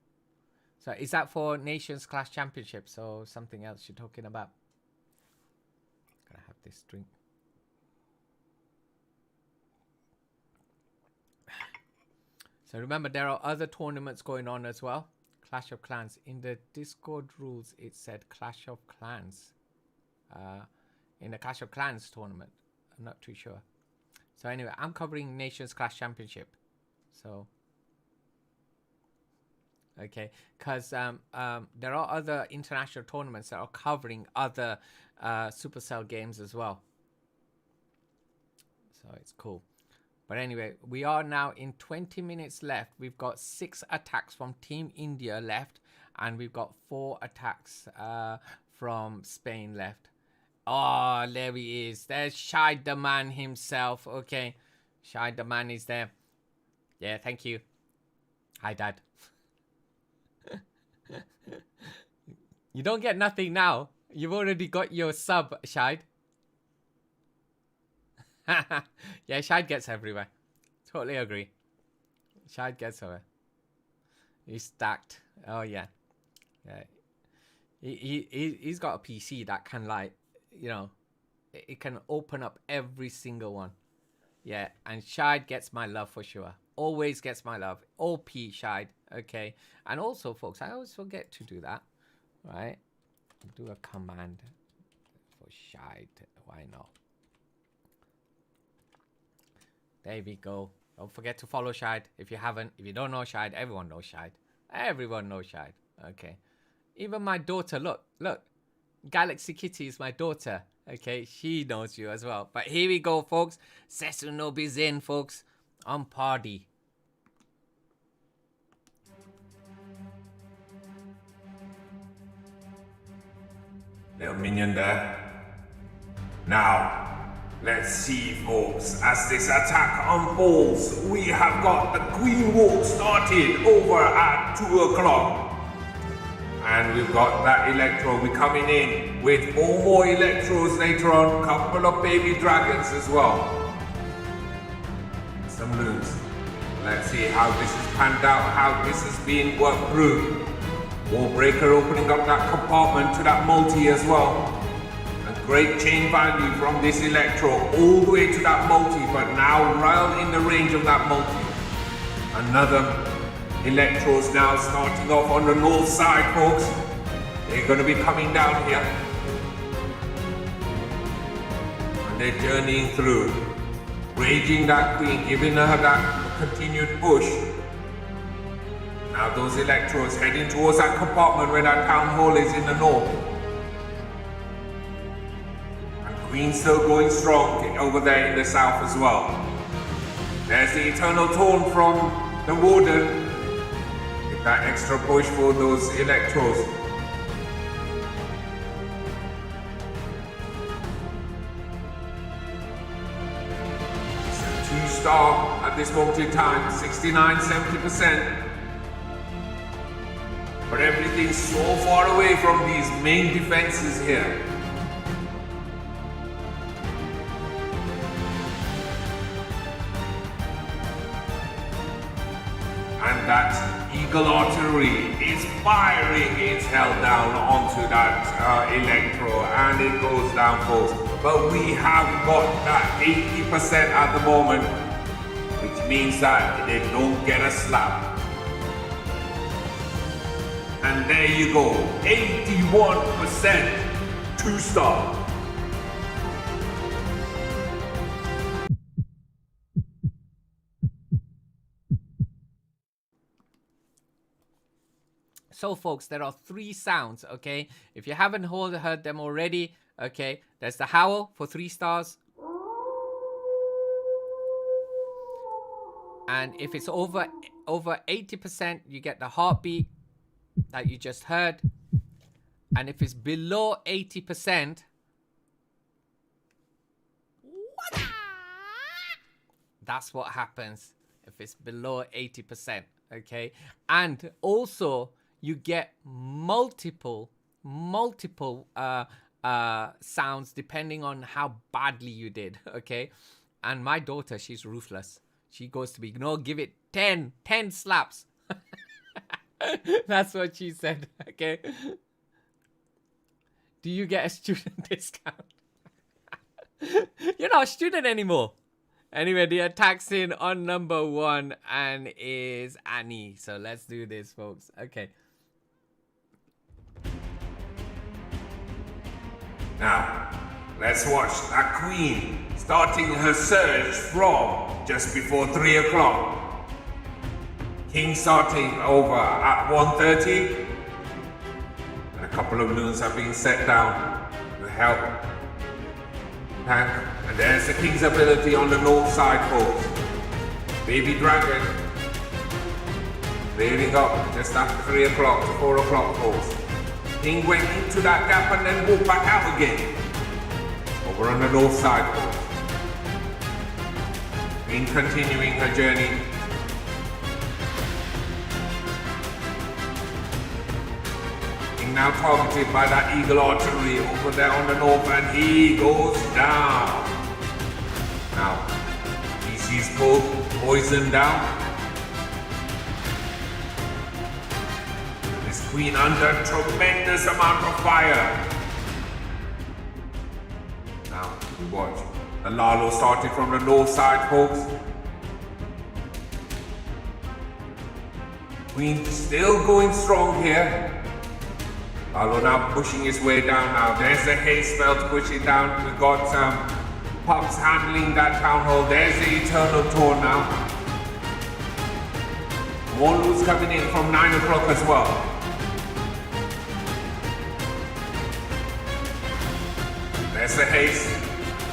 so is that for Nations Clash Championships or something else you're talking about? I'm gonna have this drink. So remember, there are other tournaments going on as well. Clash of Clans. In the Discord rules, it said Clash of Clans. In the Clash of Clans tournament. I'm not too sure. So anyway, I'm covering Nations Clash Championship. So, okay. Because there are other international tournaments that are covering other Supercell games as well. So it's cool. But anyway, we are now in 20 minutes left. We've got 6 attacks from Team India left. And we've got 4 attacks from Spain left. Oh, there he is. There's Shide the Man himself. Okay. Shide the Man is there. Yeah, thank you. Hi, Dad. You don't get nothing now. You've already got your sub, Shide. Yeah, Shide gets everywhere. Totally agree. Shide gets everywhere. He's stacked. Oh yeah, yeah. He's got a PC that can, like, you know, it can open up every single one. Yeah, and Shide gets my love for sure. Always gets my love. OP Shide. Okay, and also, folks, I always forget to do that. Right? Do a command for Shide. Why not? There we go. Don't forget to follow Shide if you haven't. If you don't know Shide, everyone knows Shide. Everyone knows Shide. Okay. Even my daughter, look. Galaxy Kitty is my daughter. Okay, she knows you as well. But here we go, folks. Sesunobi's in, folks. On party. Little minion there. Now, Let's see, folks, as this attack unfolds, we have got the Queen Walk started over at 2 o'clock. And we've got that Electro. We're coming in with 4 more Electros later on, couple of baby dragons as well. Some loons. Let's see how this is panned out, how this is being worked through. Wall breaker opening up that compartment to that multi as well. A great chain value from this Electro all the way to that multi, but now right in the range of that multi. Another Electros now starting off on the north side, folks. They're going to be coming down here. And they're journeying through. Raging that queen, giving her that continued push. Now those Electros heading towards that compartment where that town hall is in the north. And queen still going strong over there in the south as well. There's the Eternal Taunt from the Warden. That extra push for those Electros. It's a 2-star at this moment in time, 69-70%. But everything's so far away from these main defenses here. And that Eagle Artillery is firing its hell down onto that Electro, and it goes down, folks. But we have got that 80% at the moment, which means that they don't get a slap. And there you go, 81% 2-star. So folks, there are 3 sounds, okay? If you haven't heard them already, okay, there's the howl for 3 stars. And if it's over 80%, you get the heartbeat that you just heard. And if it's below 80%, that's what happens if it's below 80%, okay? And also, you get multiple sounds depending on how badly you did, okay? And my daughter, she's ruthless. She goes to me, no, give it 10 slaps. That's what she said, okay? Do you get a student discount? You're not a student anymore. Anyway, the attack's in on number 1 and is Annie. So let's do this, folks. Okay. Now, let's watch that queen starting her surge from just before 3 o'clock. King starting over at 1:30. And a couple of loons have been set down to help tank. And there's the king's ability on the north side, folks. Baby dragon clearing up just after 3 o'clock to 4 o'clock, folks. King went into that gap and then walked back out again. Over on the north side, folks. Queen continuing her journey. King now targeted by that Eagle Artillery over there on the north, and he goes down. Now, he sees poison down. Queen under tremendous amount of fire. Now, we watch. The Lalo started from the north side, folks. Queen still going strong here. Lalo now pushing his way down now. There's the haste spell to push it down. We've got Pups handling that town hall. There's the Eternal Taunt now. More loot coming in from 9 o'clock as well. There's the haste,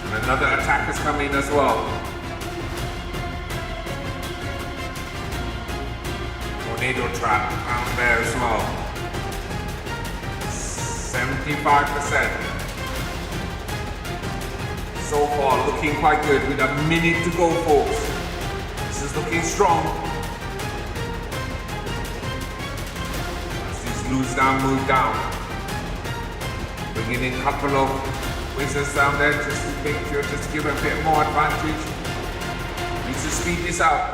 and another attack is coming as well. Tornado trap down there as well. 75%. So far, looking quite good with a minute to go, folks. This is looking strong. As these loose down, move down. Bringing in a couple of wizards down there just to make sure, just to give a bit more advantage. Needs to speed this up.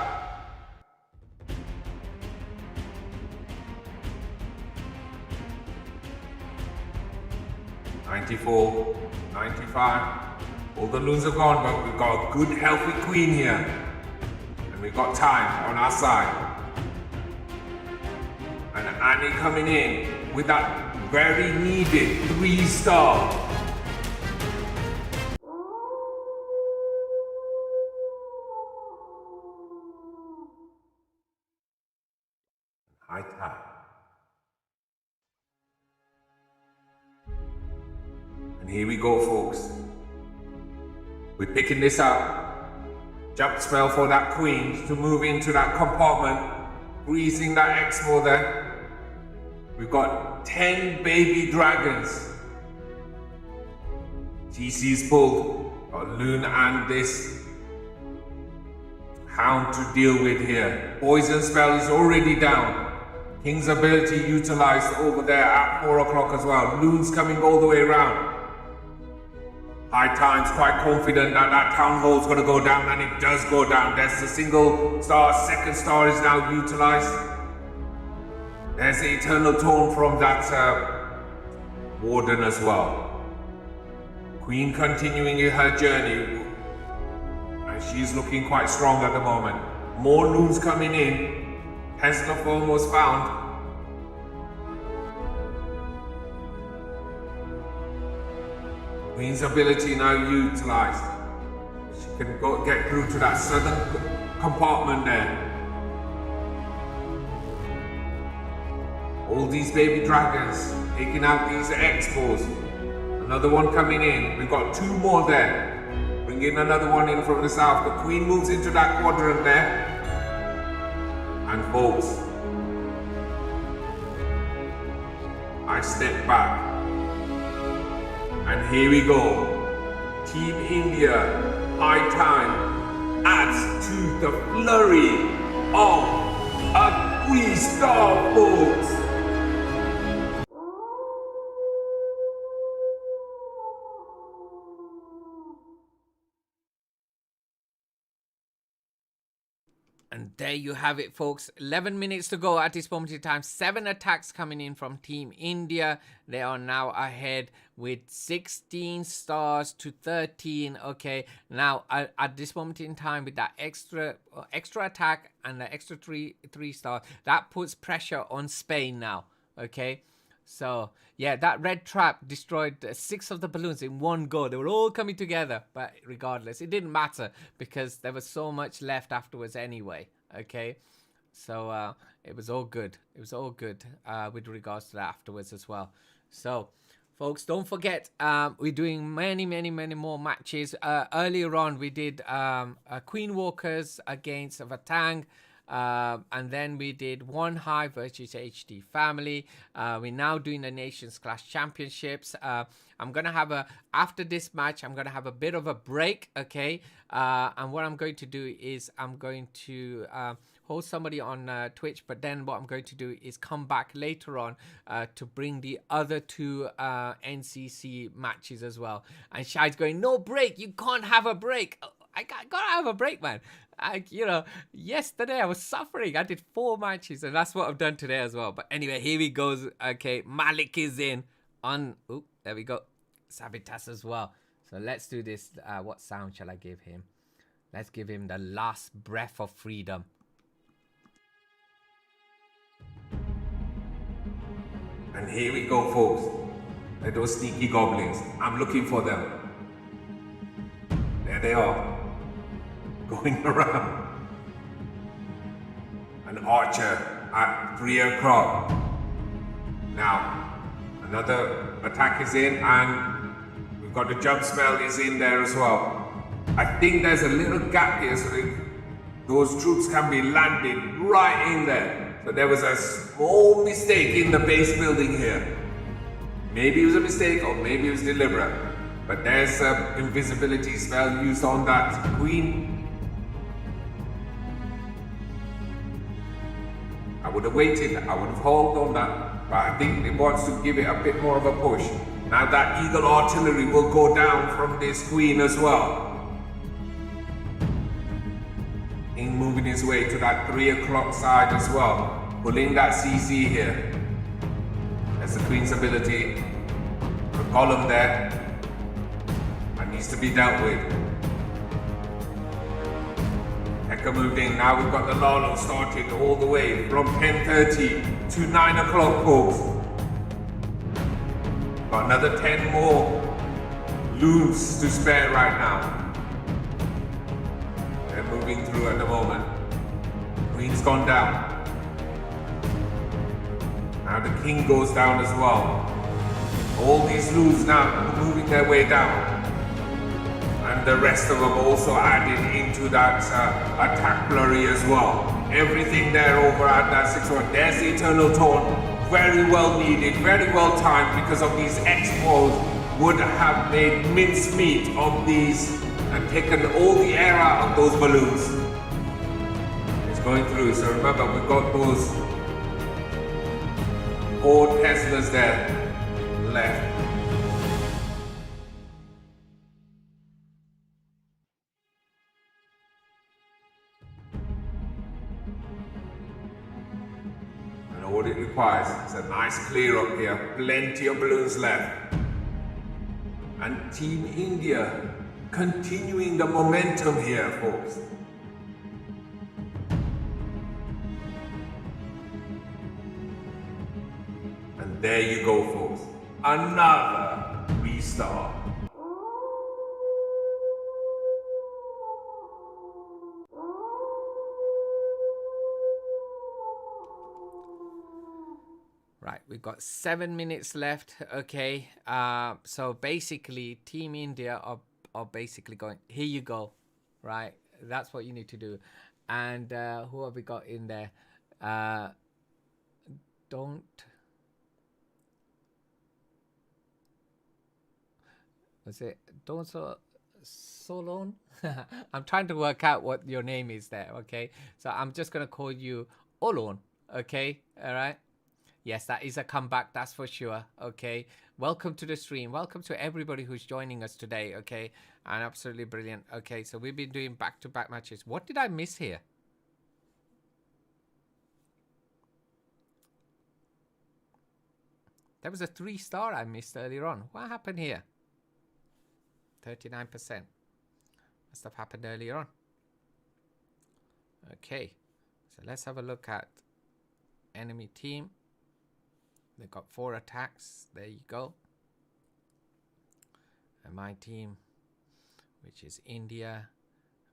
$94, $95. All the loons are gone, but we've got a good, healthy queen here. And we've got time on our side. And Annie coming in with that very needed 3-star. High tide. And here we go, folks. We're picking this up. Jump spell for that queen to move into that compartment. Freezing that Exmo there. We've got 10 baby dragons. TC's pulled. Got Loon and this Hound to deal with here. Poison spell is already down. King's ability utilized over there at 4 o'clock as well. Loon's coming all the way around. High Time's quite confident that that Town Hall's going to go down, and it does go down. There's the single star, second star is now utilized. There's the Eternal Tone from that Warden as well. Queen continuing her journey, and she's looking quite strong at the moment. More loons coming in. Hesloff almost found. Queen's ability now utilized. She can get through to that southern compartment there. All these baby dragons taking out these expos. Another one coming in. We've got 2 more there. Bringing another one in from the south. The Queen moves into that quadrant there. And folks, I step back. And here we go. Team India, High Time, adds to the flurry of a 3-star, folks. And there you have it, folks. 11 minutes to go at this moment in time. 7 attacks coming in from Team India. They are now ahead with 16 stars to 13. Okay, now at this moment in time, with that extra attack and the extra three stars, that puts pressure on Spain now. Okay, so yeah, that red trap destroyed 6 of the balloons in one go. They were all coming together, but regardless, it didn't matter because there was so much left afterwards anyway. Okay, so it was all good. It was all good with regards to that afterwards as well. So folks, don't forget, we're doing many more matches. Earlier on, we did Queen Walkers against Vatang. And then we did One High versus HD Family. We're now doing the Nations Clash Championships. I'm gonna have after this match, I'm gonna have a bit of a break, okay? And what I'm going to do is I'm going to host somebody on Twitch, but then what I'm going to do is come back later on to bring the other 2 NCC matches as well. And Shai's going, no break, you can't have a break. I gotta have a break, man. Yesterday I was suffering. I did 4 matches, and that's what I've done today as well. But anyway, here he goes. Okay, Malik is in on. Oop, there we go. Sabitas as well. So let's do this. What sound shall I give him? Let's give him the last breath of freedom. And here we go, folks. They're those sneaky goblins. I'm looking for them. There they are. Going around. An archer at 3 o'clock. Now, another attack is in, and we've got the jump spell is in there as well. I think there's a little gap here so those troops can be landed right in there. So there was a small mistake in the base building here. Maybe it was a mistake or maybe it was deliberate. But there's an invisibility spell used on that queen. I would have waited, I would have held on that, but I think it wants to give it a bit more of a push. Now that eagle artillery will go down from this queen as well. King moving his way to that 3 o'clock side as well, pulling that CC here. That's the queen's ability. The column there that needs to be dealt with. Heka moved in. Now we've got the Lalo started all the way from 10:30 to 9 o'clock, folks. Got another 10 more loons to spare right now. They're moving through at the moment. Queen's gone down. Now the king goes down as well. All these loons now moving their way down. And the rest of them also added into that attack flurry as well. Everything there over at that 6-1. There's the Eternal Taunt. Very well needed, very well timed, because of these X-Balls would have made mincemeat of these and taken all the air out of those balloons. It's going through, so remember we've got those 4 Teslas there left. What it requires is a nice clear up here, plenty of balloons left. And Team India continuing the momentum here, folks. And there you go, folks. Another restart. Right, we've got 7 minutes left. Okay, so basically Team India are basically going, here you go. Right, that's what you need to do. And who have we got in there? Solon? I'm trying to work out what your name is there. Okay, so I'm just gonna call you Olon. Okay, all right. Yes, that is a comeback, that's for sure. Okay, welcome to the stream. Welcome to everybody who's joining us today. Okay, and absolutely brilliant. Okay, so we've been doing back-to-back matches. What did I miss here? There was a 3-star I missed earlier on. What happened here? 39%. Must have happened earlier on. Okay, so let's have a look at enemy team. They've got 4 attacks. There you go. And my team, which is India,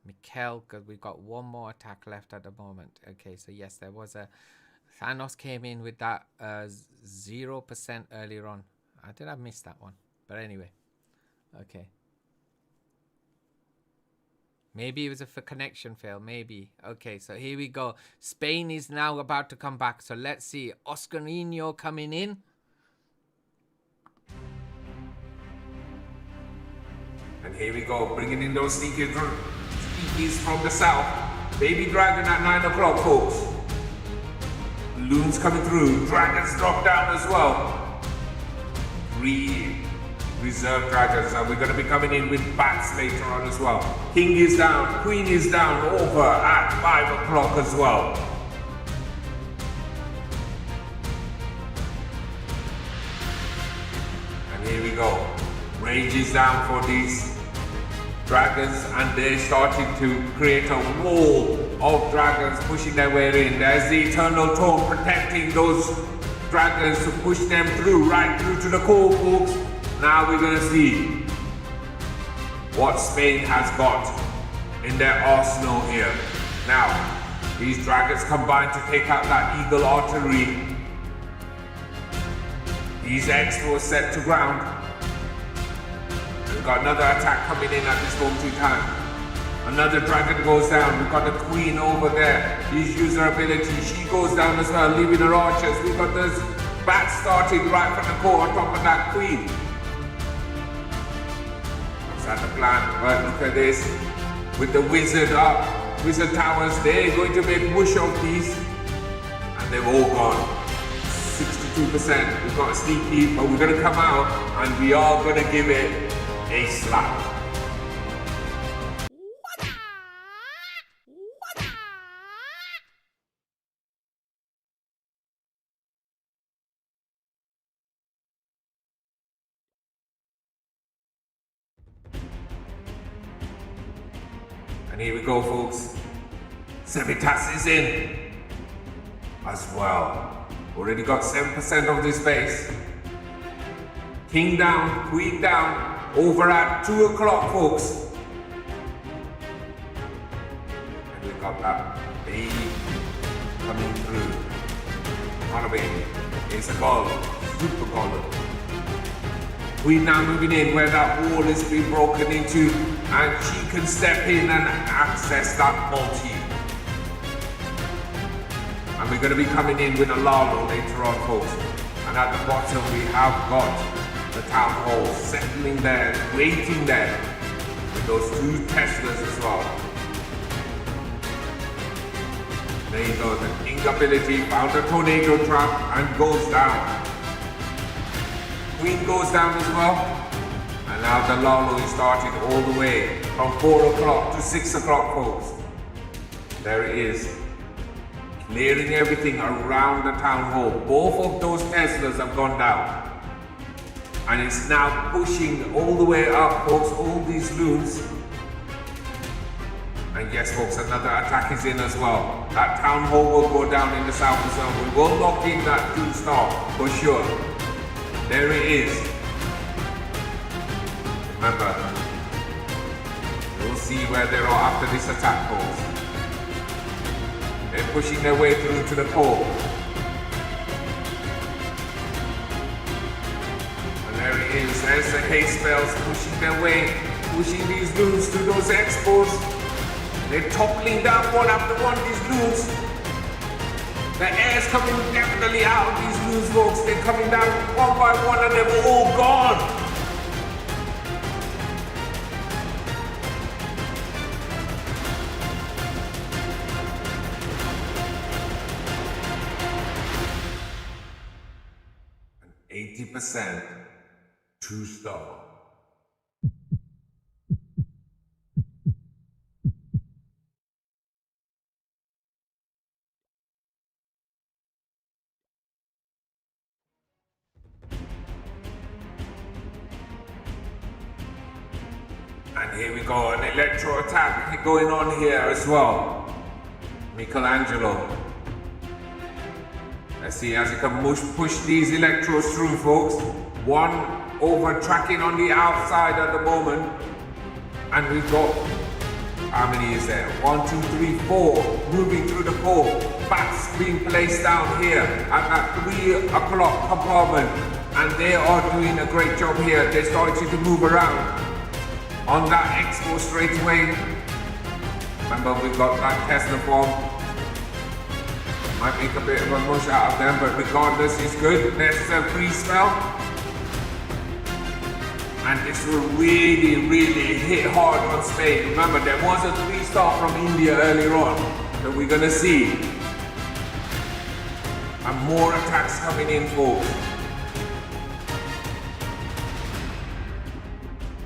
Mikkel, because we've got 1 more attack left at the moment. Okay, so yes, there was a... Thanos came in with that 0% earlier on. I think I missed that one. But anyway. Okay. Maybe it was a connection fail. Maybe. Okay, so here we go. Spain is now about to come back. So let's see. Oscarino coming in. And here we go. Bringing in those sneakies from the south. Baby Dragon at 9 o'clock, folks. Loons coming through. Dragons drop down as well. 3 reserve dragons, and we're going to be coming in with bats later on as well. King is down, queen is down over at 5 o'clock as well. And here we go. Rage is down for these dragons, and they're starting to create a wall of dragons pushing their way in. There's the Eternal Taunt protecting those dragons to push them through, right through to the core, folks. Now we're going to see what Spain has got in their arsenal here. Now, these dragons combine to take out that eagle artillery. These X were set to ground. We've got another attack coming in at this moment in time. Another dragon goes down. We've got the queen over there. He's used her ability. She goes down as well, leaving her archers. We've got this bat starting right from the core on top of that queen. Is that the plan? But look at this. With the wizard up, wizard towers, they're going to make mush of these. And they've all gone. 62%. We've got a sneak peek, but we're going to come out and we are going to give it a slap. And here we go, folks. Semitas is in as well. Already got 7% of this base. King down, queen down, over at 2 o'clock, folks. And we got that baby coming through. Not a baby, it's a golem, super golem. Queen now moving in where that wall has been broken into, and she can step in and access that multi. And we're going to be coming in with a Lalo later on, folks. And at the bottom we have got the town hall settling there, waiting there with those 2 Teslas as well. There you go, the King ability found a tornado trap and goes down. Queen goes down as well. And now the Lalo is started all the way from 4 o'clock to 6 o'clock, folks. There it is. Clearing everything around the town hall. Both of those Teslas have gone down. And it's now pushing all the way up, folks, all these loons. And yes, folks, another attack is in as well. That town hall will go down in the south as well. We will lock in that 2-star for sure. There it is. Remember, we'll see where they are after this attack, folks. They're pushing their way through to the core. And there it is. There's the haste spells pushing their way, pushing these loons through those expos. They're toppling down one after one, these loons. The air's coming definitely out of these loons, folks. They're coming down one by one and they're all gone. And 80% 2-star. And here we go, an electro attack going on here as well. Michelangelo. Let's see as he can push these electros through, folks. One over tracking on the outside at the moment. And we've got, how many is there? 1, 2, 3, 4 moving through the core. Bats being placed down here at that 3 o'clock compartment. And they are doing a great job here. They're starting to move around on that expo straight away. Remember, we've got that Tesla form. Might make a bit of a mush out of them, but regardless, it's good. There's a free spell. And this will really, really hit hard on Spain. Remember, there was a 3-star from India earlier on that we're gonna see. And more attacks coming in, folks.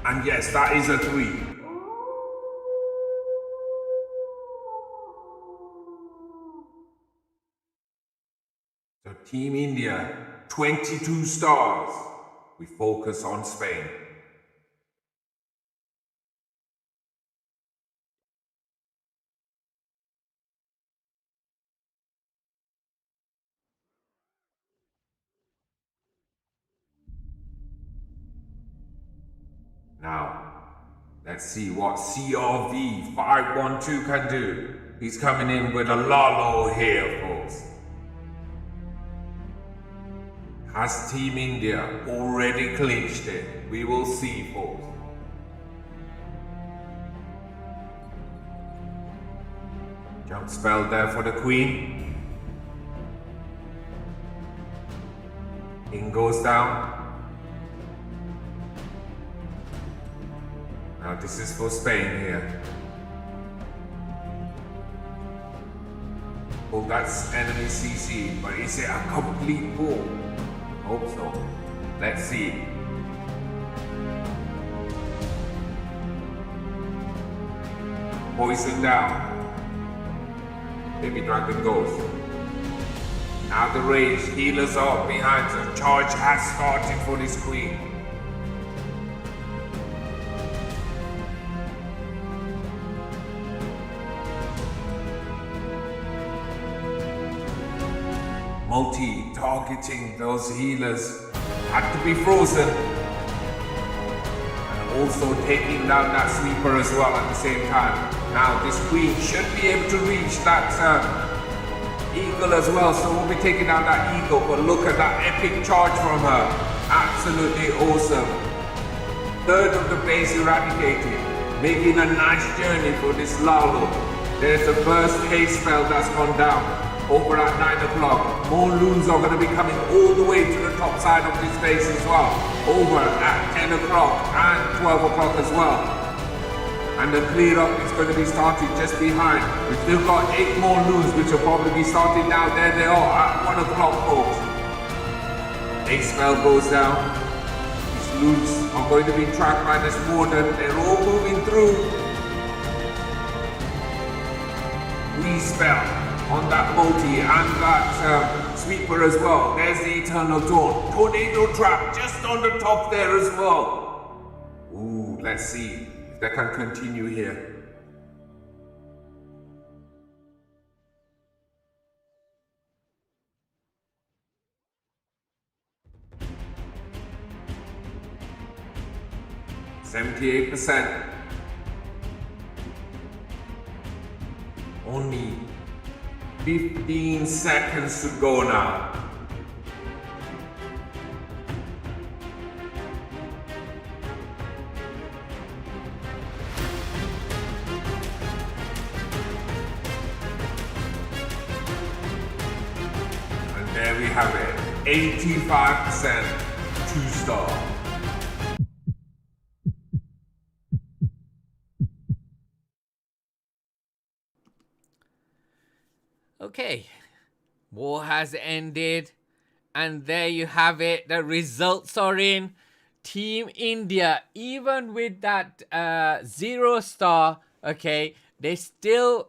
And yes, that is a 3. So Team India, 22 stars. We focus on Spain. Now, let's see what CRV 512 can do. He's coming in with a Lalo here, folks. Has Team India already clinched it? We will see, folks. Jump spell there for the Queen. King goes down. Now this is for Spain here. Oh, that's enemy CC, but is it a complete ball? Hope so. Let's see. Poison down. Baby Dragon goes. Now the rage, healers are behind. The charge has started for this queen. Multi-targeting those healers had to be frozen. And also taking down that sweeper as well at the same time. Now this queen should be able to reach that eagle as well, so we'll be taking down that eagle, but look at that epic charge from her. Absolutely awesome. Third of the base eradicated, making a nice journey for this Lalo. There's a burst haste spell that's gone down over at 9 o'clock. More loons are going to be coming all the way to the top side of this base as well, over at 10 o'clock and 12 o'clock as well. And the clear up is going to be starting just behind. We've still got 8 more loons which will probably be starting now. There they are at 1 o'clock, folks. A spell goes down. These loons are going to be tracked by this warden. They're all moving through. Respell on that multi and that sweeper as well. There's the Eternal Dawn. Tornado trap just on the top there as well. Ooh, let's see. That can continue here. %78%. Only 15 seconds to go now. There we have it, 85% 2-star. Okay, war has ended, and there you have it. The results are in. Team India, even with that 0-star, okay, they still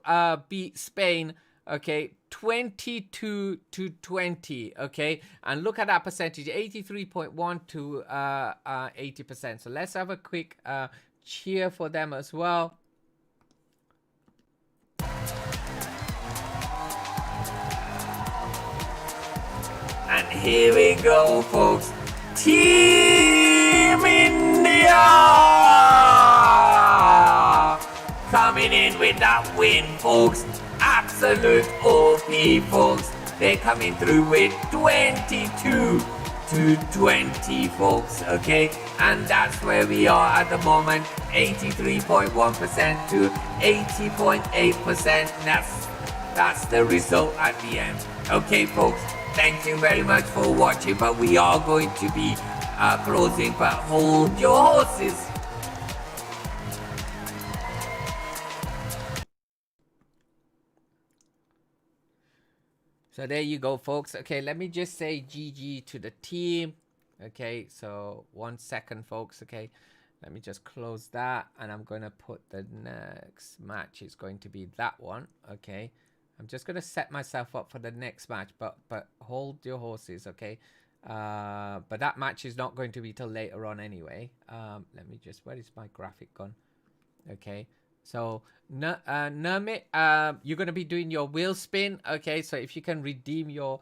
beat Spain, okay, 22 to 20, okay, and look at that percentage, 83.1 to 80%. So let's have a quick cheer for them as well. And here we go, folks. Team India coming in with that win, folks. Absolute OP, folks. They're coming through with 22 to 20, folks, okay? And that's where we are at the moment, 83.1% to 80.8%. That's the result at the end. Okay, folks, thank you very much for watching, but we are going to be closing, but hold your horses. So there you go, folks. Okay, let me just say GG to the team. Okay, so 1 second, folks. Okay, let me just close that, and I'm going to put the next match is going to be that one. Okay, I'm just going to set myself up for the next match, but hold your horses, okay? But that match is not going to be till later on anyway. Let me just, where is my graphic gone? Okay, so Nermit, you're going to be doing your wheel spin, okay? So if you can redeem your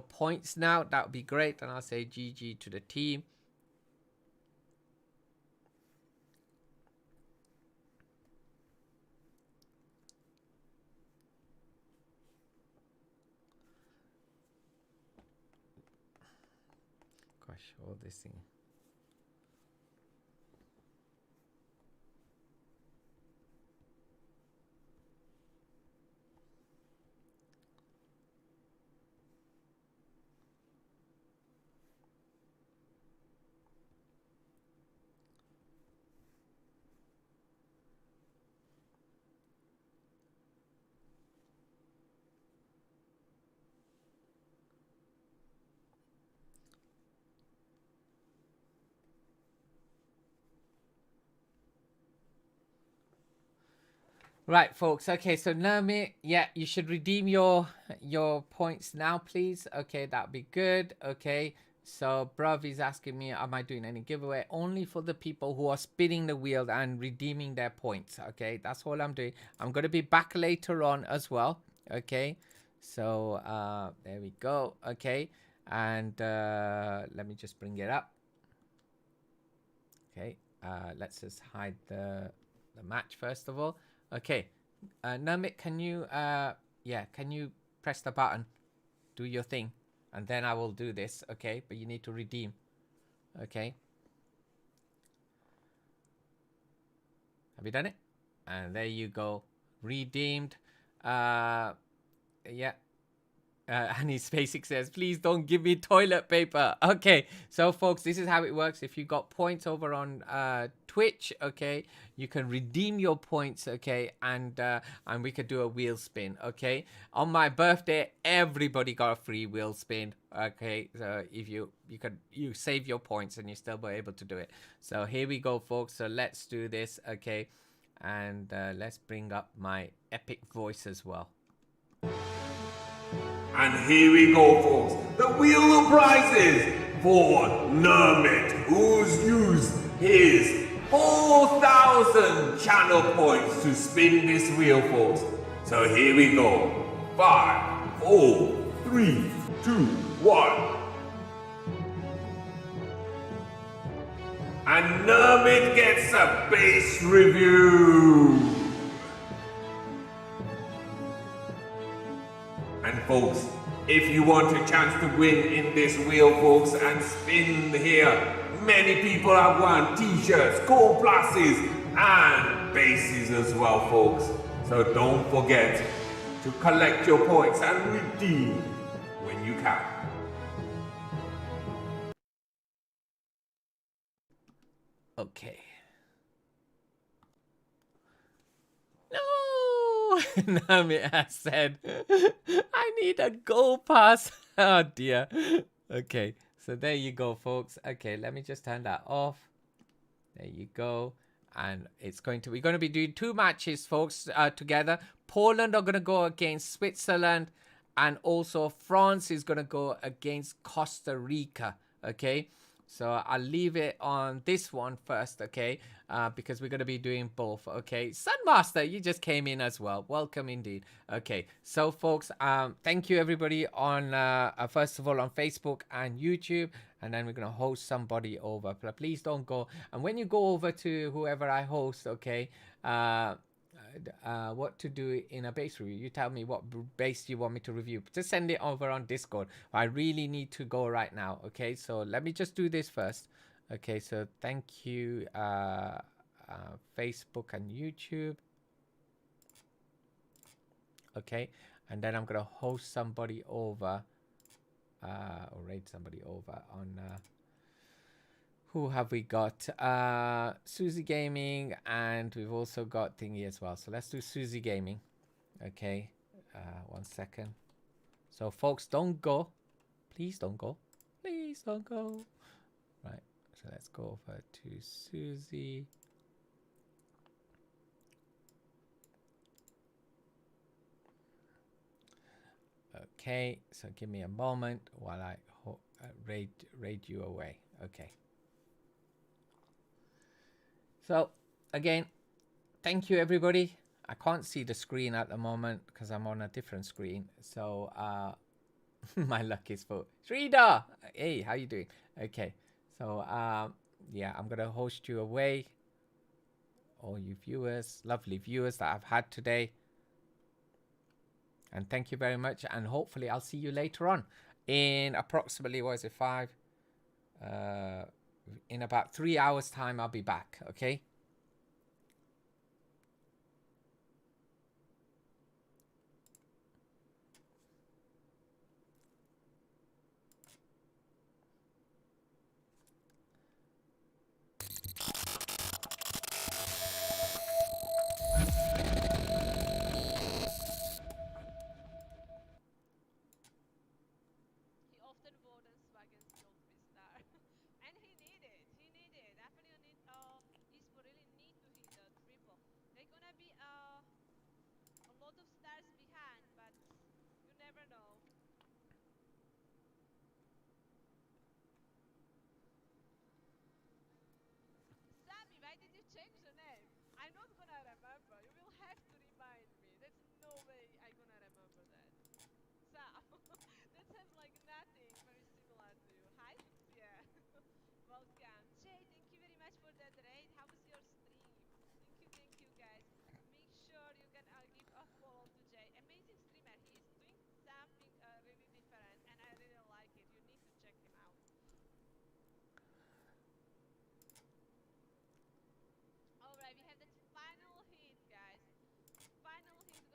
points now, that would be great. And I'll say GG to the team. Gosh, all this thing. Right, folks. Okay, so Nermit, yeah, you should redeem your points now, please. Okay, that'd be good. Okay, so bruv is asking me, am I doing any giveaway? Only for the people who are spinning the wheel and redeeming their points. Okay, that's all I'm doing. I'm gonna be back later on as well. Okay, so there we go. Okay, and let me just bring it up. Okay, let's just hide the match first of all. Okay, Namik, can you can you press the button, do your thing, and then I will do this. Okay, but you need to redeem. Okay, have you done it? And there you go, redeemed. Yeah, and his basic says, please don't give me toilet paper. Okay, so folks, this is how it works. If you got points over on Twitch, okay, you can redeem your points, okay, and we could do a wheel spin, okay. On my birthday, everybody got a free wheel spin, okay. So if you save your points and you still were able to do it. So here we go, folks. So let's do this, okay, and let's bring up my epic voice as well. And here we go, folks. The wheel of prizes for Nermit, who's used his 4,000 channel points to spin this wheel, folks. So here we go. 5, 4, 3, 2, 1. And Nermit gets a base review. And folks, if you want a chance to win in this wheel, folks, and spin here, many people have won t-shirts, gold pluses, and bases as well, folks. So don't forget to collect your points and redeem when you can. Okay. No, Nami has said, I need a gold pass. Oh dear. Okay, so there you go, folks. Okay, let me just turn that off. There you go. And it's going to, we're going to be doing 2 matches, folks, together. Poland are going to go against Switzerland, and also France is going to go against Costa Rica. Okay, so I'll leave it on this one first, okay, because we're going to be doing both. Okay, Sunmaster, you just came in as well. Welcome indeed. Okay, so folks, thank you everybody on first of all on Facebook and YouTube, and then we're going to host somebody over. Please don't go, and when you go over to whoever I host, okay, what to do in a base review. You tell me what base you want me to review. Just send it over on Discord. I really need to go right now. Okay, so let me just do this first. Okay, so thank you, Facebook and YouTube. Okay, and then I'm gonna host somebody over, or raid somebody over on. Who have we got? Susie Gaming, and we've also got Thingy as well. So let's do Susie Gaming. Okay, 1 second. So folks, don't go. Please don't go. Please don't go. Right, so let's go over to Susie. Okay, so give me a moment while I raid you away. Okay. So again, thank you everybody. I can't see the screen at the moment because I'm on a different screen. So my luck is full. Srida, hey, how you doing? Okay, so yeah, I'm gonna host you away. All you viewers, lovely viewers that I've had today. And thank you very much. And hopefully I'll see you later on in approximately, in about 3 hours time, I'll be back. Okay.